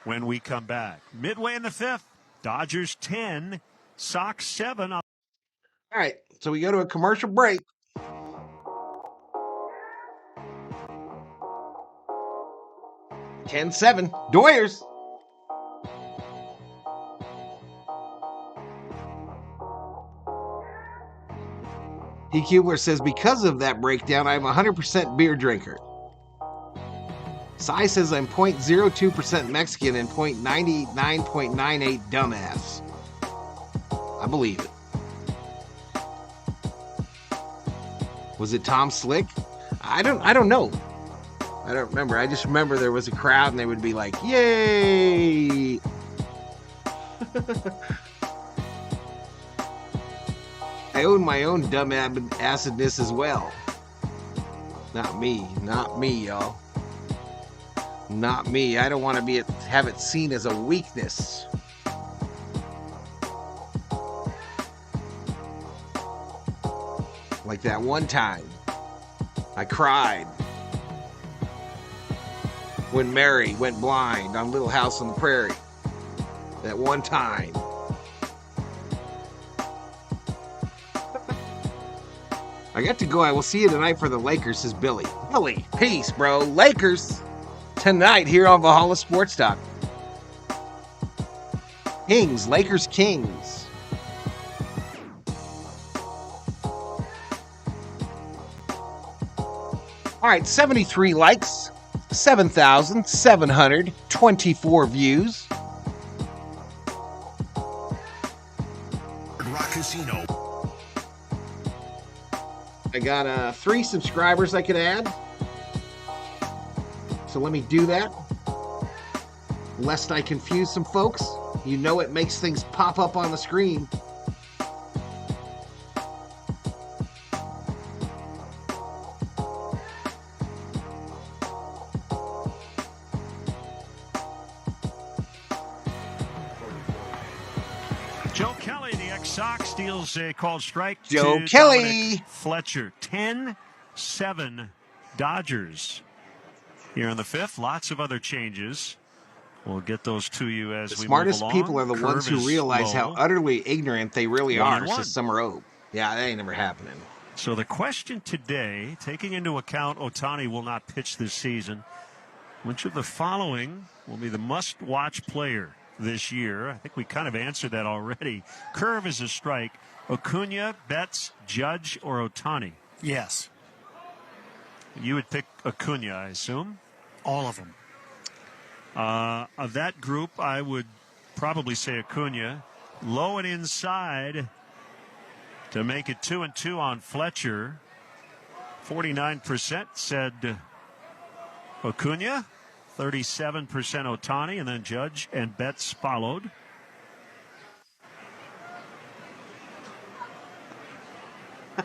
when we come back. Midway in the 5th, Dodgers 10, Sox 7. All right, so we go to a commercial break. (10-7) Doyers. T. Kubler says, because of that breakdown, I'm 100% beer drinker. Cy says I'm 0.02% Mexican and 0.99.98 dumbass. I believe it. Was it Tom Slick? I don't know. I don't remember. I just remember there was a crowd and they would be like, yay! I own my own dumb acidness as well. Not me, y'all. Not me. I don't want to have it seen as a weakness. Like that one time, I cried when Mary went blind on Little House on the Prairie. That one time. I got to go. I will see you tonight for the Lakers, says Billy. Billy, peace, bro. Lakers tonight here on Valhalla Sports Talk. Kings, Lakers, Kings. All right, 73 likes, 7,724 views. Rock Casino. I got 3 subscribers I could add. So let me do that. Lest I confuse some folks. You know it makes things pop up on the screen. Joe Kelly, the ex-Sox, steals a called strike Joe to Kelly. Dominic Fletcher. 10-7 Dodgers. Here in the 5th, lots of other changes. We'll get those to you as we move along. The smartest people are the ones who realize how utterly ignorant they really are, says Summer Oak. Yeah, that ain't never happening. So the question today, taking into account Ohtani will not pitch this season, which of the following will be the must-watch player this year? I think we kind of answered that already. Curve is a strike. Acuna, Betts, Judge, or Ohtani? Yes. You would pick Acuna, I assume? All of them. Of that group, I would probably say Acuna. Low and inside to make it 2-2 on Fletcher. 49% said Acuna. 37% Ohtani, and then Judge and Betts followed.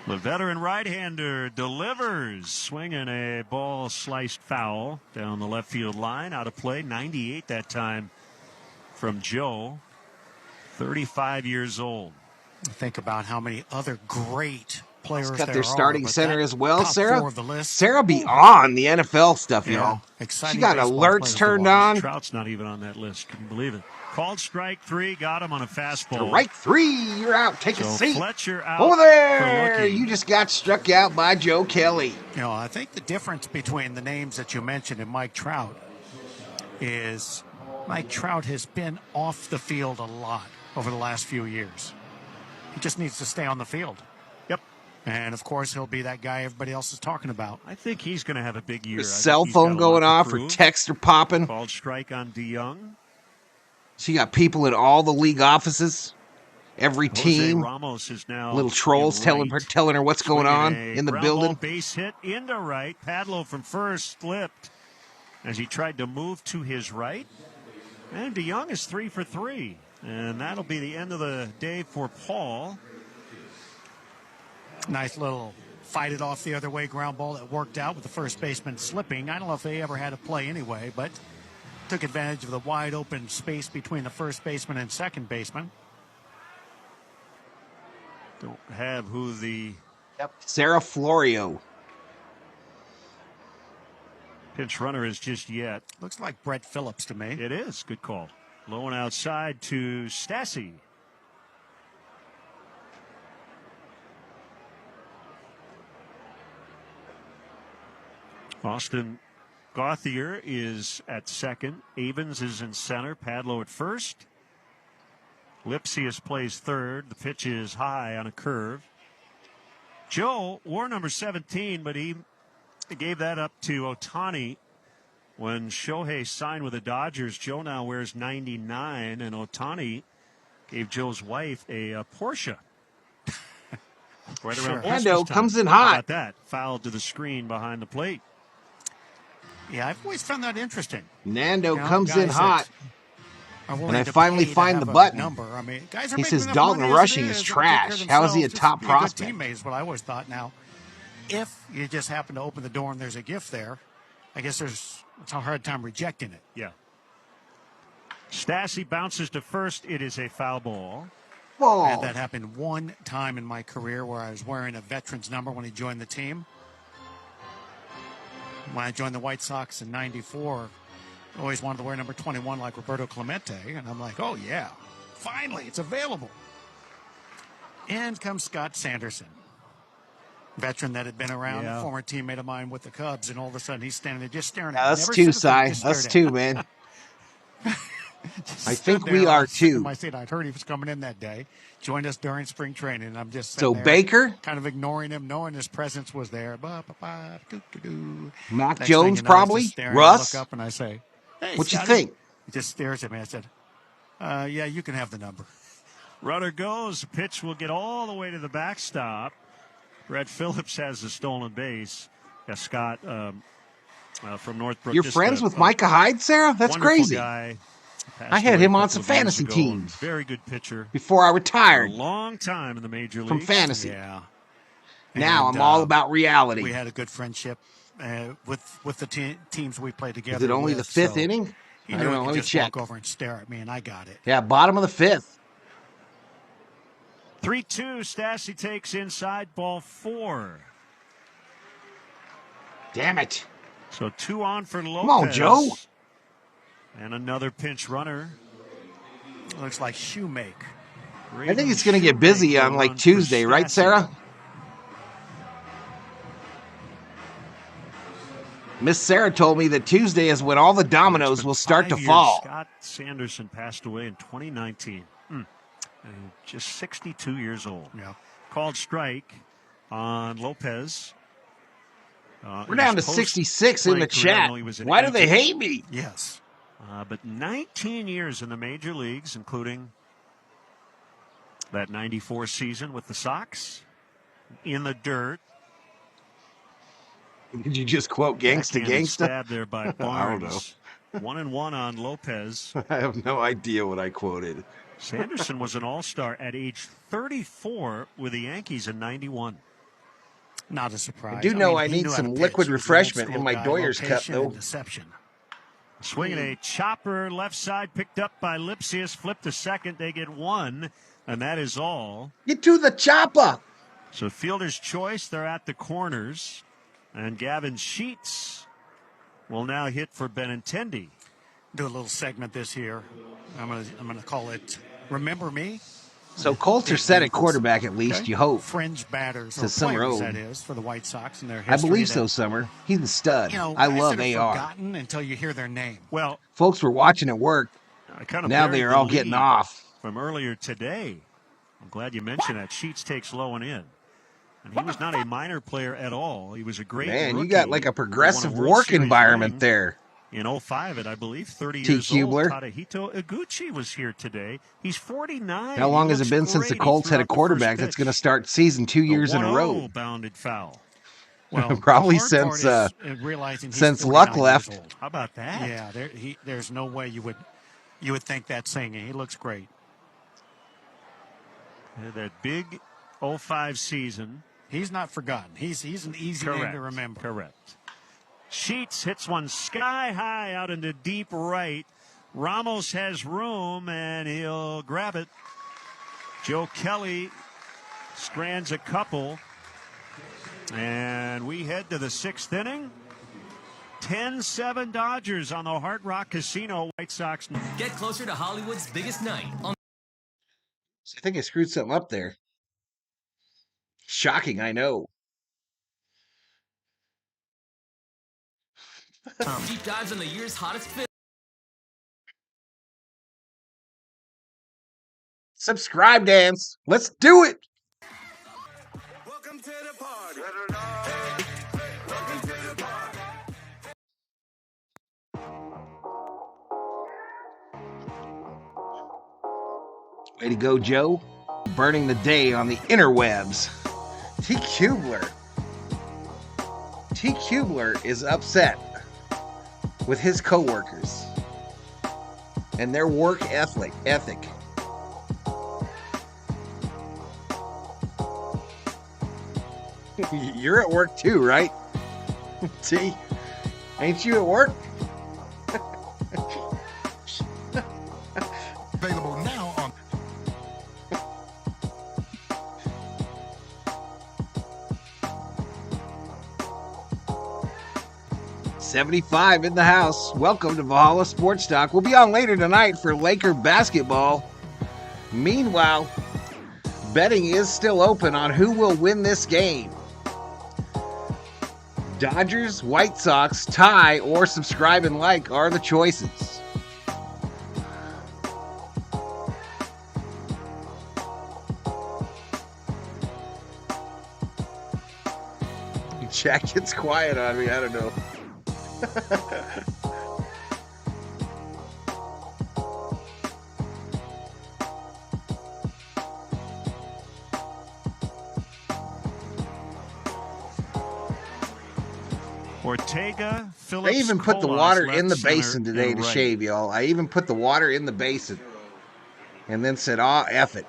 The veteran right-hander delivers, swinging a ball sliced foul down the left field line, out of play. 98 that time from Joe, 35 years old. Think about how many other great players got there their starting are, center as well, top Sarah. 4 of the list. Sarah be on the NFL stuff, y'all. Exciting She got baseball alerts players to turned watch. on. Trout's not even on that list. Can you believe it? Called strike 3, got him on a fastball. Strike 3, you're out. Take a So seat. Fletcher out Over for there. looking. You just got struck out by Joe Kelly. You know, I think the difference between the names that you mentioned and Mike Trout is Mike Trout has been off the field a lot over the last few years. He just needs to stay on the field. Yep. And, of course, he'll be that guy everybody else is talking about. I think he's going to have a big year. His cell phone going off, her texts are popping. Called strike on DeYoung. She got people in all the league offices, every Jose team. Ramos is now Little trolls telling her what's going on in the ground building. ball base hit into right. Padlo from first slipped as he tried to move to his right. And DeYoung is 3 for 3. And that'll be the end of the day for Paul. Nice little fight it off the other way ground ball that worked out with the first baseman slipping. I don't know if they ever had a play anyway, but took advantage of the wide open space between the first baseman and second baseman. Don't have who the Sarah Florio. pinch runner is just yet. Looks like Brett Phillips to me. It is. Good call. Low and outside to Stassi. Austin Gauthier is at second. Avens is in center. Padlo at first. Lipsius plays third. The pitch is high on a curve. Joe wore number 17, but he gave that up to Ohtani. When Shohei signed with the Dodgers, Joe now wears 99, and Ohtani gave Joe's wife a Porsche. Right around Christmas Nando time. comes in How hot. about that? Fouled to the screen behind the plate. Yeah, I've always found that interesting. Nando You know, comes in guys hot. are willing And I to finally pay to find have the a button. Number. I mean, guys are He making says enough Dalton money as it Rushing is is. They'll take care trash. of How is he a themselves. top Just be good prospect? teammate is what I always thought now. if you just happen to open the door and there's a gift there, I guess it's a hard time rejecting it. Yeah. Stassi bounces to first. It is a foul ball. Ball. And that happened one time in my career where I was wearing a veteran's number when he joined the team. When I joined the White Sox in '94, I always wanted to wear number 21 like Roberto Clemente. And I'm like, oh, yeah, finally, it's available. And comes Scott Sanderson, veteran that had been around, former teammate of mine with the Cubs. And all of a sudden, he's standing there just staring at me. Us too, Cy. Us too, man. I think we are too. I said I'd heard he was coming in that day. Joined us during spring training, and I'm just so there, Baker, kind of ignoring him, knowing his presence was there. Mac Jones, probably. Russ. I look up and I say, "Hey, what Scotty." you think? He just stares at me. I said, "Yeah, you can have the number." Runner goes. The pitch will get all the way to the backstop. Brett Phillips has the stolen base. Yeah, Scott from Northbrook. You're friends with Micah Hyde, Sarah? That's crazy. Guy. I had him on some fantasy teams. Very good pitcher. Before I retired. A long time in the major leagues. From fantasy. Yeah. Now I'm all about reality. We had a good friendship with the teams we played together. Is it only the fifth inning? I don't know. Let me check. Walk over and stare at me, and I got it. Yeah, bottom of the fifth. 3-2. Stassi takes inside, ball 4. Damn it. So 2 on for Lopez. Come on, Joe. And another pinch runner. Looks like Shoemake. I think it's going to get busy on like Tuesday, right, Sarah? Miss Sarah told me that Tuesday is when all the dominoes will start to fall. Scott Sanderson passed away in 2019. Just 62 years old. Yeah. Called strike on Lopez. We're down to 66 in the chat. Why do they hate me? Yes. But 19 years in the major leagues, including that 94 season with the Sox. In the dirt. Did you just quote Gangsta? Stabbed there by Barnes. I don't know. 1-1 on Lopez. I have no idea what I quoted. Sanderson was an all-star at age 34 with the Yankees in '91. Not a surprise. I do know I need some liquid refreshment in my Doyers cup, though. Deception. Swinging a chopper left side, picked up by Lipsius, flipped to second. They get 1, and that is all. Get to the chopper. So fielder's choice, they're at the corners. And Gavin Sheets will now hit for Benintendi. Do a little segment this year. I'm gonna call it Remember Me? So Colts are set at quarterback at least, you hope. Fringe batters, or players, that is, for the White Sox and their history. I believe so, Summer. He's a stud. You know, I love AR. Forgotten until you hear their name. Well, folks were watching at work. Now they are all getting off. From earlier today. I'm glad you mentioned that. Sheets takes low and in. And he was not a minor player at all. He was a great man. Rookie. You got like a progressive work environment there. In 05, I believe, 30 years Kubler. old. Tadahito Iguchi was here today. He's 49. How long has it been since the Colts had a quarterback that's going to start season 2 years in a row? Bounded foul. Well, probably since Luck left. How about that? Yeah, there's no way you would think that singing. He looks great. That big 05 season. He's not forgotten. He's an easy name to remember. Correct. Sheets hits one sky high out into deep right. Ramos has room, and he'll grab it. Joe Kelly strands a couple. And we head to the 6th inning. 10-7 Dodgers on the Hard Rock Casino. White Sox. Get closer to Hollywood's biggest night. I think I screwed something up there. Shocking, I know. Deep dives on the year's hottest film. Subscribe dance. Let's do it. Welcome to the party. Welcome to the party. Way to go, Joe. Burning the day on the interwebs. T. Kubler is upset with his coworkers and their work ethic. You're at work too, right? See? Ain't you at work? Available now on 75 in the house. Welcome to Valhalla Sports Talk. We'll be on later tonight for Laker basketball. Meanwhile, betting is still open on who will win this game. Dodgers, White Sox, tie, or subscribe and like are the choices. Jack gets quiet on me. I don't know. Ortega, Phillips, I even put the Colas, water left in the center, basin today and to right. shave, y'all. I even put the water in the basin and then said, F it.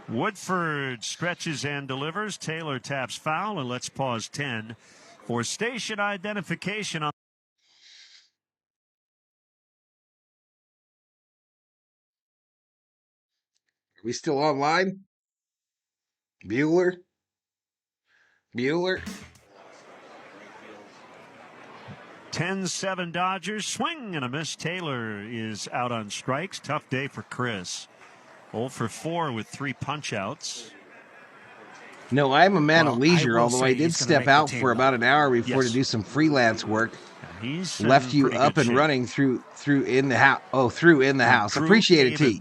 Woodford stretches and delivers. Taylor taps foul, and let's pause 10 for station identification. Are we still online? Bueller? 10-7 Dodgers. Swing and a miss. Taylor is out on strikes. Tough day for Chris. 0 for 4 with 3 punch-outs. No, I'm a man of leisure, although I did step out for about an hour before to do some freelance work. He's left you up and running through in the house. Oh, through in the house. Appreciate it, T.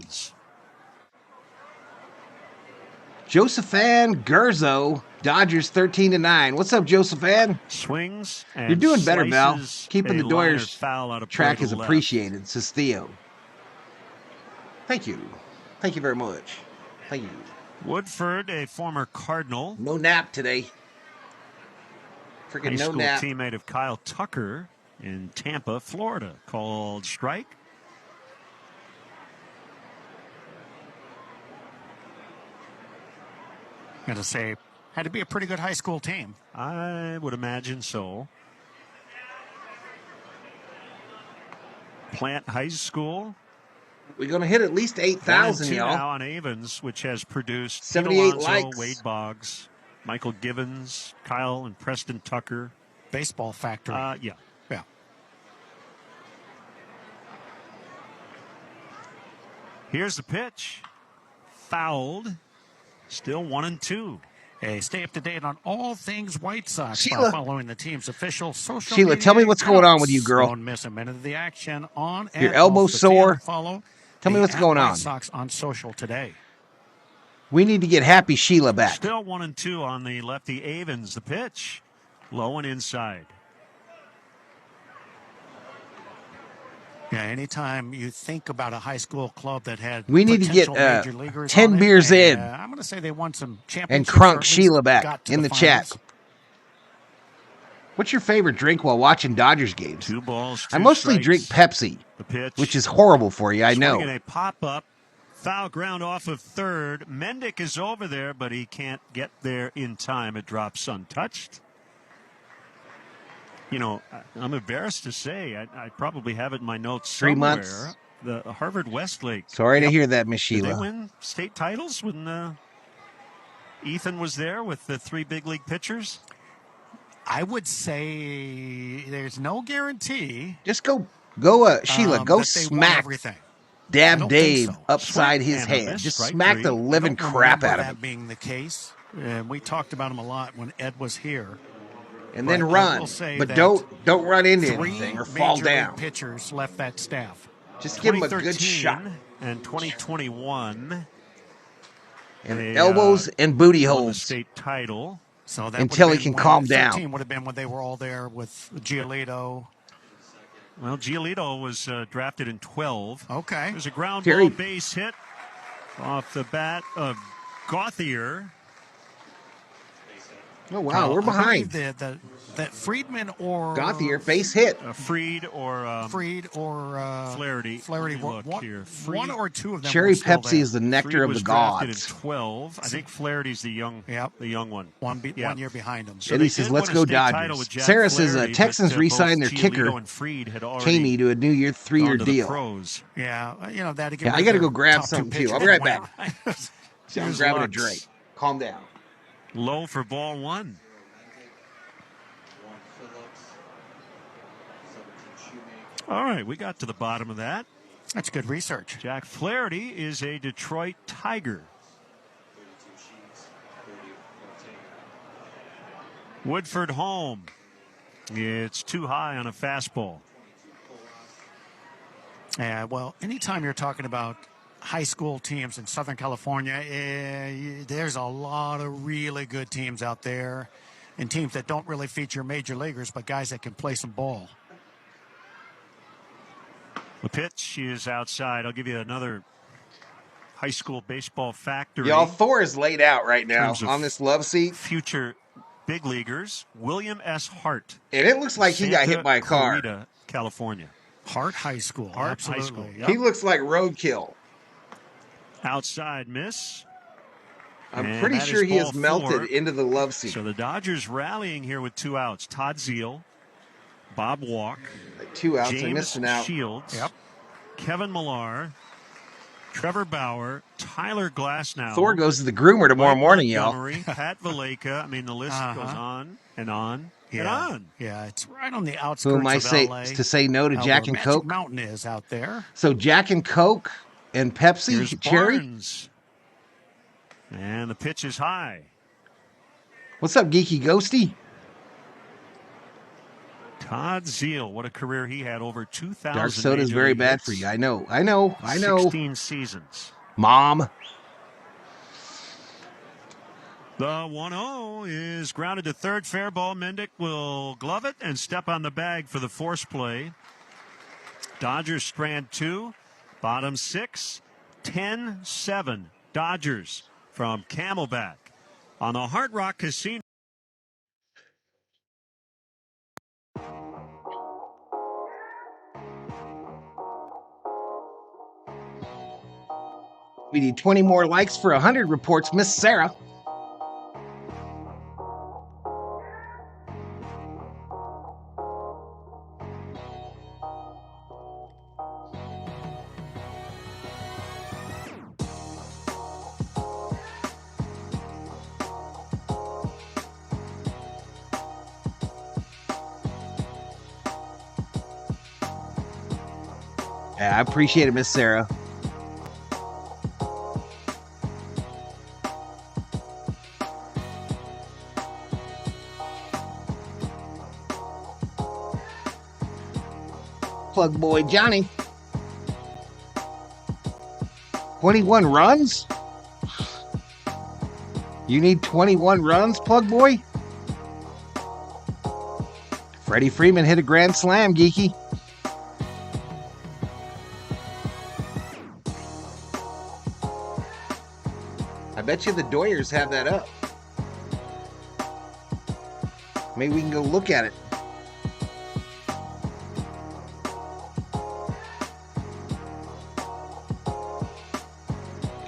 Josephan Gurzo, Dodgers 13-9. What's up, Josephan? Swings. And you're doing better, Val. Keeping the Doyers foul out of track is left. appreciated, says Theo. Thank you. Thank you very much. Thank you. Woodford, a former Cardinal. No nap today. Freaking High no school nap. Teammate of Kyle Tucker in Tampa, Florida. Called strike. Got to say, had to be a pretty good high school team. I would imagine so. Plant High School. We're going to hit at least 8,000, y'all. Now on Avens, which has produced 78 Alonso, likes. Wade Boggs, Michael Givens, Kyle and Preston Tucker. Baseball factory. Yeah. Here's the pitch. Fouled. Still 1-2. Hey, stay up to date on all things White Sox Sheila. by following the team's official social Sheila, media tell me what's going on with you, accounts. girl. Don't miss a minute of the action on and Your elbow off the sore? field. Follow Tell me the what's going White on. Sox on social today. We need to get Happy Sheila back. Still 1-2 on the lefty Avens. The pitch. Low and inside. Yeah, anytime you think about a high school club that had We need to get potential major leaguers 10 on it, beers and, in. I'm going to say they won some championships. And or crunk at least Sheila back got to in the finals. chat. What's your favorite drink while watching Dodgers games? 2 balls, 2 I mostly strikes. drink Pepsi, The pitch. which is horrible for you, I know. Swinging a pop-up. Foul ground off of third. Mendick is over there, but he can't get there in time. It drops untouched. You know, I'm embarrassed to say, I probably have it in my notes 3 somewhere. months. The Harvard Westlake. Sorry to hear that, Miss Did they Sheila. win state titles when Ethan was there with the 3 big league pitchers? I would say there's no guarantee. Just go, Sheila, go that they won smack everything. I Dab don't Dave think so. upside Swing his and a head. miss, Just strike smack 3. the living Don't crap remember out of that him. being the case. And we talked about him a lot when Ed was here. And then But I run. will say But that don't run into 3 anything or fall major league down. pitchers left that staff. Just give him a good 2013 shot. And 2021. And They, elbows and booty won the holes. state title. So that Until would he have been can calm when- down. 13 would have been when they were all there with Giolito. Well, Giolito was drafted in 12. Okay. There's a ground Terry. ball base hit off the bat of Gauthier. Oh, wow, we're I believe behind. The that Friedman or Gauthier, base hit. Fried or Flaherty. One or two of them. Cherry were still Pepsi there. is the nectar of the drafted gods. in 12. I think Flaherty's the young one. One year behind him. So Eddie says, let's go Dodgers. Sarah says, Texans re-signed their kicker, Kamey, to a new 3-year deal. Pros. Yeah, that. Yeah, I got to go grab something, too. I'll be right back. I'm grabbing a drink. Calm down. Low for ball one. All right, we got to the bottom of that. That's good research. Jack Flaherty is a Detroit Tiger. Woodford home. It's too high on a fastball. Yeah, well, anytime you're talking about high school teams in Southern California, there's a lot of really good teams out there, and teams that don't really feature major leaguers, but guys that can play some ball. The pitch is outside. I'll give you another high school baseball factory. Y'all, Thor is laid out right now on this love seat. Future big leaguers, William S. Hart. And it looks like he got hit by a car. Clarita, California. Hart High School. Hart High School. Yep. He looks like roadkill. Outside miss. I'm pretty sure he has melted into the love seat. So the Dodgers rallying here with 2 outs. Todd Zeile, Bob Walk, 2 outs. James I missed an out. Shields, Kevin Millar, Trevor Bauer, Tyler Glasnow. Thor goes to the groomer tomorrow morning, y'all. Pat Valleca. I mean, the list goes on and on and on. Yeah, it's right on the outskirts Who am I of LA. to say no to Jack and Magic Coke? Mountain is out there. So Jack and Coke and Pepsi, Here's Cherry. Barnes. And the pitch is high. What's up, Geeky Ghosty? Todd Zeile, what a career he had, over 2,000. Dark soda is very bad for you. I know. 16 seasons. Mom. The 1-0 is grounded to third. Fair ball. Mendick will glove it and step on the bag for the force play. Dodgers strand 2. Bottom 6. 10-7. Dodgers from Camelback on the Hard Rock Casino. We need 20 more likes for 100, reports Miss Sarah. Yeah, I appreciate it, Miss Sarah. Plug boy Johnny. 21 runs? You need 21 runs, plug boy? Freddie Freeman hit a grand slam, Geeky. I bet you the Doyers have that up. Maybe we can go look at it.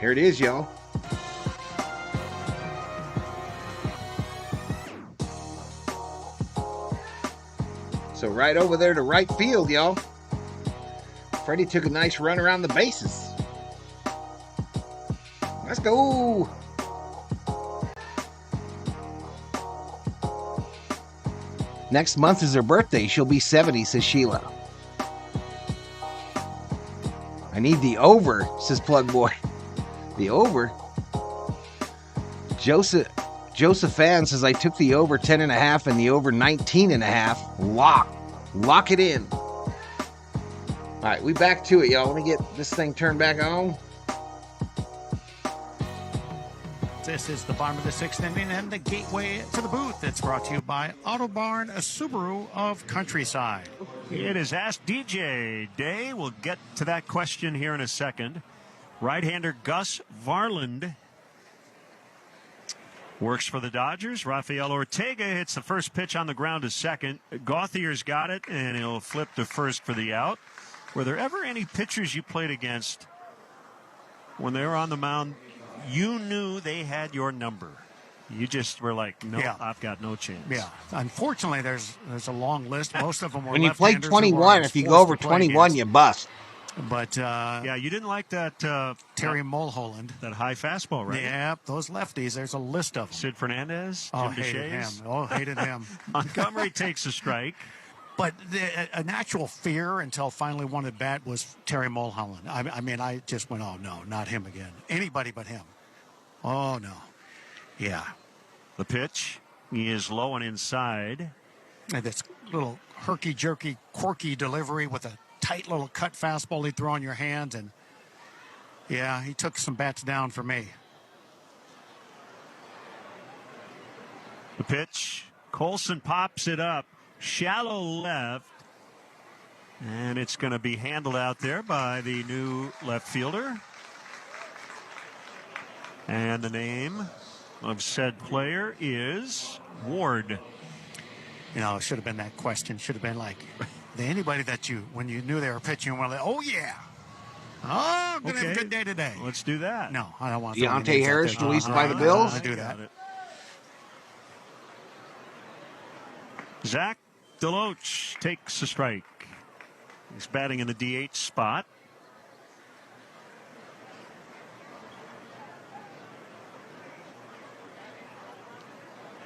Here it is, y'all. So right over there to right field, y'all. Freddie took a nice run around the bases. Let's go. Next month is her birthday. She'll be 70, says Sheila. I need the over, says Plug Boy. The over. Joseph Fan says I took the over 10.5 and the over 19.5. Lock it in. All right, we back to it, y'all. Let me get this thing turned back on. This is the bottom of the 6th inning and the gateway to the booth. It's brought to you by Auto Barn, a Subaru of Countryside. It is Ask DJ Day. We'll get to that question here in a second. Right-hander Gus Varland Works for the Dodgers. Rafael Ortega hits the first pitch on the ground to second. Gauthier's got it, and he'll flip to first for the out. Were there ever any pitchers you played against when they were on the mound, you knew they had your number? You just were like, no, I've got no chance. Yeah. Unfortunately, there's a long list. Most of them were when you play 21, if you go over 21, you bust. But yeah, you didn't like that Terry Mulholland, that high fastball, right? Yeah, those lefties. There's a list of them. Sid Fernandez, oh, Jim hated him. DeShays. Oh, hated him. Montgomery takes a strike. But a natural fear until finally one at bat was Terry Mulholland. I mean, I just went, oh no, not him again. Anybody but him. Oh no. Yeah. The pitch. He is low and inside. And this little herky-jerky, quirky delivery with a tight little cut fastball he'd throw in your hands. And, yeah, he took some bats down for me. The pitch. Colson pops it up. Shallow left. And it's going to be handled out there by the new left fielder. And the name of said player is Ward. You know, it should have been that question. Should have been like, anybody that you, when you knew they were pitching, were like, oh, yeah. Oh, I'm going to have a good day today. Let's do that. No, I don't want to. Deontay Harris released by the Bills. I do that. Zach DeLoach takes a strike. He's batting in the DH spot.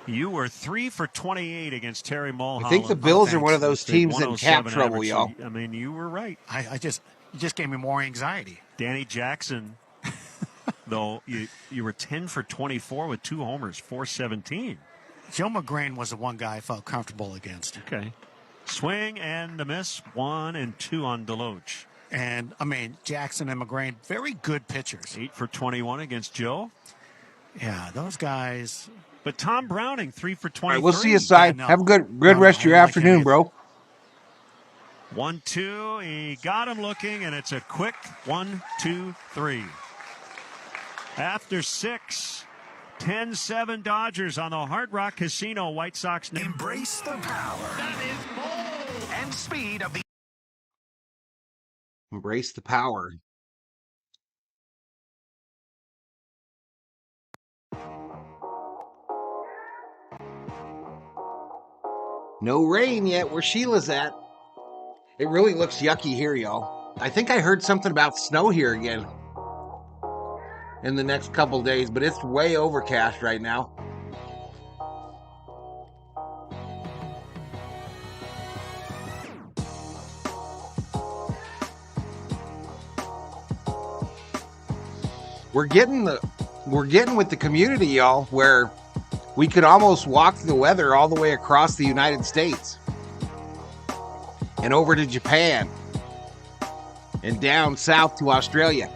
You were 3 for 28 against Terry Mulholland. I think the Bills are one of those teams in cap trouble, y'all. I mean, you were right. You just gave me more anxiety. Danny Jackson, though, you were 10 for 24 with 2 homers, 417. Joe McGrain was the one guy I felt comfortable against. Okay. Swing and a miss, 1 and 2 on DeLoach. And, I mean, Jackson and McGrain, very good pitchers. 8 for 21 against Joe. Yeah, those guys. But Tom Browning, 3 for 23. All right, we'll see you side. Have a good rest of your afternoon, bro. 1-2. He got him looking, and it's a quick 1-2-3. After 6, 10-7 Dodgers on the Hard Rock Casino. White Sox. Embrace the power and speed of the. Embrace the power. No rain yet where Sheila's at. It really looks yucky here, y'all. I think I heard something about snow here again in the next couple days, but it's way overcast right now. We're getting with the community, y'all, where we could almost walk the weather all the way across the United States and over to Japan and down south to Australia.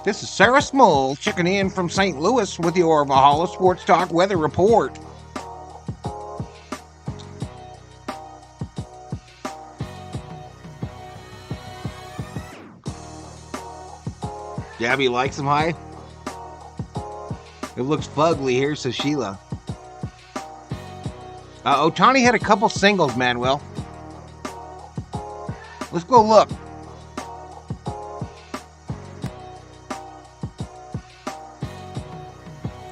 This is Sarah Small checking in from St. Louis with your Valhalla Sports Talk weather report. Gabby likes them high. It looks fugly here, says Sheila. Ohtani had a couple singles, Manuel. Let's go look.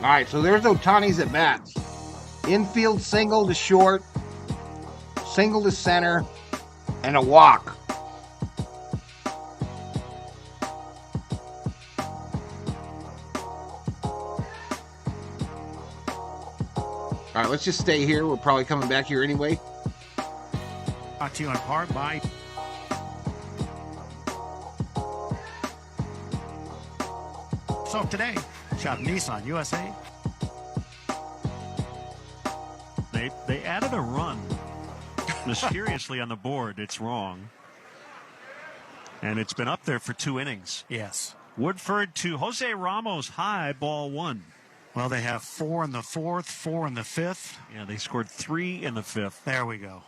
All right, so there's Ohtani's at bats. Infield single to short, single to center, and a walk. All right, let's just stay here. We're probably coming back here anyway. Brought to you in part by So today, shop Nissan USA. They added a run mysteriously on the board. It's wrong. And it's been up there for 2 innings. Yes. Woodford to Jose Ramos, high, ball 1. Well, they have 4 in the 4th, 4 in the 5th. Yeah, they scored 3 in the 5th. There we go.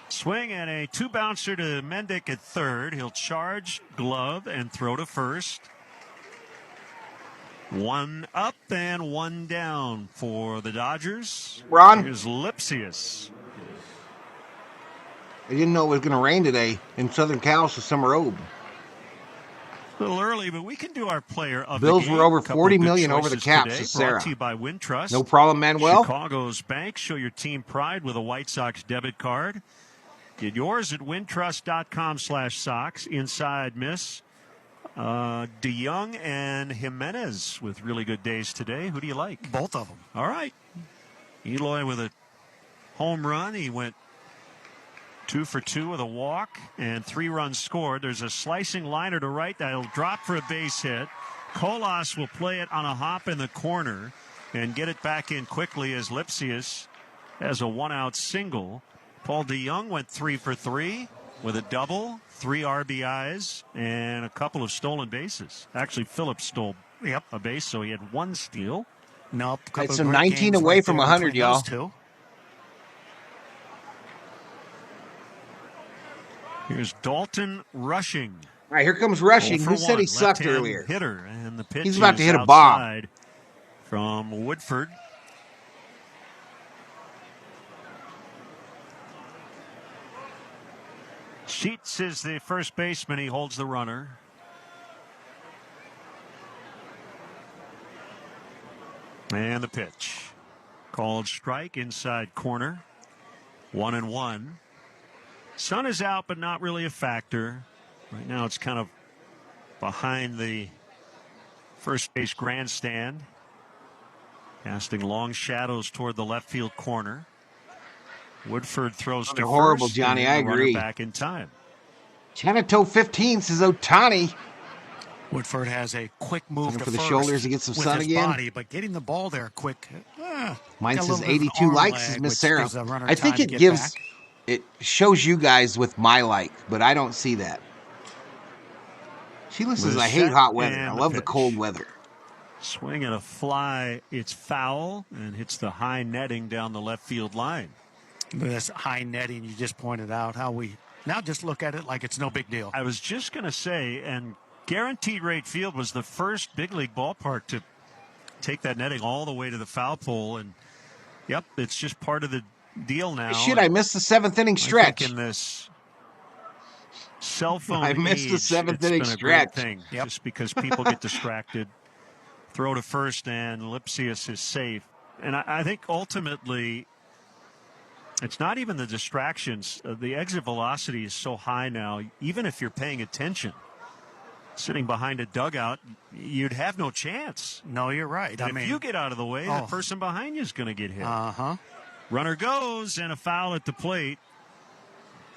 Swing and a 2-bouncer to Mendick at third. He'll charge, glove, and throw to first. 1 up and 1 down for the Dodgers. Ron? Here's Lipsius. I didn't know it was going to rain today in Southern Cal, so summer robe. A little early, but we can do our player of Bills the game. were over Couple 40 of good million over the choices cap, today, says Sarah. brought to you by Wintrust. No problem, Manuel. Chicago's bank. Show your team pride with a White Sox debit card. Get yours at wintrust.com/Sox. Inside miss. DeYoung and Jimenez with really good days today. Who do you like? Both of them. All right. Eloy with a home run. He went 2 for 2 with a walk and 3 runs scored. There's a slicing liner to right that'll drop for a base hit. Colas will play it on a hop in the corner and get it back in quickly as Lipsius has a 1-out single. Paul DeYoung went 3 for 3 with a double, 3 RBIs, and a couple of stolen bases. Actually, Phillips stole a base, so he had 1 steal. Nope. It's a 19 away from 100, y'all. Here's Dalton Rushing. All right, here comes Rushing. Who said he sucked Left-hand earlier? Hitter, and the pitch He's about to is hit a bomb. outside from Woodford. Sheets is the first baseman. He holds the runner. And the pitch. Called strike, inside corner. 1-1. Sun is out, but not really a factor. Right now it's kind of behind the first base grandstand. Casting long shadows toward the left field corner. Woodford throws to horrible, first, Johnny. and I the runner agree. back in time. Chanato 15 says Ohtani. Woodford has a quick move Looking to for the first shoulders to get some with sun his again. body, but getting the ball there quick. Mine got a says little bit of 82 arm likes, lag, says Miss which Sarah. gives the runner I think time it to get gives, back. it shows you guys with my like, but I don't see that. Sheila says, With I hate set hot weather. and I the love the pitch. cold weather. Swing and a fly. It's foul and hits the high netting down the left field line. This high netting you just pointed out, how we now just look at it like it's no big deal. I was just going to say, and Guaranteed Rate Field was the first big league ballpark to take that netting all the way to the foul pole. And, yep, it's just part of the deal now. Shit, I missed the 7th inning I stretch. think in this cell phone I missed the age, 7th it's inning been a great stretch. thing, just because people get distracted. Throw to first, and Lipsius is safe. And I think ultimately, it's not even the distractions. The exit velocity is so high now, even if you're paying attention. Sitting behind a dugout, you'd have no chance. No, you're right. And if you get out of the way, the person behind you is going to get hit. Runner goes, and a foul at the plate.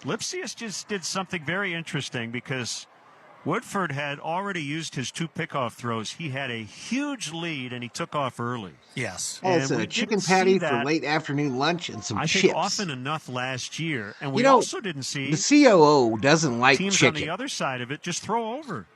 Lipsius just did something very interesting because Woodford had already used his 2 pickoff throws. He had a huge lead, and he took off early. Yes. It's And a we chicken didn't see patty for that, late afternoon lunch and some I chips. think, often enough last year. And we You know, also didn't see the COO doesn't like teams chicken. on the other side of it just throw over.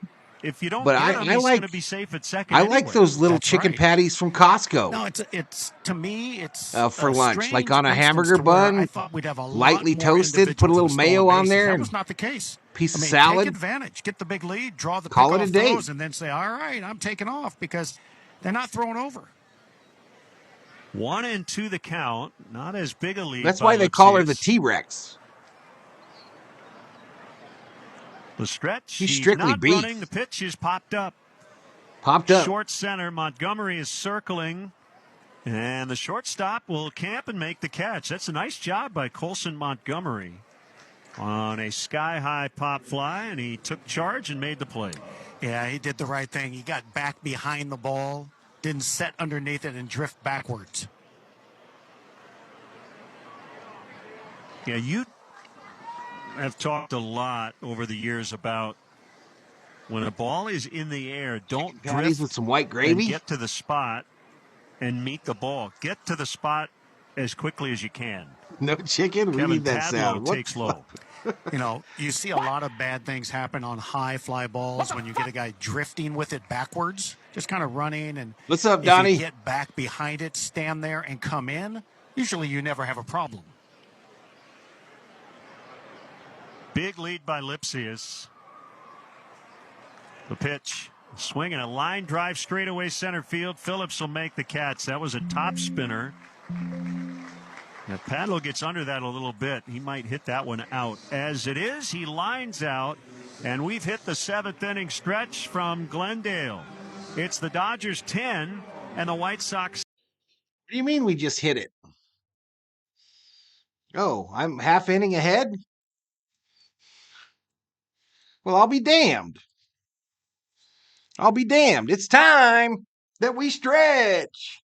If you don't But get I him, he's like- going to be safe at second I anyway. like those little That's chicken right. patties from Costco. No, it's to me, it's For a lunch, strange like on a instance hamburger to where bun, I thought we'd have a lot lightly more toasted, put a little individuals with mayo stolen on bases. there, That and was not the case. piece of Take salad. advantage, get the big lead, draw the Call it a pickoff day. throws, and then say, all right, I'm taking off because they're not throwing over. 1-2 the count. Not as big a lead. That's by why they call her the Lipsius. T-Rex. The stretch. She's He's strictly not beef. running. The pitch is popped up. Popped up. Short center. Montgomery is circling. And the shortstop will camp and make the catch. That's a nice job by Colson Montgomery on a sky-high pop fly, and he took charge and made the play. Yeah, he did the right thing. He got back behind the ball, didn't set underneath it and drift backwards. Yeah, you have talked a lot over the years about when a ball is in the air, don't Patties drift with some white and gravy. get to the spot and meet the ball. Get to the spot as quickly as you can. No chicken. We Kevin need that Padlow sound. What takes the low. You know, you see a lot of bad things happen on high fly balls when you get a guy drifting with it backwards, just kind of running. And What's up, if Donnie? you get back behind it, stand there and come in, usually you never have a problem. Big lead by Lipsius. The pitch. Swinging a line drive straight away center field. Phillips will make the catch. That was a top spinner. If Padlo gets under that a little bit, he might hit that one out. As it is, he lines out, and we've hit the 7th inning stretch from Glendale. It's the Dodgers 10 and the White Sox. What do you mean we just hit it? Oh, I'm half inning ahead? Well, I'll be damned. I'll be damned. It's time that we stretch.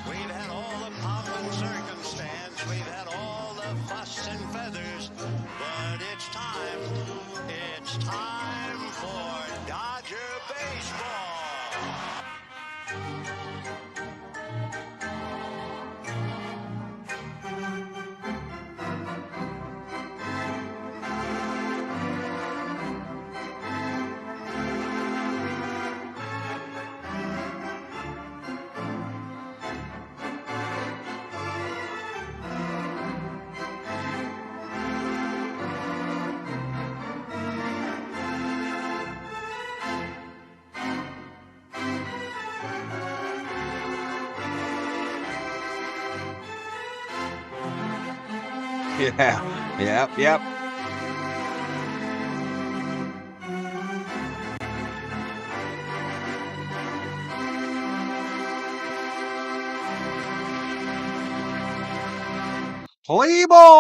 We've had all the pomp and circumstance. We've had all the fuss and feathers. But it's time for Dodger baseball. Yeah. Yep. Play ball.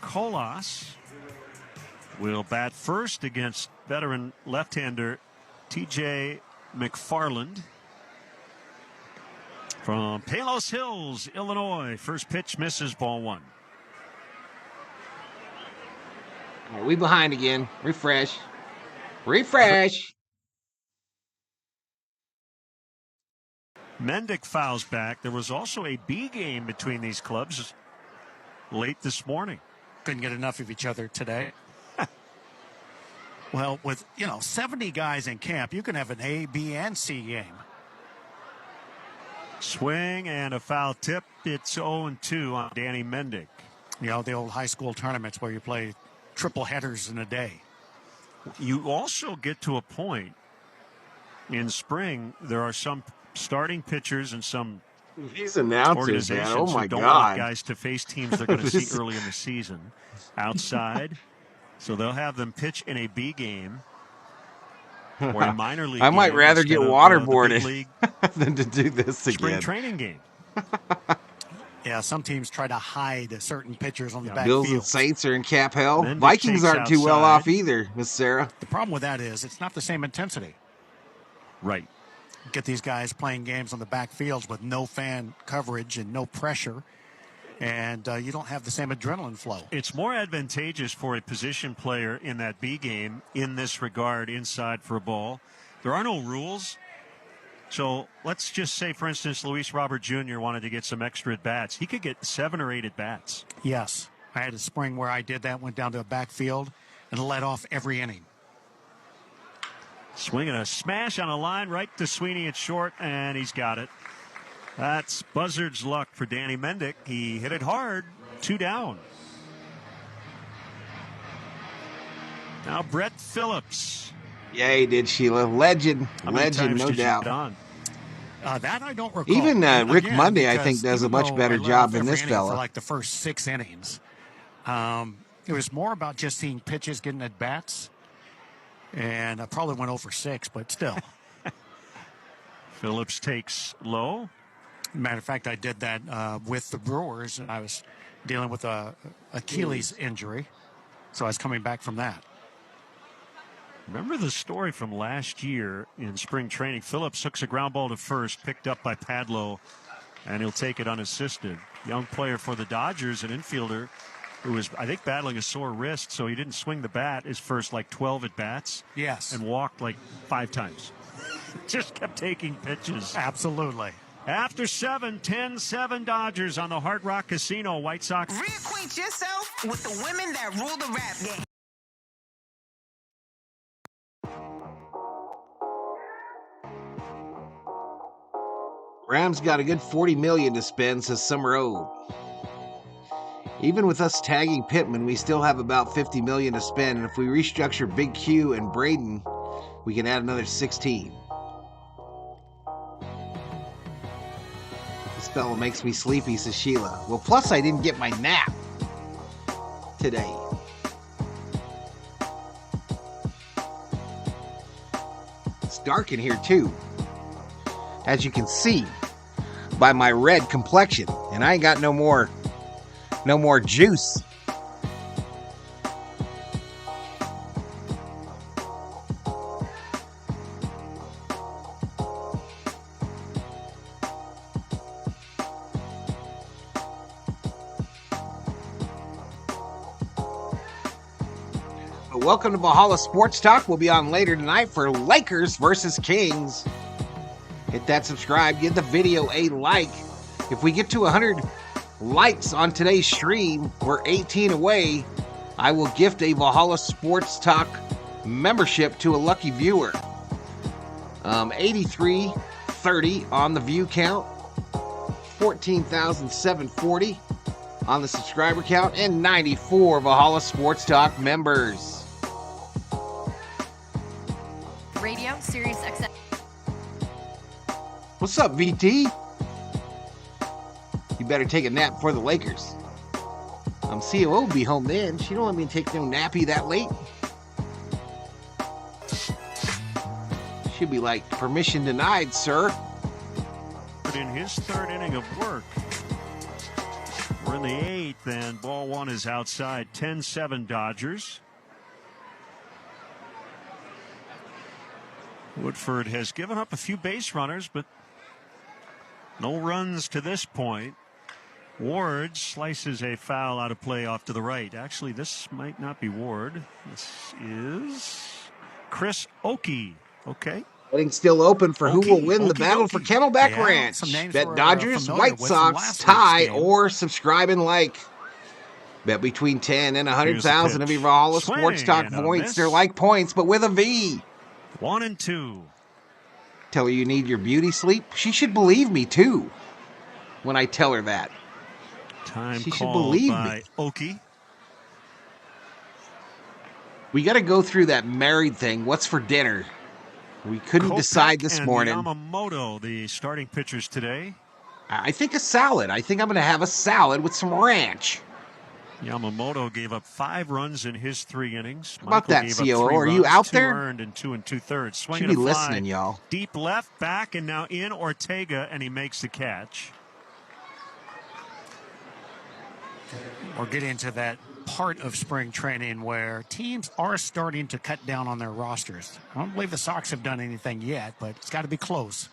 Colas will bat first against veteran left-hander T.J. McFarland from Palos Hills, Illinois. First pitch misses, ball one. All right, we behind again. Refresh. Mendick fouls back. There was also a B game between these clubs late this morning. Couldn't get enough of each other today. Well, with 70 guys in camp, you can have an A, B, and C game. Swing and a foul tip. It's 0-2 on Danny Mendick. The old high school tournaments where you play triple headers in a day. You also get to a point in spring, there are some starting pitchers and some these announcers, organizations man. Oh my who don't God. want guys to face teams they're going to see early in the season outside. So they'll have them pitch in a B game or a minor league I might game rather get instead of, waterboarded than to do this again. spring training game. Yeah, some teams try to hide certain pitchers on the back Bills field. and Saints are in cap hell. Mendick Vikings takes aren't too well outside. off either, Miss Sarah. The problem with that is it's not the same intensity. Right. Get these guys playing games on the back fields with no fan coverage and no pressure, and you don't have the same adrenaline flow. It's more advantageous for a position player in that B game in this regard inside for a ball. There are no rules. So let's just say, for instance, Luis Robert Jr. wanted to get some extra at-bats. He could get 7 or 8 at-bats. Yes. I had a spring where I did that, went down to a backfield and led off every inning. Swinging a smash on a line right to Sweeney at short, and he's got it. That's buzzard's luck for Danny Mendick. He hit it hard, 2 down. Now Brett Phillips. Yeah, he did, Sheila. Legend, no doubt. That I don't recall. Even Rick Again, Monday, I think, does a much better job than this fella. For like the first 6 innings. It was more about just seeing pitches, getting at bats. And I probably went over 6, but still. Phillips takes low. Matter of fact, I did that with the Brewers, and I was dealing with a Achilles injury, so I was coming back from that. Remember the story from last year in spring training? Phillips hooks a ground ball to first, picked up by Padlo, and he'll take it unassisted. Young player for the Dodgers, an infielder who was, I think, battling a sore wrist, so he didn't swing the bat his first, 12 at-bats. Yes. And walked 5 times. Just kept taking pitches. Absolutely. After 7, 10-7 Dodgers on the Hard Rock Casino. White Sox. Reacquaint yourself with the women that rule the rap game. Rams got a good $40 million to spend, says Summer O. Even with us tagging Pittman, we still have about $50 million to spend, and if we restructure Big Q and Braden, we can add another 16. This fellow makes me sleepy, says Sheila. Well, plus I didn't get my nap today. It's dark in here too, as you can see by my red complexion, and I ain't got no more juice. Welcome to Valhalla Sports Talk. We'll be on later tonight for Lakers versus Kings. Hit that subscribe. Give the video a like. If we get to 100 likes on today's stream, we're 18 away. I will gift a Valhalla Sports Talk membership to a lucky viewer. 8330 on the view count. 14,740 on the subscriber count. And 94 Valhalla Sports Talk members. Radio, Sirius XM. What's up, VT? You better take a nap before the Lakers. COO will be home then. She don't let me take no nappy that late. She'll be like, permission denied, sir. In his third inning of work. We're in the 8th, and ball 1 is outside. 10-7 Dodgers. Woodford has given up a few base runners, but no runs to this point. Ward slices a foul out of play off to the right. Actually, this might not be Ward. This is Chris Oakey. Okay. Voting still open for who will win the battle for Camelback Ranch. Bet Dodgers, White Sox, tie, or subscribe and like. Bet between 10 and 100,000 of your Valhalla Sports Talk points. They're like points, but with a V. 1-2. Tell her you need your beauty sleep. She should believe me too when I tell her that. She should believe me. Oakey. We got to go through that married thing. What's for dinner? We couldn't decide this morning. Yamamoto, the starting pitchers today. I think a salad. I think I'm going to have a salad with some ranch. Yamamoto gave up 5 runs in his 3 innings. How about that, COO? Are you out there? 2 earned and 2 2/3. Should be listening, y'all. Deep left, back, and now in Ortega, and he makes the catch. We're getting to that part of spring training where teams are starting to cut down on their rosters. I don't believe the Sox have done anything yet, but it's got to be close.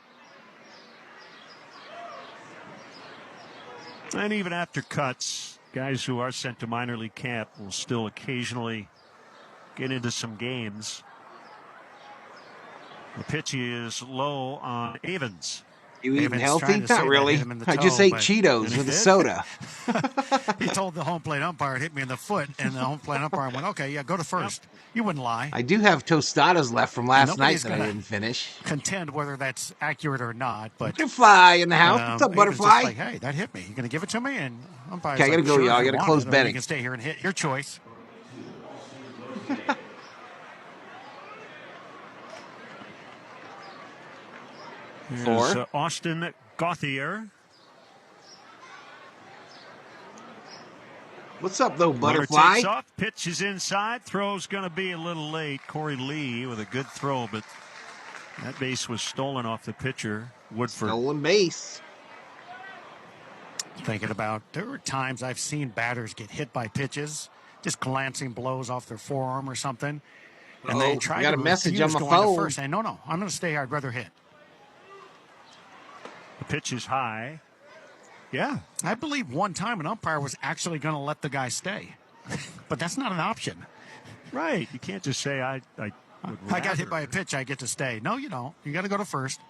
And even after cuts, guys who are sent to minor league camp will still occasionally get into some games. The pitch is low on Avens. You eating healthy? Not really. I just ate Cheetos with a soda. He told the home plate umpire it hit me in the foot, and the home plate umpire went, okay, yeah, go to first. You wouldn't lie. I do have tostadas left from last night that I didn't finish. Contend whether that's accurate or not. But Butterfly in the house. What's up, Butterfly? Like, hey, that hit me. You going to give it to me? And umpire's okay, I got to go, sure, y'all. I got to close betting. You can stay here and hit. Your choice. Here's Austin Gauthier. What's up, though, Runner Butterfly? takes off, pitch is inside, throw's going to be a little late. Corey Lee with a good throw, but that base was stolen off the pitcher, Woodford. Stolen base. Thinking about, there were times I've seen batters get hit by pitches, just glancing blows off their forearm or something. And they try I got to a message on my going to phone. first, saying, no, I'm going to stay here. I'd rather hit. The pitch is high. Yeah. I believe one time an umpire was actually going to let the guy stay. But that's not an option. Right. You can't just say, I got hit by a pitch, I get to stay. No, you don't. You got to go to first.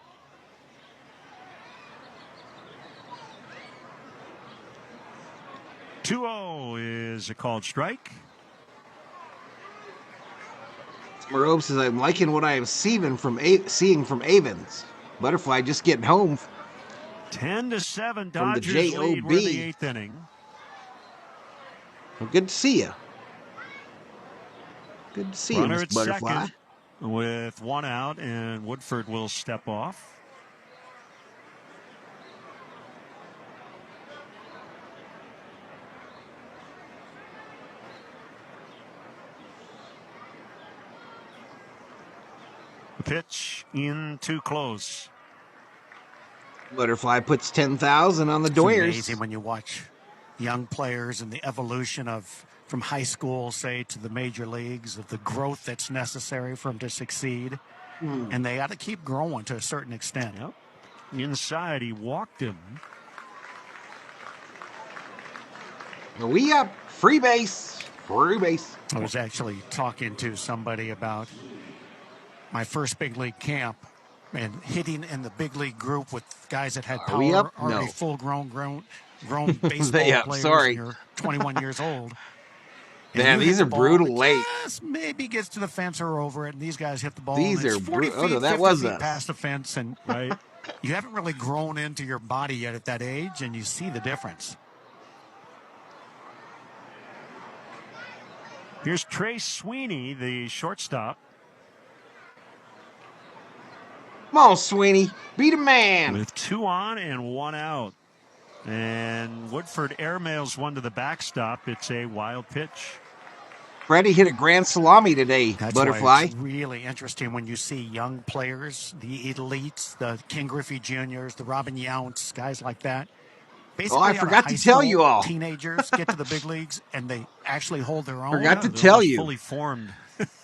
Is a called strike. Marobe says, I'm liking what I am seeing from Avens. Butterfly just getting home. 10-7, From the Dodgers lead. We're in the JOB. 8th inning. Well, good to see you. Good to see you, Runner Miss at Butterfly. second with one out, and Woodford will step off. The pitch in too close. Butterfly puts 10,000 on the It's Doyers. amazing when you watch young players and the evolution of from high school, say, to the major leagues, of the growth that's necessary for them to succeed. And they got to keep growing to a certain extent. Yep. Inside, he walked him. We up. Free base. Free base. I was actually talking to somebody about my first big league camp and hitting in the big league group with guys that had we power, up? already No. full-grown baseball Yeah, players. sorry. And you're 21 years old. And Man, you these hit are the ball brutal that late. just maybe gets to the fence or over it, and these guys hit the ball. These and it's are 40 brutal. Oh, feet, no, that 50 was feet us. past the fence, and you haven't really grown into your body yet at that age, and you see the difference. Here's Trey Sweeney, the shortstop. Come on, Sweeney. Beat a man. With 2 on and 1 out. And Woodford airmails one to the backstop. It's a wild pitch. Freddie hit a grand salami today, That's Butterfly. why it's really interesting when you see young players, the elites, the King Griffey Juniors, the Robin Younts, guys like that. Basically, I out of forgot high to tell school, you all. Teenagers get to the big leagues and they actually hold their own. Forgot to they're tell almost you. Fully formed.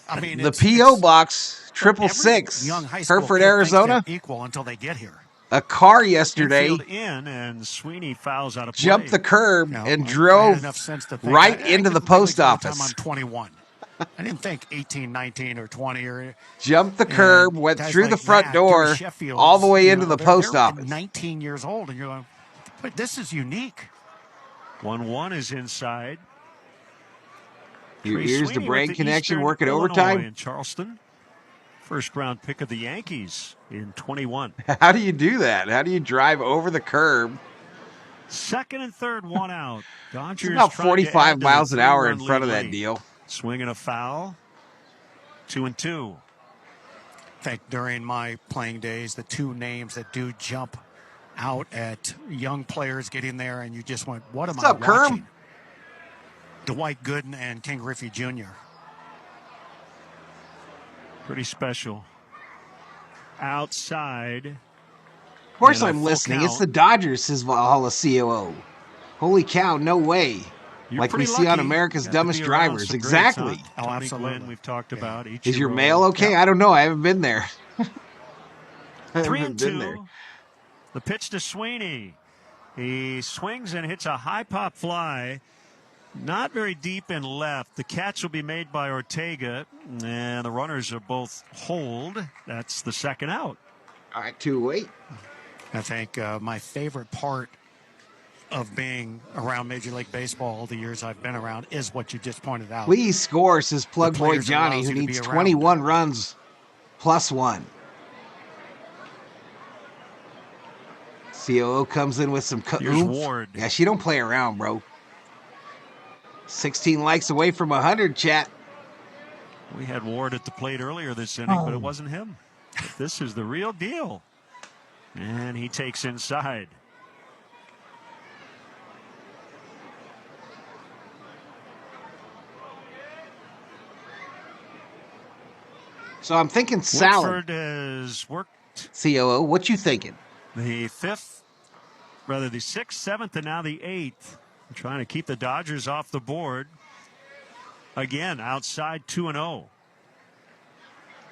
I mean, The it's P.O. Box, every 666, young high school Hereford, kid thinks Arizona. they're equal until they get here. A car yesterday Infield in, and Sweeney fouls out of play. jumped the curb No, and I drove had enough sense to think right I into get the to big post leagues by the time office. I'm 21. I didn't think 18, 19, or 20. Or Jumped the curb, went guys through like the front that, door, Gary Sheffield, all the way you into know, the post they're office. 19 years old, and you're going, but this is unique. 1-1 is inside. Your Trey ears to Sweeney brain with the connection Eastern working Illinois overtime. in Charleston. First round pick of the Yankees in 21. How do you do that? How do you drive over the curb? Second and third, 1 out. Dodgers It's about trying to 45 add to miles the an hour in 3-run front of lead that late. deal. Swinging a foul. 2-2. I think during my playing days, the two names that do jump out at young players getting there, and you just went, what am What's I up, Kerm? watching? Dwight Gooden and King Griffey Jr. Pretty special. Outside. Of course And a I'm full listening. count. It's the Dodgers, says Valhalla COO. Holy cow, no way. You're Like we pretty see on lucky. America's Got to Dumbest be around Drivers. some greats, Exactly. huh? Oh, Tony absolutely. Gwynn, we've talked about. Is your Ichiro. mail okay? I don't know. I haven't been there. I Three haven't and been two. there. The pitch to Sweeney. He swings and hits a high pop fly. Not very deep in left. The catch will be made by Ortega, and the runners are both hold. That's the second out. All right, 2-8. I think my favorite part of being around Major League Baseball the years I've been around is what you just pointed out. Please score, says Plug The Boy players it Johnny, allows who you to needs be around. 21 runs plus 1. COO comes in with some Here's oomph. Ward. Yeah, she don't play around, bro. 16 likes away from 100, chat. We had Ward at the plate earlier this inning, but it wasn't him. But this is the real deal. And he takes inside. So I'm thinking salad. Woodford has worked COO, what you thinking? the 6th, 7th, and now the 8th. Trying to keep the Dodgers off the board. Again, outside 2-0.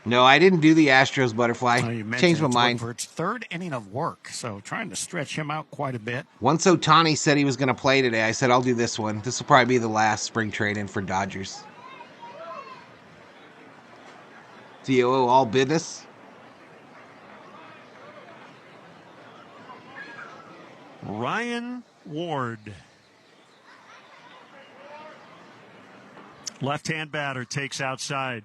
No, I didn't do the Astros butterfly. Changed my mind. Woodford's third inning of work, so trying to stretch him out quite a bit. Once Ohtani said he was going to play today, I said, I'll do this one. This will probably be the last spring trade-in for Dodgers. COO, all business. Ryan Ward. Left-hand batter takes outside.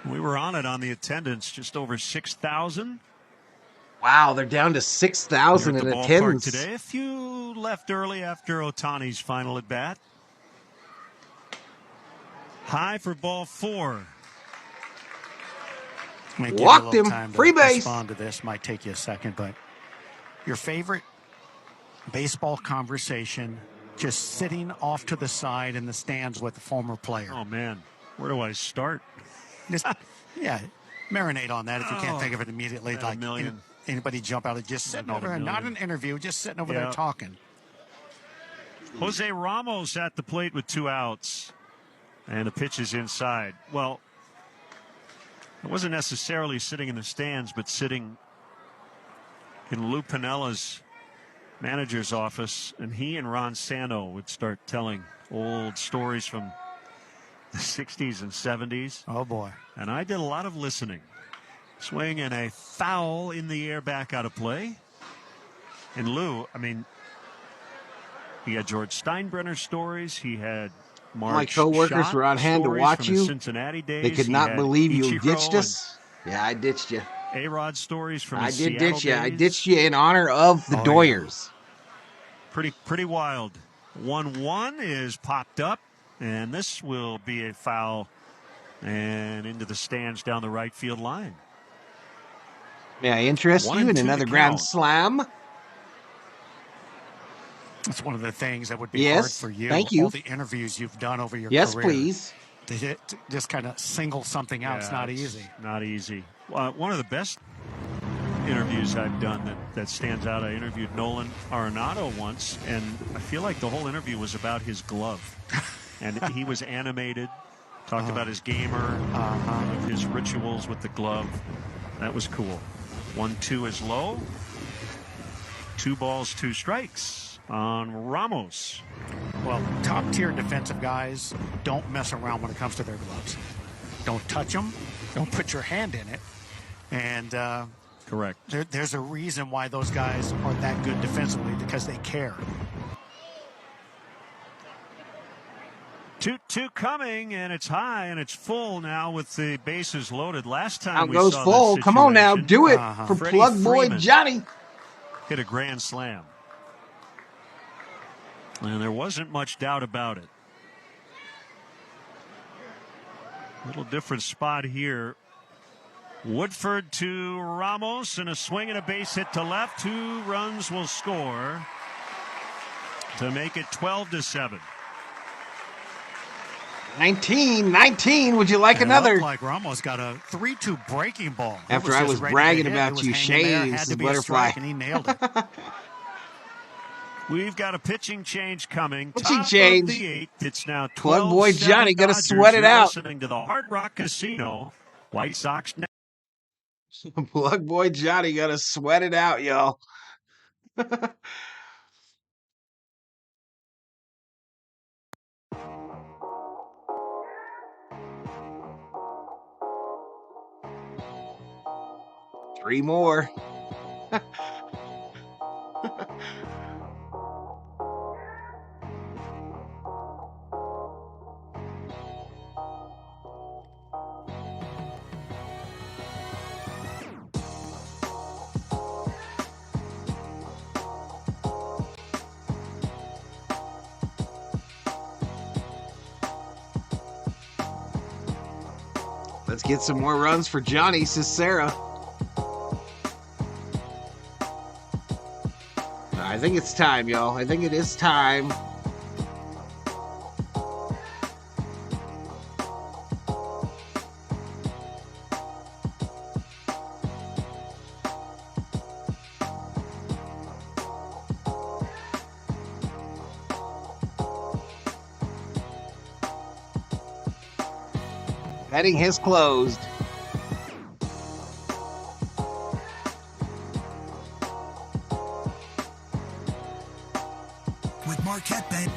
We were on it on the attendance, just over 6,000. Wow, they're down to 6,000 in attendance today. A few left early after Ohtani's final at bat. High for ball 4. Walked him. Free base. Respond to this might take you a second, but your favorite baseball conversation, just sitting off to the side in the stands with a former player. Oh man, where do I start? Just, yeah, marinate on that if you can't think of it immediately. Like a million. Anybody jump out of just sitting over there, not an interview, just sitting over there talking. Jose Ramos at the plate with 2 outs, and the pitch is inside. Well, it wasn't necessarily sitting in the stands, but sitting in Lou Pinella's manager's office, and he and Ron Santo would start telling old stories from the 60s and 70s. Oh, boy. And I did a lot of listening. Swing and a foul in the air back out of play. And Lou, I mean, he had George Steinbrenner stories. He had my coworkers were on hand to watch you. Cincinnati days. They could not believe you ditched us. Yeah, I ditched you. A-Rod stories from I the did Seattle ditch you. days. I ditched you in honor of the Doyers. Yeah. Pretty wild. 1-1 is popped up, and this will be a foul and into the stands down the right field line. May I interest you in another grand slam? It's one of the things that would be hard for you. Thank you. All the interviews you've done over your yes, career. Please. To just kind of single something out, it's not easy. Not easy. One of the best interviews I've done that stands out, I interviewed Nolan Arenado once, and I feel like the whole interview was about his glove. And he was animated, talked about his gamer, his rituals with the glove. That was cool. 1-2 is low. 2 balls, 2 strikes on Ramos. Well, top-tier defensive guys don't mess around when it comes to their gloves. Don't touch them. Don't put your hand in it. And correct. There's a reason why those guys are that good defensively, because they care. 2-2 coming, and it's high, and it's full now with the bases loaded. Last time we goes saw full. Come on now, do it for Freddie Plug Boy Freeman Johnny. Hit a grand slam. And there wasn't much doubt about it. Little different spot here. Woodford to Ramos, and a swing and a base hit to left. 2 runs will score to make it 12-7. 19. Would you like another? It looked like Ramos got a 3-2 breaking ball. After I was bragging about you, Shane's the butterfly. And he nailed it. We've got a pitching change coming. Pitching change. The 8th. It's now 12. Plug Boy Johnny got to sweat it out. Listening to the Hard Rock Casino. White Sox. Plug Boy Johnny got to sweat it out, y'all. 3 more. Let's get some more runs for Johnny, says Sarah. I think it's time, y'all. I think it is time. Betting has closed. With Marquette Bank.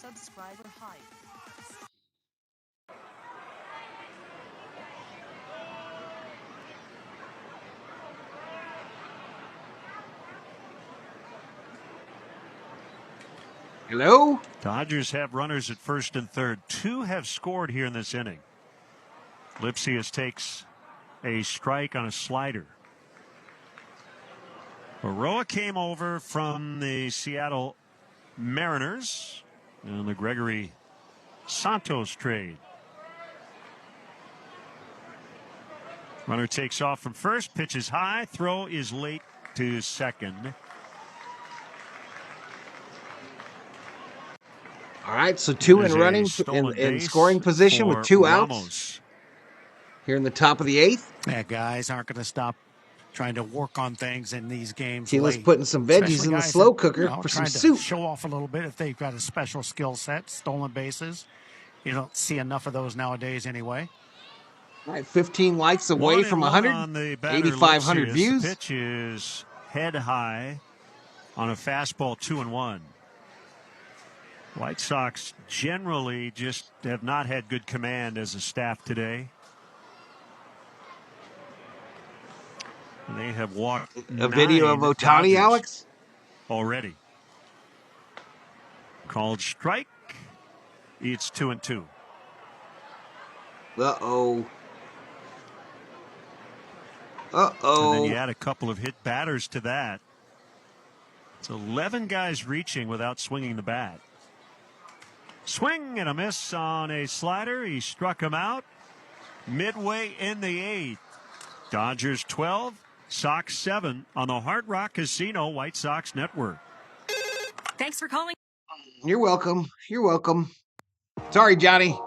Subscriber hype. Hello? Dodgers have runners at first and third. 2 have scored here in this inning. Lipsius takes a strike on a slider. Aroa came over from the Seattle Mariners in the Gregory Santos trade. Runner takes off from first, pitches high, throw is late to second. All right, so 2 in running in scoring position with 2 outs. Ramos. Here in the top of the 8th. Yeah, guys aren't going to stop trying to work on things in these games. Keela's putting some veggies in the slow cooker for some soup. Show off a little bit if they've got a special skill set. Stolen bases. You don't see enough of those nowadays anyway. All right, 15 likes away from 100. 8,500 views. The pitch is head high on a fastball 2-1. White Sox generally just have not had good command as a staff today. They have walked a video of Ohtani, Alex? Already. Called strike. It's 2-2. Uh-oh. And then you add a couple of hit batters to that. It's 11 guys reaching without swinging the bat. Swing and a miss on a slider. He struck him out midway in the 8th. Dodgers 12, Sox 7 on the Hard Rock Casino White Sox Network. Thanks for calling. You're welcome. You're welcome. Sorry, Johnny.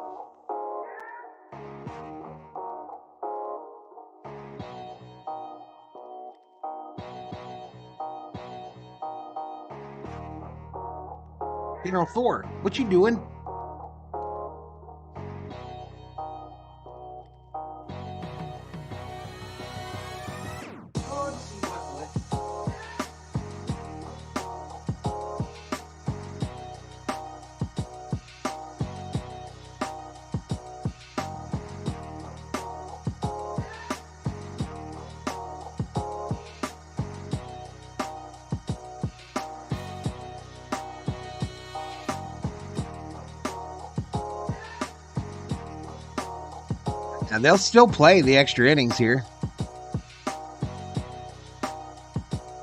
Funeral 4, what you doing? And they'll still play the extra innings here.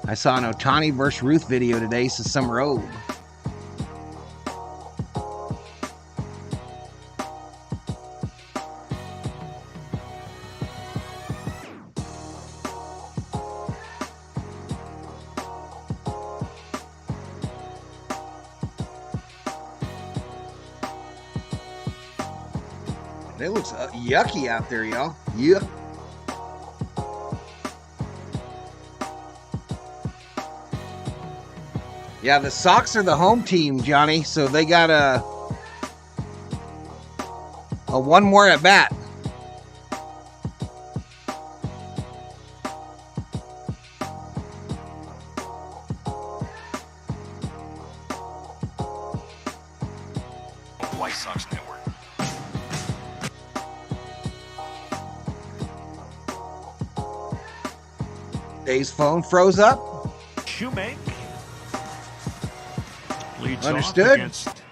I saw an Ohtani versus Ruth video today, so some robe. It looks yucky out there, y'all. Yuck. Yeah, the Sox are the home team, Johnny, so they got a one more at bat. White Sox Network. Dave's phone froze up. Shoemake leads Understood. off against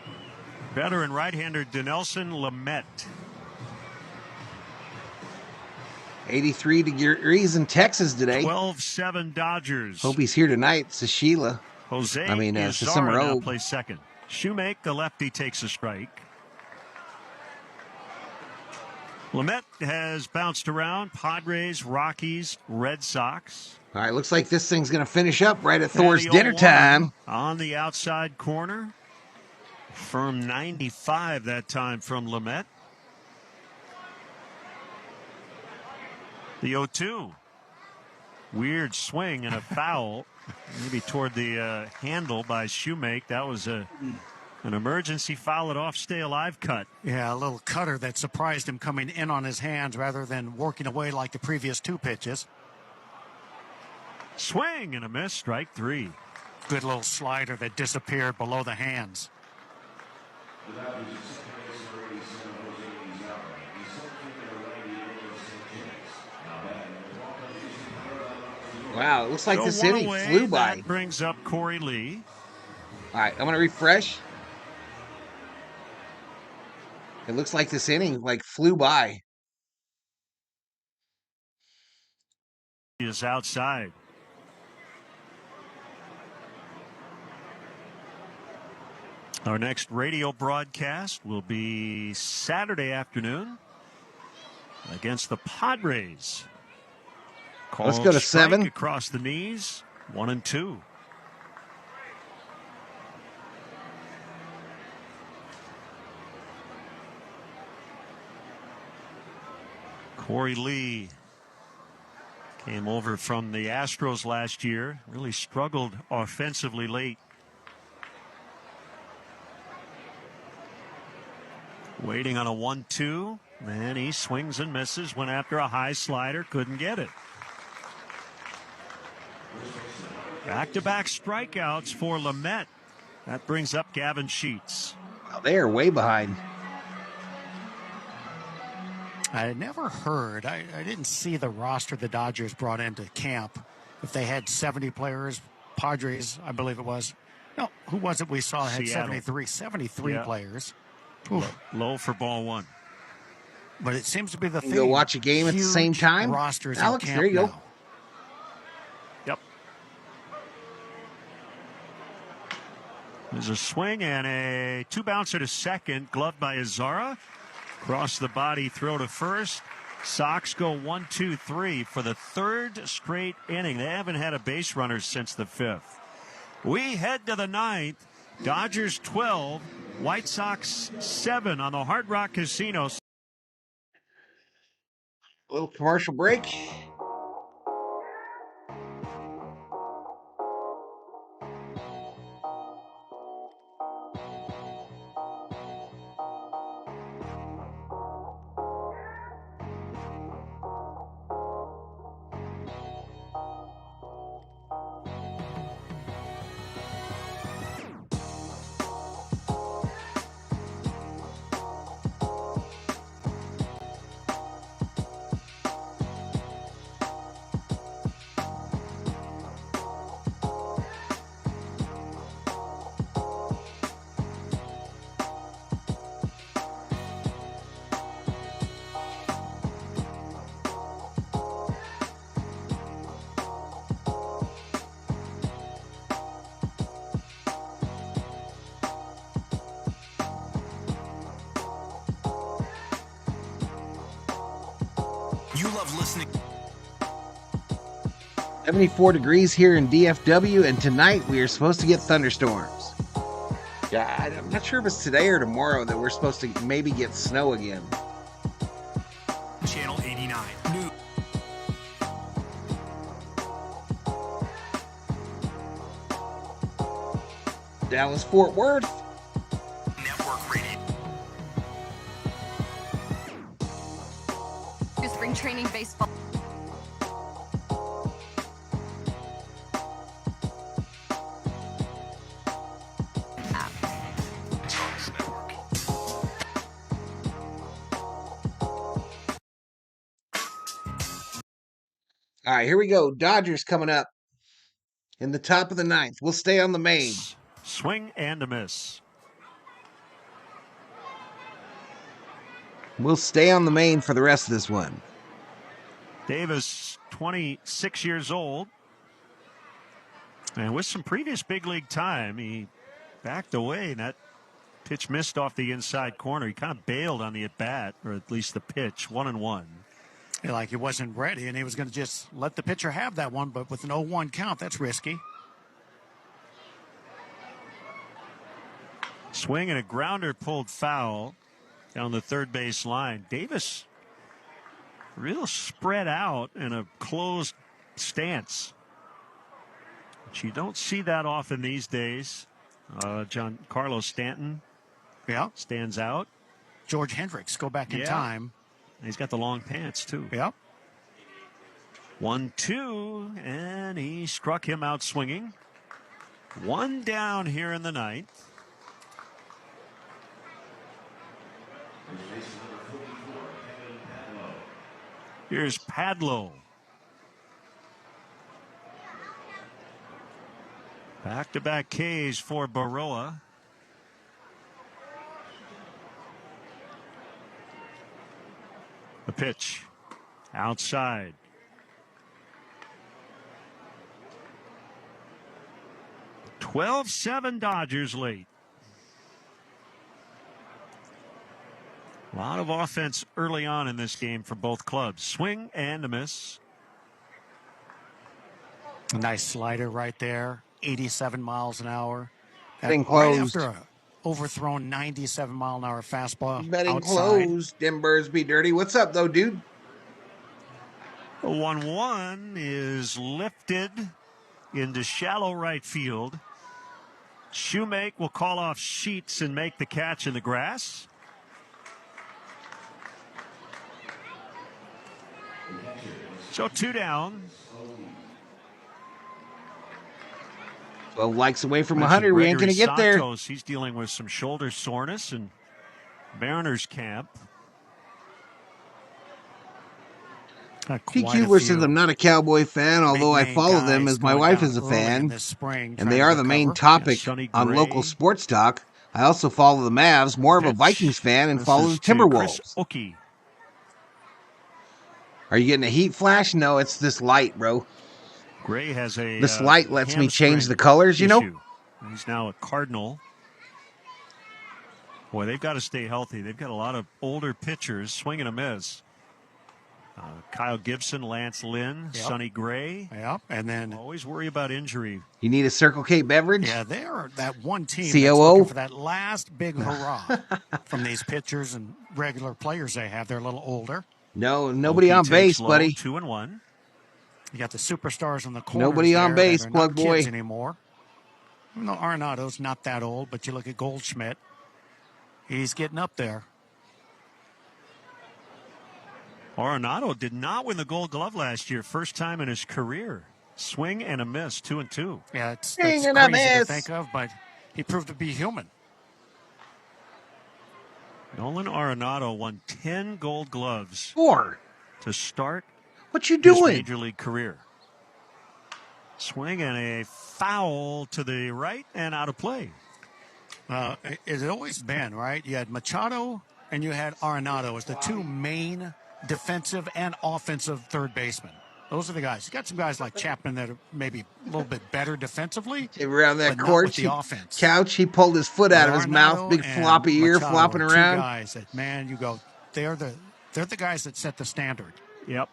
veteran right-hander Dinelson Lamet. 83 degrees in Texas today. 12-7 Dodgers. Hope he's here tonight. Says Sheila. Jose Summer now Robe. plays second. Shoemake, the lefty, takes a strike. Lamet has bounced around. Padres, Rockies, Red Sox. All right, looks like this thing's going to finish up right at Thor's dinner time. On the outside corner. Firm 95 that time from Lamet. The 0-2. Weird swing and a foul. Maybe toward the handle by Shoemake. That was an emergency foul it off, stay alive cut. Yeah, a little cutter that surprised him coming in on his hands rather than working away like the previous 2 pitches. Swing and a miss, strike 3. Good little slider that disappeared below the hands. Wow, it looks like this inning flew by. That brings up Corey Lee. All right, I'm going to refresh. It looks like this inning flew by. He is outside. Our next radio broadcast will be Saturday afternoon against the Padres. Let's go to 7. Across the knees, 1-2. Corey Lee came over from the Astros last year. Really struggled offensively late. Waiting on a 1-2. And he swings and misses. Went after a high slider. Couldn't get it. Back-to-back strikeouts for Lamet. That brings up Gavin Sheets. Wow, they are way behind. I never heard, I didn't see the roster the Dodgers brought into camp. If they had 70 players, Padres, I believe it was. No, who was it we saw had Seattle. 73 players. Low for ball 1. But it seems to be the thing. Go watch a game at the same time. Rosters Alex, in camp there you go. now. Yep. There's a swing and a 2-bouncer to second, gloved by Azara. Cross the body, throw to first. Sox go 1-2-3 for the 3rd straight inning. They haven't had a base runner since the 5th. We head to the 9th. Dodgers 12, White Sox 7 on the Hard Rock Casino. A little commercial break. You love listening. 74 degrees here in DFW, and tonight we are supposed to get thunderstorms. Yeah, I'm not sure if it's today or tomorrow that we're supposed to maybe get snow again. Channel 89. New. Dallas, Fort Worth. Network Radio. Spring training baseball. All right, here we go. Dodgers coming up in the top of the 9th. We'll stay on the main. Swing and a miss. We'll stay on the main for the rest of this one. Davis, 26 years old. And with some previous big league time, he backed away in that Pitch missed off the inside corner. He kind of bailed on the at-bat, or at least the pitch, 1-1. Like he wasn't ready, and he was going to just let the pitcher have that one, but with an 0-1 count, that's risky. Swing and a grounder pulled foul down the third base line. Davis real spread out in a closed stance. But you don't see that often these days. Giancarlo Stanton stands out. George Hendricks, go back in time. He's got the long pants, too. Yep. 1-2, and he struck him out swinging. One down here in the ninth. Here's Padlo. Back-to-back Ks for Baroa. The pitch outside. $12-7 Dodgers late. A lot of offense early on in this game for both clubs. Swing and a miss. A nice slider right there. 87 miles an hour. Betting right closed. after a overthrown 97-mile-an-hour fastball. Betting outside. closed. Them birds be dirty. What's up, though, dude? 1-1 is lifted into shallow right field. Shoemake will call off Sheets and make the catch in the grass. So 2 down. 12 likes away from 100. We ain't going to get there. Santos, he's dealing with some shoulder soreness in Mariners camp. PQ says I'm not a Cowboy fan, although I follow them as my wife is a fan, and they are the main topic on local sports talk. I also follow the Mavs, more of a Vikings fan, and follow the Timberwolves. Are you getting a heat flash? No, it's this light, bro. Gray has a this light lets me change the colors, you know? He's now a Cardinal. Boy, they've got to stay healthy. They've got a lot of older pitchers. Swing and a miss. Kyle Gibson, Lance Lynn, Sonny Gray. Yep, and then always worry about injury. You need a Circle K beverage? Yeah, they're that one team COO? that's looking for that last big hurrah from these pitchers and regular players they have. They're a little older. No, nobody on base, buddy. 2-1. You got the superstars on the corners. Nobody on base, plug boy. Kids anymore. No, Arenado's not that old, but you look at Goldschmidt. He's getting up there. Arenado did not win the Gold Glove last year. First time in his career. Swing and a miss, 2-2. Yeah, that's crazy to think of, but he proved to be human. Nolan Arenado won 10 Gold Gloves. 4 to start. What you doing? His major league career. Swing and a foul to the right and out of play. It's always been, right? You had Machado and you had Arenado as the two main defensive and offensive third basemen. Those are the guys. You got some guys like Chapman that are maybe a little bit better defensively. Around that but court, not with the offense. Couch, he pulled his foot out of his mouth, big floppy ear Machado flopping are around. Two guys that, man, you go, they're the guys that set the standard. Yep.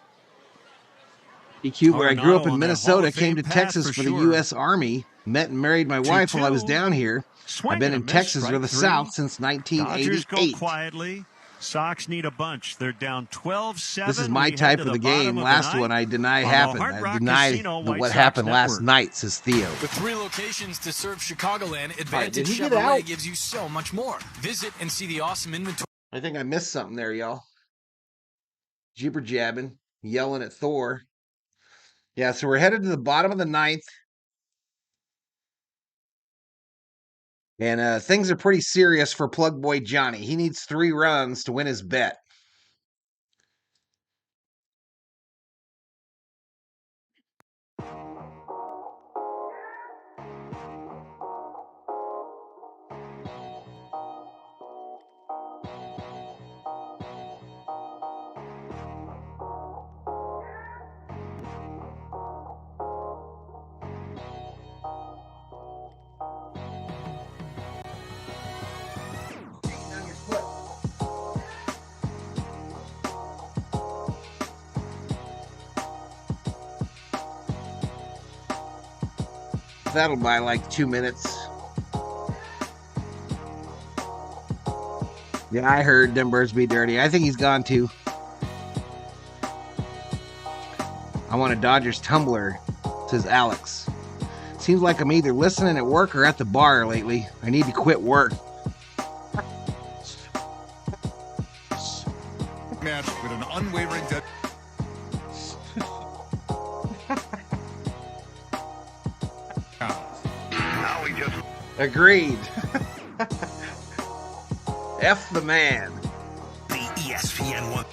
EQ, where I grew up Arenado in on that Hall Minnesota, of came Fame to path Texas for the sure. U.S. Army, met and married my wife while I was down here. I've been in Texas or the South since Dodgers 1988. go quietly. Sox need a bunch. They're down 12-7. This is my We type head to of the bottom game. of Last the one I deny on happened. the Hard I Rock deny Casino, what White happened Sox last Network. night, says Theo. With 3 locations to serve Chicagoland, did Advantage he get Chevrolet out? gives you so much more. Visit and see the awesome inventory. I think I missed something there, y'all. Jibber jabbing, yelling at Thor. Yeah, so we're headed to the bottom of the ninth. And things are pretty serious for Plug Boy Johnny. He needs 3 runs to win his bet. That'll buy like 2 minutes. Yeah, I heard them birds be dirty. I think he's gone too. I want a Dodgers tumbler, says Alex. Seems like I'm either listening at work or at the bar lately. I need to quit work. Match with an unwavering Agreed. F the man. The ESPN one.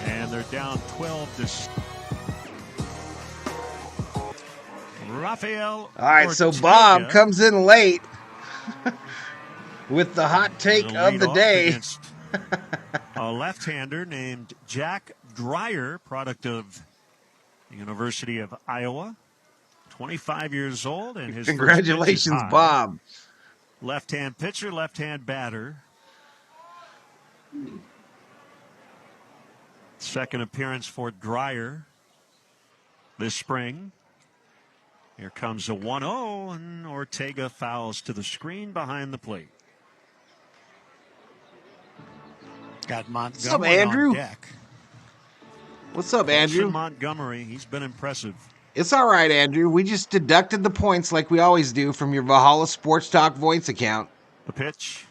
And they're down 12 to Rafael. All right, so Ortega Bob comes in late with the hot take of the day. A left-hander named Jack Dreyer, product of the University of Iowa, 25 years old, and his Congratulations, first pitch is high. Bob. Left-hand pitcher, left-hand batter. Second appearance for Dreyer this spring. Here comes a 1-0, and Ortega fouls to the screen behind the plate. Got Montgomery What's up, Andrew? on deck. What's up, Andrew? Montgomery, he's been impressive. It's all right, Andrew. We just deducted the points like we always do from your Valhalla Sports Talk voice account. The pitch.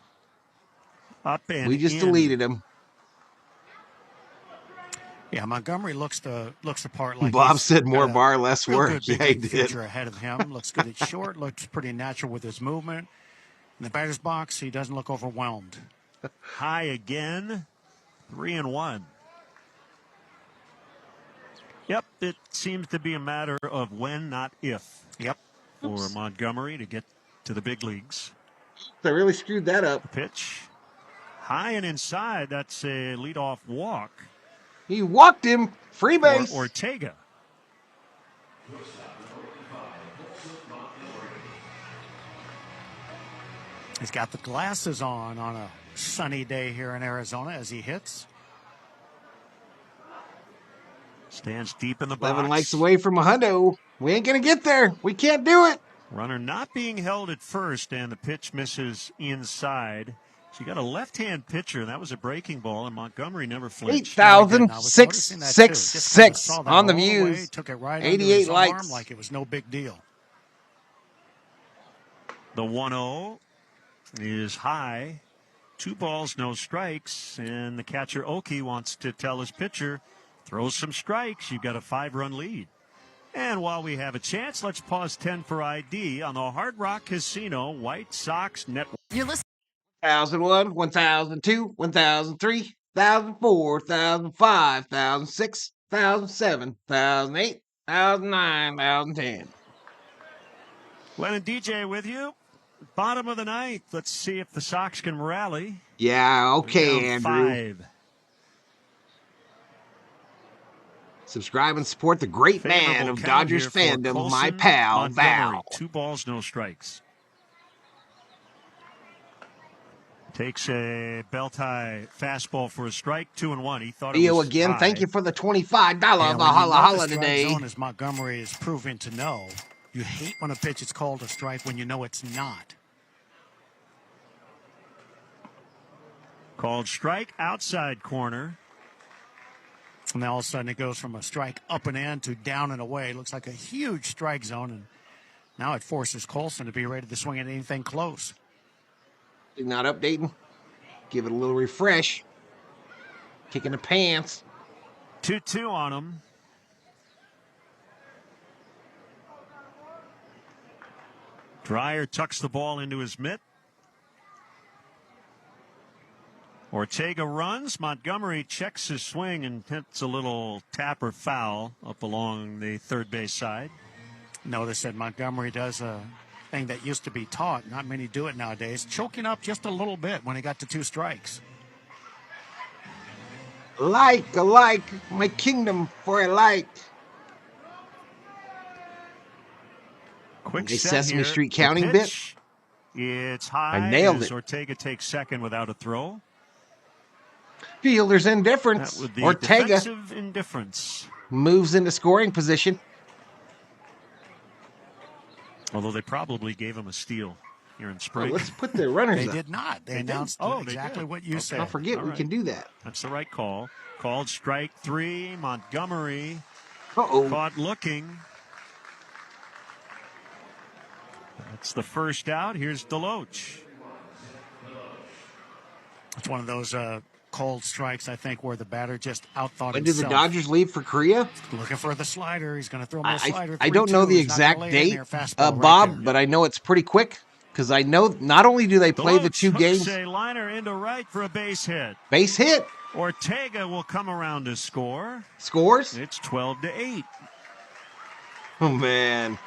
Up and we just in. deleted him. Yeah, Montgomery looks the part like Bob he's said more got a bar, less real work. Good Yeah, he did. future ahead of him. Looks good at short. Looks pretty natural with his movement. In the batter's box, he doesn't look overwhelmed. High again. 3-1. Yep, it seems to be a matter of when, not if. Yep. For Montgomery to get to the big leagues. They really screwed that up. The pitch. High and inside. That's a leadoff walk. He walked him. Free base. Ortega. He's got the glasses on a sunny day here in Arizona as he hits. Stands deep in the box. 11 likes away from a hundo. We ain't going to get there. We can't do it. Runner not being held at first, and the pitch misses inside. So you got a left-hand pitcher, and that was a breaking ball, and Montgomery never flinched. 8,666 on the views. Took it right 88 under his likes. arm like it was no big deal. The 1-0 is high. 2 balls, no strikes, and the catcher Oki wants to tell his pitcher, throw some strikes. You've got a 5-run lead. And while we have a chance, let's pause 10 for ID on the Hard Rock Casino White Sox Network. You're listening. 1001, 1002, 1003, 1004, 1005, 1006, 1007, 1008, 1009, 1010. Len and DJ with you. Bottom of the ninth. Let's see if the Sox can rally. Yeah, okay, Andrew. 5. Subscribe and support the great man Favorable of count Dodgers here for fandom, Colson my pal, Montgomery. Val. 2 balls, no strikes. Takes a belt high fastball for a strike, 2-1. He thought it Theo was again, high. thank you for the $25 Valhalla Holla today. Zone, as Montgomery is proving to know, you hate when a pitch is called a strike when you know it's not. Called strike, outside corner. And then all of a sudden it goes from a strike up and in to down and away. It looks like a huge strike zone. And now it forces Colson to be ready to swing at anything close. Not updating. Give it a little refresh. Kicking the pants. 2-2 on him. Dreyer tucks the ball into his mitt. Ortega runs. Montgomery checks his swing and hits a little tap or foul up along the third base side. Notice that Montgomery does a thing that used to be taught. Not many do it nowadays. Choking up just a little bit when he got to 2 strikes. Like, my kingdom for a like. Quick A set Sesame here. Street The counting pitch It's high. I nailed it. Ortega takes second without a throw. Fielder's indifference. That would be Ortega defensive indifference. moves into scoring position. Although they probably gave him a steal here in spring. Let's put the runners They up. did not. They announced exactly what you said. Don't forget, we can do that. That's the right call. Called strike 3. Montgomery Uh-oh. caught looking. That's the first out. Here's Deloach. It's one of those cold strikes, I think, where the batter just outthought When did himself. the Dodgers leave for Korea? Looking for the slider. He's going to throw him a slider. I don't know the 3-2. He's not gonna exact lay it in date, there. Fastball right Bob, there. but I know it's pretty quick because I know not only do they play the Deloach two hooks games. a liner into right for a base hit. Base hit. Ortega will come around to score. Scores? It's 12-8. Oh, man.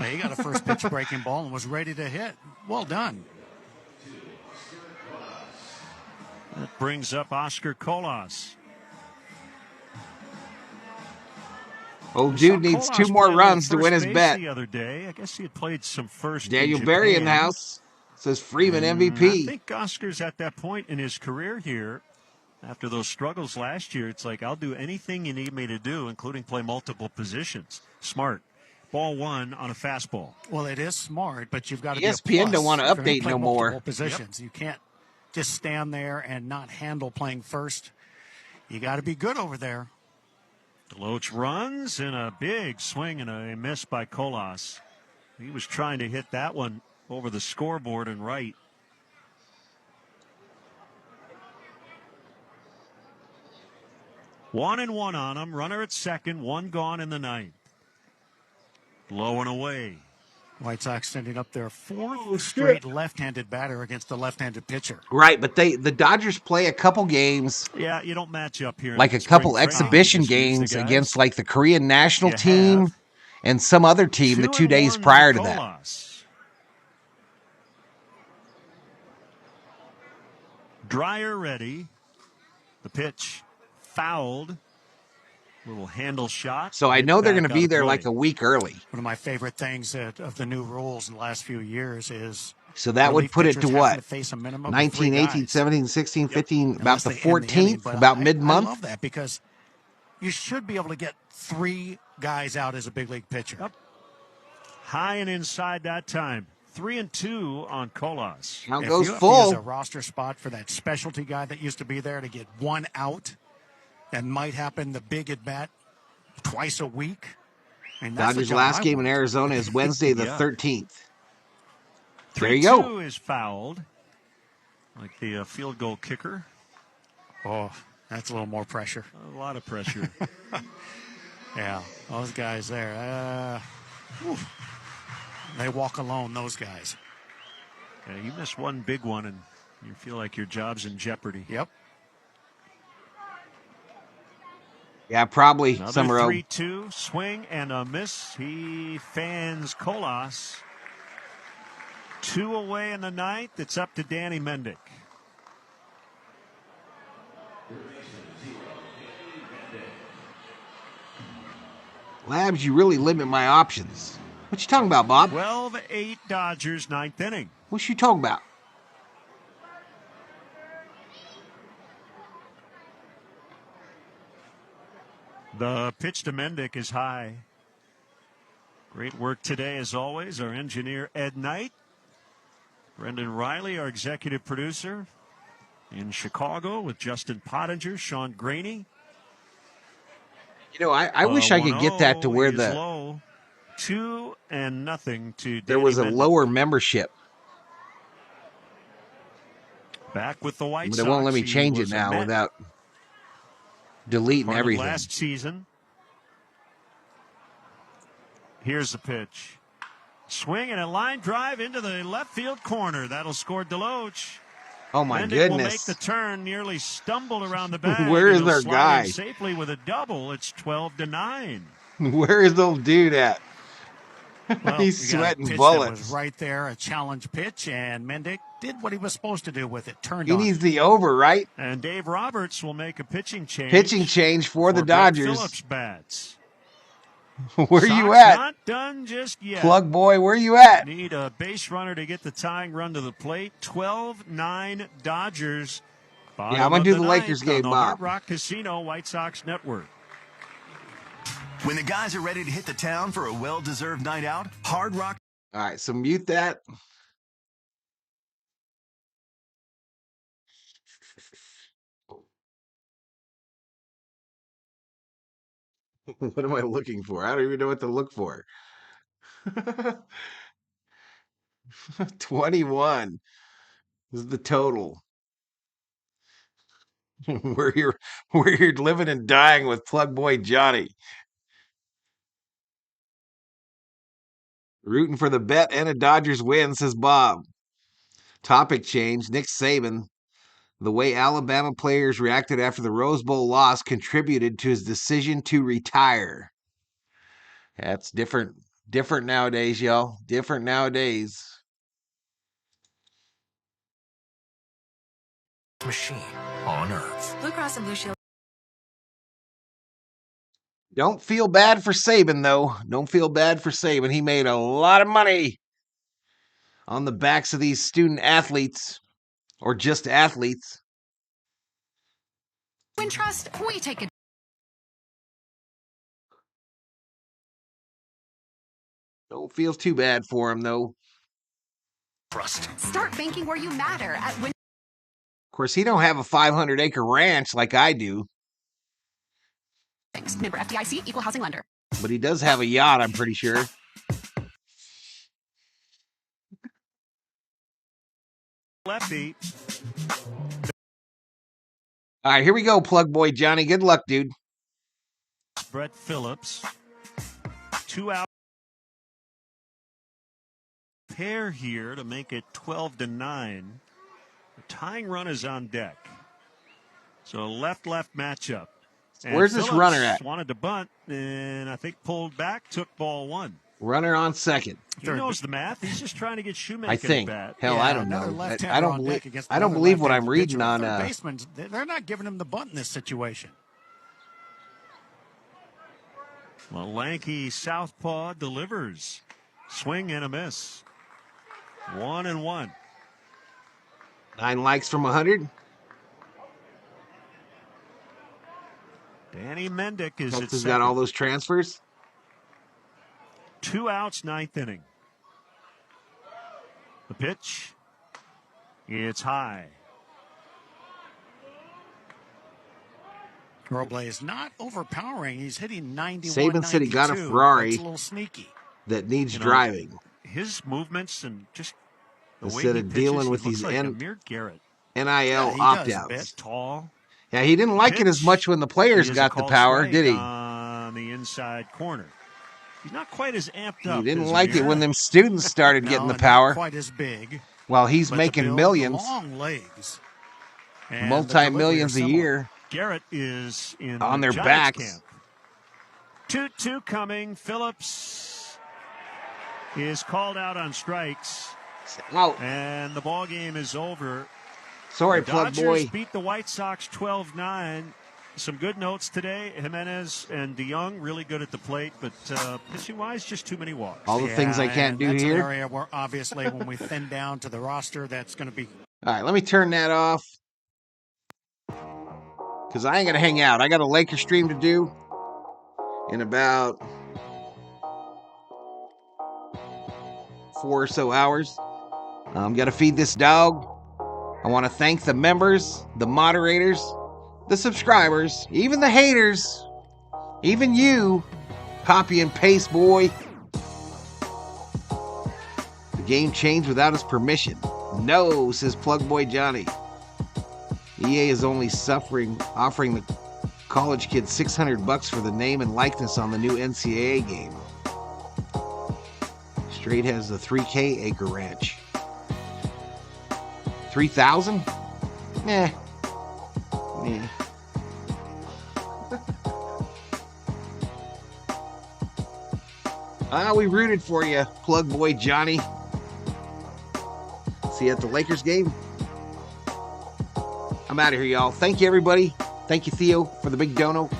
He got a first pitch breaking ball and was ready to hit. Well done. That brings up Oscar Colas. Old dude needs 2 more runs to win his bet. The other day, I guess he had played some first. Daniel in Berry in the Japan. house says Freeman I MVP. think Oscar's at that point in his career here. After those struggles last year, it's like, I'll do anything you need me to do, including play multiple positions. Smart. Ball 1 on a fastball. Well, it is smart, but you've got to ESPN be a plus. don't want to If you're gonna update play no more. multiple positions. You can't just stand there and not handle playing first. You got to be good over there. Deloach runs in a big swing and a miss by Colas. He was trying to hit that one over the scoreboard and right. One and one on him. Runner at second. 1 gone in the 9th. Low and away. White Sox sending up their 4th straight left-handed batter against a left-handed pitcher. Right, but the Dodgers play a couple games, Yeah, you don't match up here. like a couple exhibition games against like the Korean national team and some other team the 2 days prior to that. Dryer ready. The pitch fouled. Little handle shot. So I know they're going to Back be out there of like play. a week early. One of my favorite things of the new rules in the last few years is So that would relief put it pitchers to having what? to face a minimum of 19, 3 18, guys. 17, 16, 15, about Unless the they end the inning, 14th, but about I mid-month. love that because you should be able to get 3 guys out as a big league pitcher. Yep. High and inside that time. 3-2 on Colas. Now If goes you have to full. use a roster spot for that specialty guy that used to be there to get 1 out, that might happen the big at bat twice a week. And that's the Dodgers' job last I game in want. Arizona is Wednesday the Yeah. 13th. There you go. 3-2 is fouled. Like the field goal kicker. Oh, that's a little more pressure. A lot of pressure. Yeah, those guys there. They walk alone, those guys. Yeah, you miss one big one and you feel like your job's in jeopardy. Yep. Yeah, probably Another Summer 3-2 swing and a miss. He fans Colas. 2 away in the 9th. It's up to Danny Mendick. Labs, you really limit my options. What you talking about, Bob? 12-8 Dodgers, 9th inning. What you talking about? The pitch to Mendick is high. Great work today, as always. Our engineer, Ed Knight. Brendan Riley, our executive producer. In Chicago with Justin Pottinger, Sean Graney. You know, I wish I could get that to where is the low. 2-0 to there Danny was a Mendick. lower membership. Back with the White But Sox. it won't let me He change it was a now Met without deleting part of everything. last season. Here's the pitch. Swing and a line drive into the left field corner. That'll score Deloach. Oh my Mendick will make goodness. the turn, nearly stumbled around the bag. Where is and he'll their slide guy? in safely with a double. It's 12-9. Where is the old dude at? Well, He's you got a sweating pitch bullets. That was right there, a challenge pitch, and Mendick did what he was supposed to do with it. Turned He on. needs the over, right? And Dave Roberts will make a pitching change. Pitching change for the Greg Dodgers. Phillips bats. Where you at? Not done just yet. Plug boy, where you at? Need a base runner to get the tying run to the plate. 12-9 Dodgers. Yeah, I'm going to do the Lakers game, on the Bob. Hard Rock Casino White Sox Network. When the guys are ready to hit the town for a well-deserved night out, Hard Rock. All right, so mute that. What am I looking for? I don't even know what to look for. 21 is the total. where you're living and dying with Plug Boy Johnny. Rooting for the bet and a Dodgers win, says Bob. Topic change. Nick Saban. The way Alabama players reacted after the Rose Bowl loss contributed to his decision to retire. That's different nowadays, y'all. Different nowadays. Machine on Earth. Blue Cross and Blue Shield. Don't feel bad for Saban, though. Don't feel bad for Saban. He made a lot of money on the backs of these student athletes, or just athletes. When trust, we take it. Don't feel too bad for him, though. Trust. Start banking where you matter at Win. Of course, he don't have a 500-acre ranch like I do. Member FDIC, equal housing lender. But he does have a yacht, I'm pretty sure. Lefty. All right, here we go, Plug Boy Johnny. Good luck, dude. Brett Phillips. 2 out. Pair here to make it 12-9. The tying run is on deck. So a left-left matchup. And where's this Phillips runner at? Wanted to bunt, and I think pulled back, took ball one. Runner on second. He knows the math. He's just trying to get Shoemaker I think. at bat. Hell, I don't know. I don't believe what I'm reading on. Basemen, they're not giving him the bunt in this situation. Well, lanky southpaw delivers. Swing and a miss. 1-1. 9 likes from 100. Danny Mendick is He's at got all second. those transfers. 2 outs, 9th inning. The pitch. It's high. Roble is not overpowering. He's hitting 91. Saban said he got a 92. Ferrari. That's a little sneaky. That needs driving. His movements and just the way Instead he of pitches, dealing with he looks these like Amir Garrett. NIL opt-outs. Tall. Yeah, he didn't like it as much when the players got the power, did he? On the inside corner. He's not quite as amped up. He didn't as like it Amir. when them students started getting the power. Not quite as big. While he's but making the build, millions. the long legs. And Multi-millions the a delivery are year. Garrett is in on the their Giants backs. Camp. 2-2 coming. Phillips is called out on strikes. Out. And the ball game is over. Sorry, the Plug Dodgers Boy. beat the White Sox 12-9. Some good notes today. Jimenez and DeYoung really good at the plate, but pitching-wise, just too many walks. All the things I can't do that's here. An area where obviously when we thin down to the roster, that's going to be. All right, let me turn that off. Because I ain't going to hang out. I got a Laker stream to do in about 4 or so hours. Got to feed this dog. I want to thank the members, the moderators, the subscribers, even the haters, even you, copy and paste boy. The game changed without his permission. No, says Plug Boy Johnny. EA is only offering the college kids $600 for the name and likeness on the new NCAA game. Straight has the 3K acre ranch. 3,000? Meh. We rooted for you, Plug Boy Johnny. See you at the Lakers game. I'm out of here, y'all. Thank you, everybody. Thank you, Theo, for the big dono.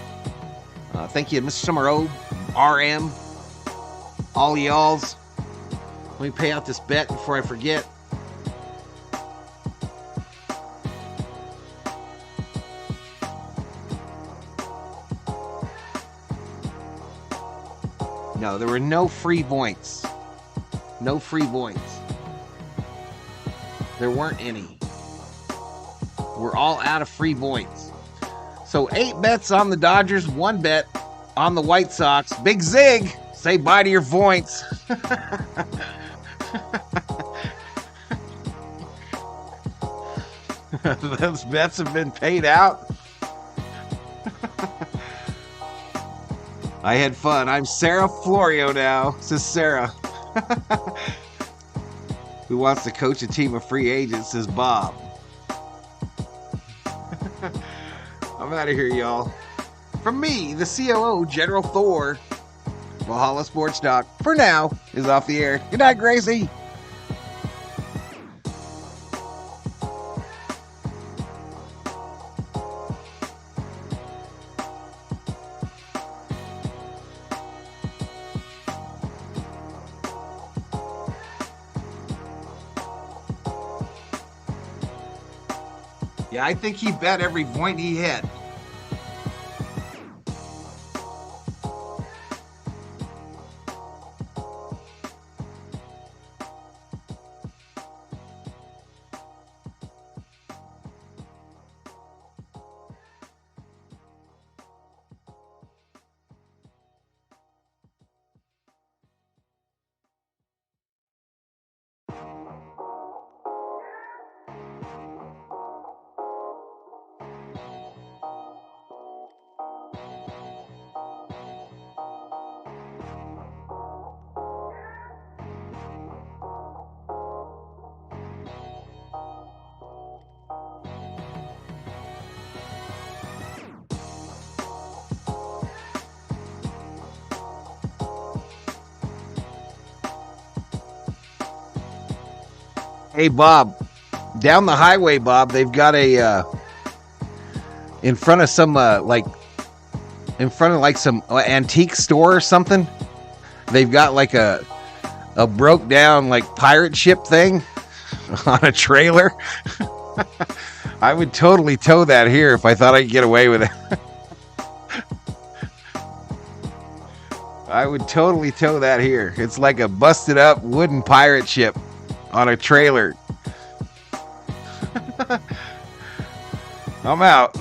Thank you, Mr. Summerall, RM, all y'alls. Let me pay out this bet before I forget. No, there were no free points. No free points. There weren't any. We're all out of free points. So 8 bets on the Dodgers, 1 bet on the White Sox. Big Zig, say bye to your points. Those bets have been paid out. I had fun. I'm Sarah Florio now. This is Sarah. Who wants to coach a team of free agents, says Bob. I'm out of here, y'all. From me, the COO, General Thor, Valhalla Sports Talk, for now, is off the air. Good night, Gracie. Yeah, I think he bet every point he hit. Hey, Bob, down the highway, Bob, they've got a, in front of some, some antique store or something. They've got like a broke down, like, pirate ship thing on a trailer. I would totally tow that here if I thought I could get away with it. I would totally tow that here. It's like a busted up wooden pirate ship on a trailer. I'm out.